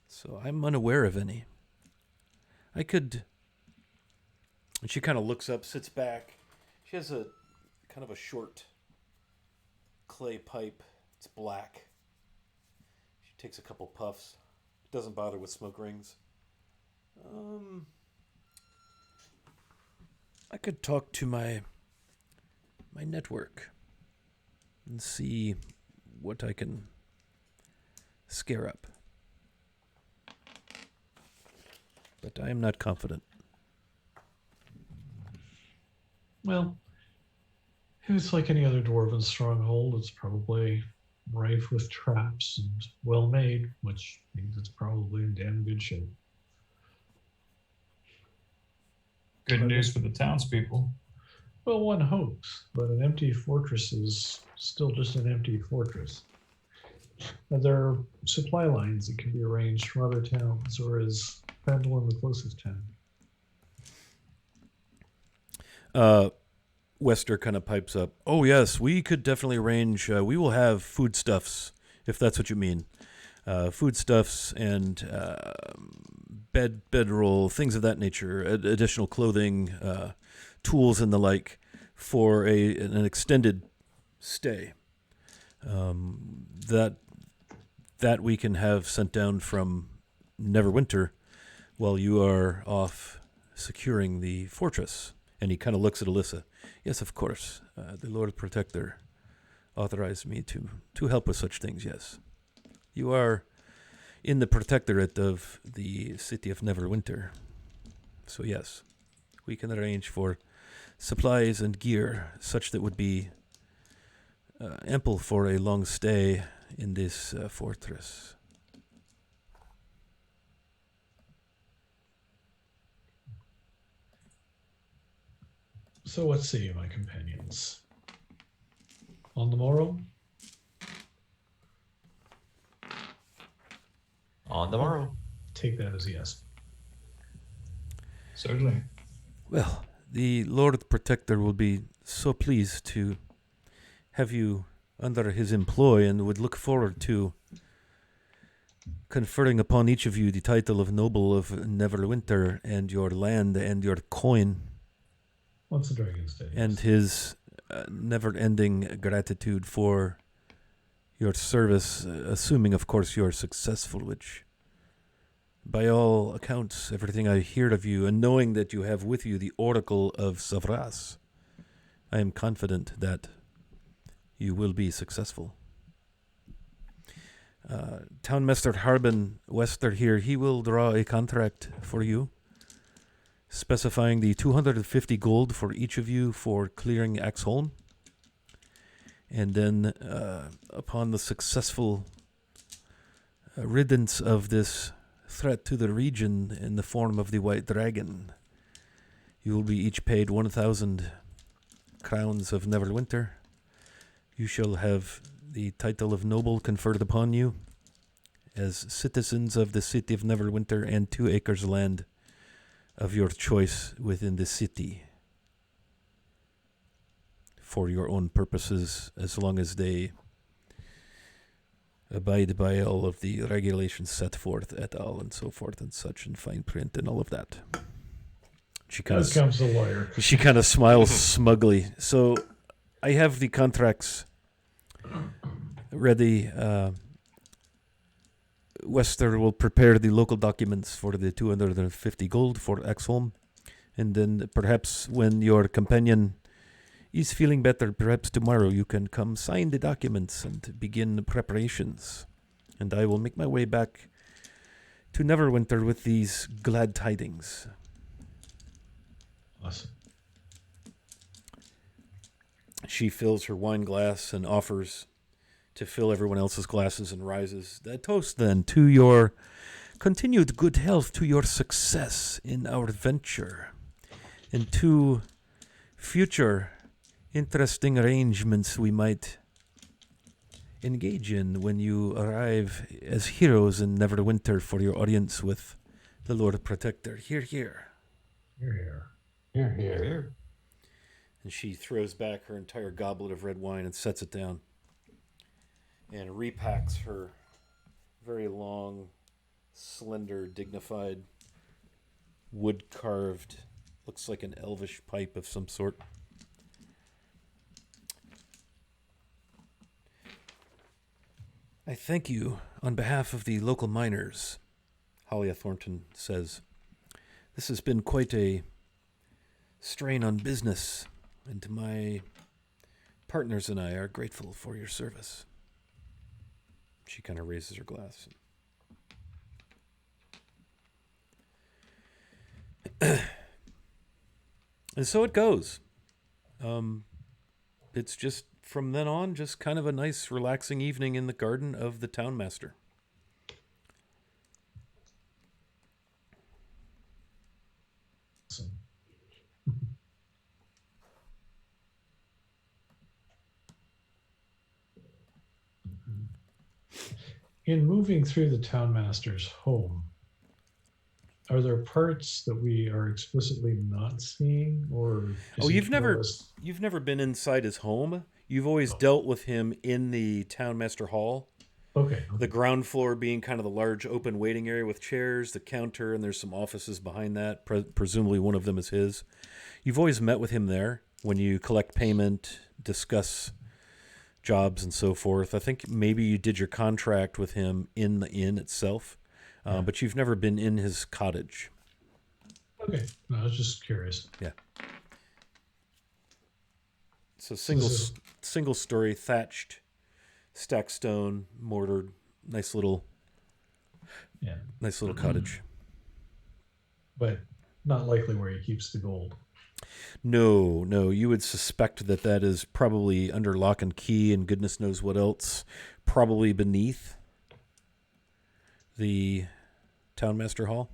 So I'm unaware of any. I could... And she kind of looks up, sits back. She has a kind of a short clay pipe. It's black. She takes a couple puffs. Doesn't bother with smoke rings. I could talk to my network and see what I can scare up. But I am not confident. Well, if it's like any other dwarven stronghold, it's probably rife with traps and well made, which means it's probably in damn good shape. Good news for the townspeople. Well, one hopes, but an empty fortress is still just an empty fortress. And there are supply lines that can be arranged from other towns, or is Fandolin the closest town? Wester kind of pipes up. Oh, yes, we could definitely arrange. We will have foodstuffs, if that's what you mean. Foodstuffs and bedroll, things of that nature, additional clothing, tools and the like for an extended stay. That we can have sent down from Neverwinter while you are off securing the fortress. And he kind of looks at Alyssa. Yes, of course. The Lord Protector authorized me to help with such things, yes. You are in the protectorate of the city of Neverwinter. So yes, we can arrange for supplies and gear such that would be ample for a long stay in this fortress. So what say you, my companions? On the morrow? On the morrow. Take that as a yes. Certainly. Well, the Lord Protector will be so pleased to have you under his employ and would look forward to conferring upon each of you the title of Noble of Neverwinter and your land and your coin. Once the Dragon's Day. And his never-ending gratitude for your service, assuming, of course, you are successful, which, by all accounts, everything I hear of you, and knowing that you have with you the Oracle of Savras, I am confident that you will be successful. Townmaster Harbin Wester here, he will draw a contract for you, specifying the 250 gold for each of you for clearing Axholm. And then, upon the successful riddance of this threat to the region in the form of the White Dragon, you will be each paid 1,000 crowns of Neverwinter. You shall have the title of Noble conferred upon you as citizens of the city of Neverwinter and 2 acres land of your choice within the city for your own purposes, as long as they abide by all of the regulations set forth et al. And so forth and such in fine print and all of that. She kind Out comes the lawyer. She kind of smiles smugly. So I have the contracts ready. Wester will prepare the local documents for the 250 gold for Exholm. And then perhaps when your companion is feeling better, perhaps tomorrow you can come sign the documents and begin preparations. And I will make my way back to Neverwinter with these glad tidings. Awesome. She fills her wine glass and offers to fill everyone else's glasses and rises. A toast then to your continued good health, to your success in our venture, and to future interesting arrangements we might engage in when you arrive as heroes in Neverwinter for your audience with the Lord Protector. Hear, hear. Here. Here. And she throws back her entire goblet of red wine and sets it down and repacks her very long, slender, dignified, wood-carved, looks like an elvish pipe of some sort. I thank you on behalf of the local miners, Halia Thornton says. This has been quite a strain on business, and my partners and I are grateful for your service. She kind of raises her glass. And so it goes. It's just, from then on, just kind of a nice, relaxing evening in the garden of the townmaster. Awesome. In moving through the townmaster's home, are there parts that we are explicitly not seeing, or Oh, you've never been inside his home. You've always dealt with him in the townmaster hall. Okay. The ground floor being kind of the large open waiting area with chairs, the counter, and there's some offices behind that. Presumably one of them is his. You've always met with him there when you collect payment, discuss jobs, and so forth. I think maybe you did your contract with him in the inn itself, but you've never been in his cottage. Okay. No, I was just curious. Yeah. So single story, thatched, stacked stone, mortared, nice little cottage. But not likely where he keeps the gold. No, you would suspect that is probably under lock and key and goodness knows what else, probably beneath the townmaster hall.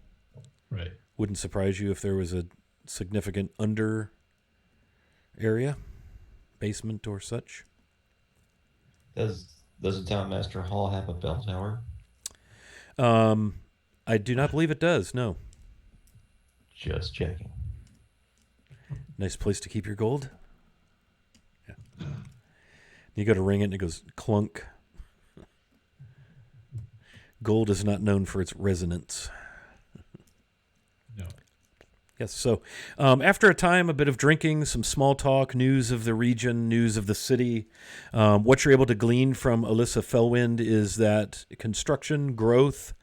Right. Wouldn't surprise you if there was a significant under area, basement or such. Does the townmaster hall have a bell tower? I do not believe it does, no. Just checking. Nice place to keep your gold. Yeah. You go to ring it and it goes clunk. Gold is not known for its resonance. No. Yes, so after a time, a bit of drinking, some small talk, news of the region, news of the city, what you're able to glean from Alyssa Fellwind is that construction, growth,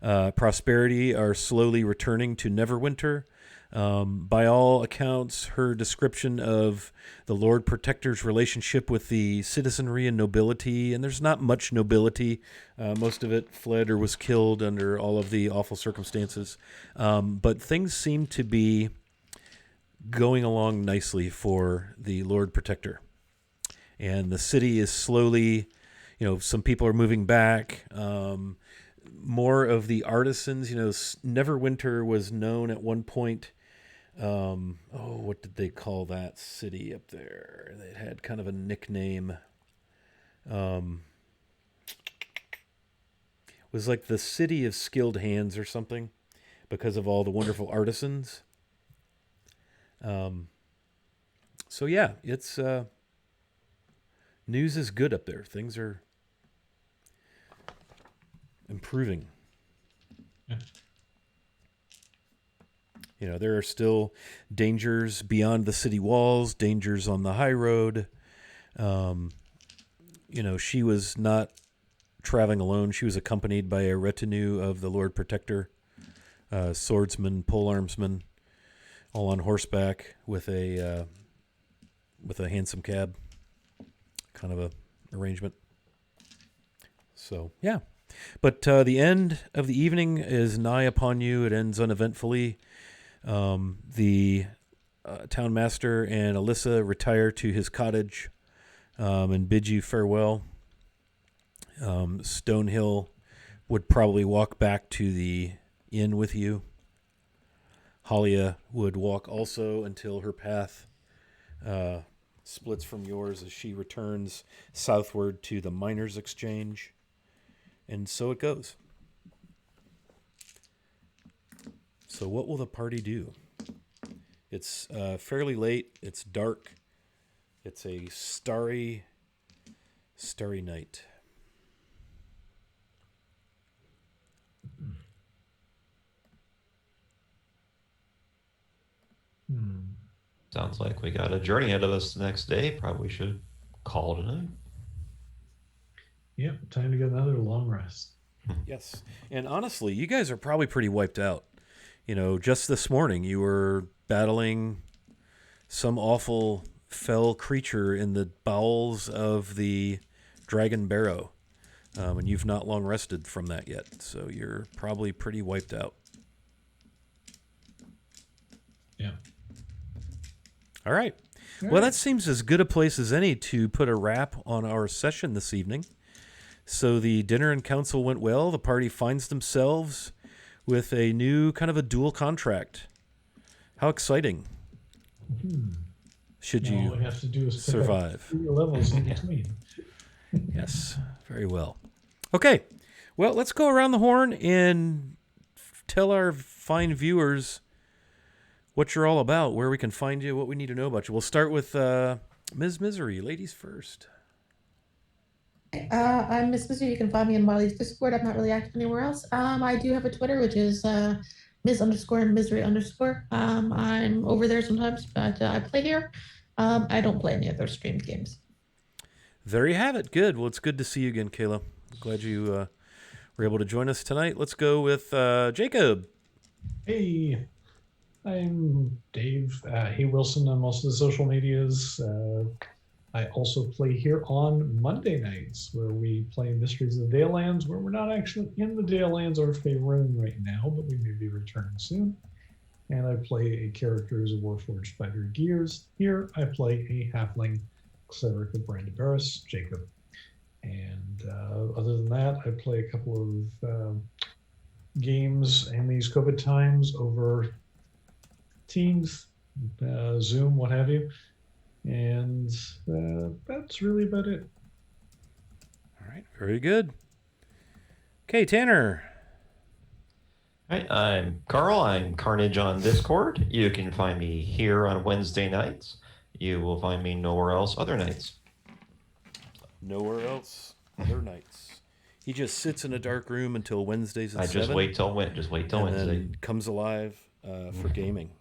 prosperity are slowly returning to Neverwinter. By all accounts, her description of the Lord Protector's relationship with the citizenry and nobility, and there's not much nobility. Most of it fled or was killed under all of the awful circumstances. But things seem to be going along nicely for the Lord Protector. And the city is slowly, some people are moving back. More of the artisans, Neverwinter was known at one point. What did they call that city up there? They had kind of a nickname. It was like the city of skilled hands or something because of all the wonderful artisans. So yeah, it's news is good up there. Things are improving. Yeah. You know, there are still dangers beyond the city walls, dangers on the high road. You know, she was not traveling alone. She was accompanied by a retinue of the Lord Protector, swordsmen, polearmsmen, all on horseback with a hansom cab kind of a arrangement. So, yeah. But the end of the evening is nigh upon you. It ends uneventfully. The town master and Alyssa retire to his cottage and bid you farewell. Stonehill would probably walk back to the inn with you. Halia would walk also until her path splits from yours as she returns southward to the Miners' Exchange. And so it goes. So what will the party do? It's fairly late. It's dark. It's a starry night. Sounds like we got a journey ahead of us the next day. Probably should call tonight. Yep, time to get another long rest. Yes. And honestly, you guys are probably pretty wiped out. You know, just this morning you were battling some awful fell creature in the bowels of the Dragon Barrow. And you've not long rested from that yet. So you're probably pretty wiped out. Yeah. All right. Well, that seems as good a place as any to put a wrap on our session this evening. So the dinner and council went well. The party finds themselves with a new kind of a dual contract. How exciting. Should Now all you we have to do is pick up survive? 3 levels in between. Yes, very well. Okay, well, let's go around the horn and tell our fine viewers what you're all about, where we can find you, what we need to know about you. We'll start with Ms. Misery, ladies first. I'm Miss Misery. You can find me in Miley's Discord. I'm not really active anywhere else. I do have a Twitter, which is Ms_Misery_. I'm over there sometimes, but I play here. I don't play any other streamed games. There you have it. Good. Well, it's good to see you again, Kayla. Glad you were able to join us tonight. Let's go with Jacob. Hey, I'm Dave. Hey Wilson on most of the social medias. I also play here on Monday nights where we play Mysteries of the Dalelands, where we're not actually in the Dalelands or room right now, but we may be returning soon. And I play a character as a Warforged Fighter Gears. Here I play a Halfling Cleric of Brandabaris, Jacob. And other than that, I play a couple of games in these COVID times over Teams, Zoom, what have you. And that's really about it. All right, very good. Okay, Tanner. Hi, I'm Carl. I'm Carnage on Discord. You can find me here on Wednesday nights. You will find me nowhere else other nights. Nowhere else other nights. He just sits in a dark room until Wednesdays at 7. Just wait till Wednesday. Then comes alive for gaming.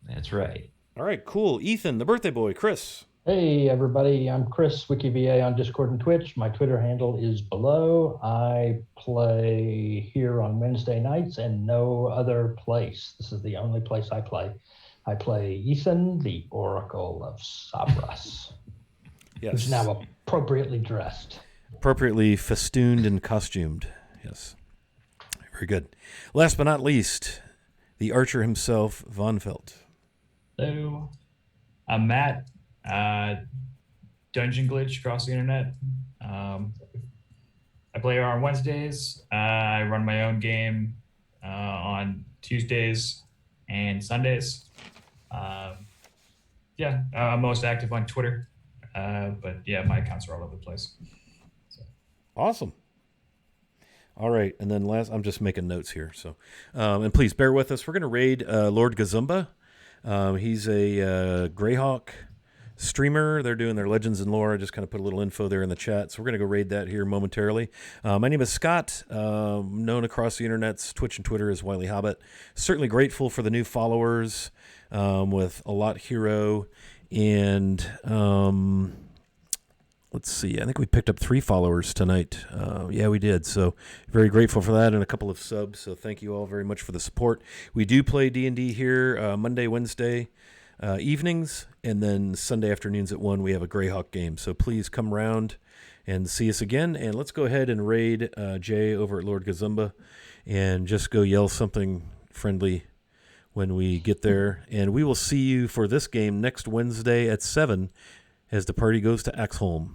That's right. All right, cool. Ethan, the birthday boy, Chris. Hey, everybody. I'm Chris, WikiVA on Discord and Twitch. My Twitter handle is below. I play here on Wednesday nights and no other place. This is the only place I play. I play Ethan, the Oracle of Sabras, who's now appropriately dressed. Appropriately festooned and costumed. Yes. Very good. Last but not least, the archer himself, Von Felt. Hello, I'm Matt. Dungeon Glitch across the internet. I play on Wednesdays. I run my own game on Tuesdays and Sundays. I'm most active on Twitter. But yeah, my accounts are all over the place. So. Awesome. All right, and then last, I'm just making notes here. So, and please bear with us. We're going to raid Lord Gazumba. He's a Greyhawk streamer. They're doing their Legends and Lore. I just kind of put a little info there in the chat. So we're going to go raid that here momentarily. My name is Scott, known across the internets, Twitch and Twitter as Wily Hobbit. Certainly grateful for the new followers with A Lot Hero and let's see. I think we picked up 3 followers tonight. Yeah, we did. So very grateful for that and a couple of subs. So thank you all very much for the support. We do play D&D here Monday, Wednesday evenings, and then Sunday afternoons at 1 we have a Greyhawk game. So please come around and see us again. And let's go ahead and raid Jay over at Lord Gazumba and just go yell something friendly when we get there. And we will see you for this game next Wednesday at 7 as the party goes to Axholm.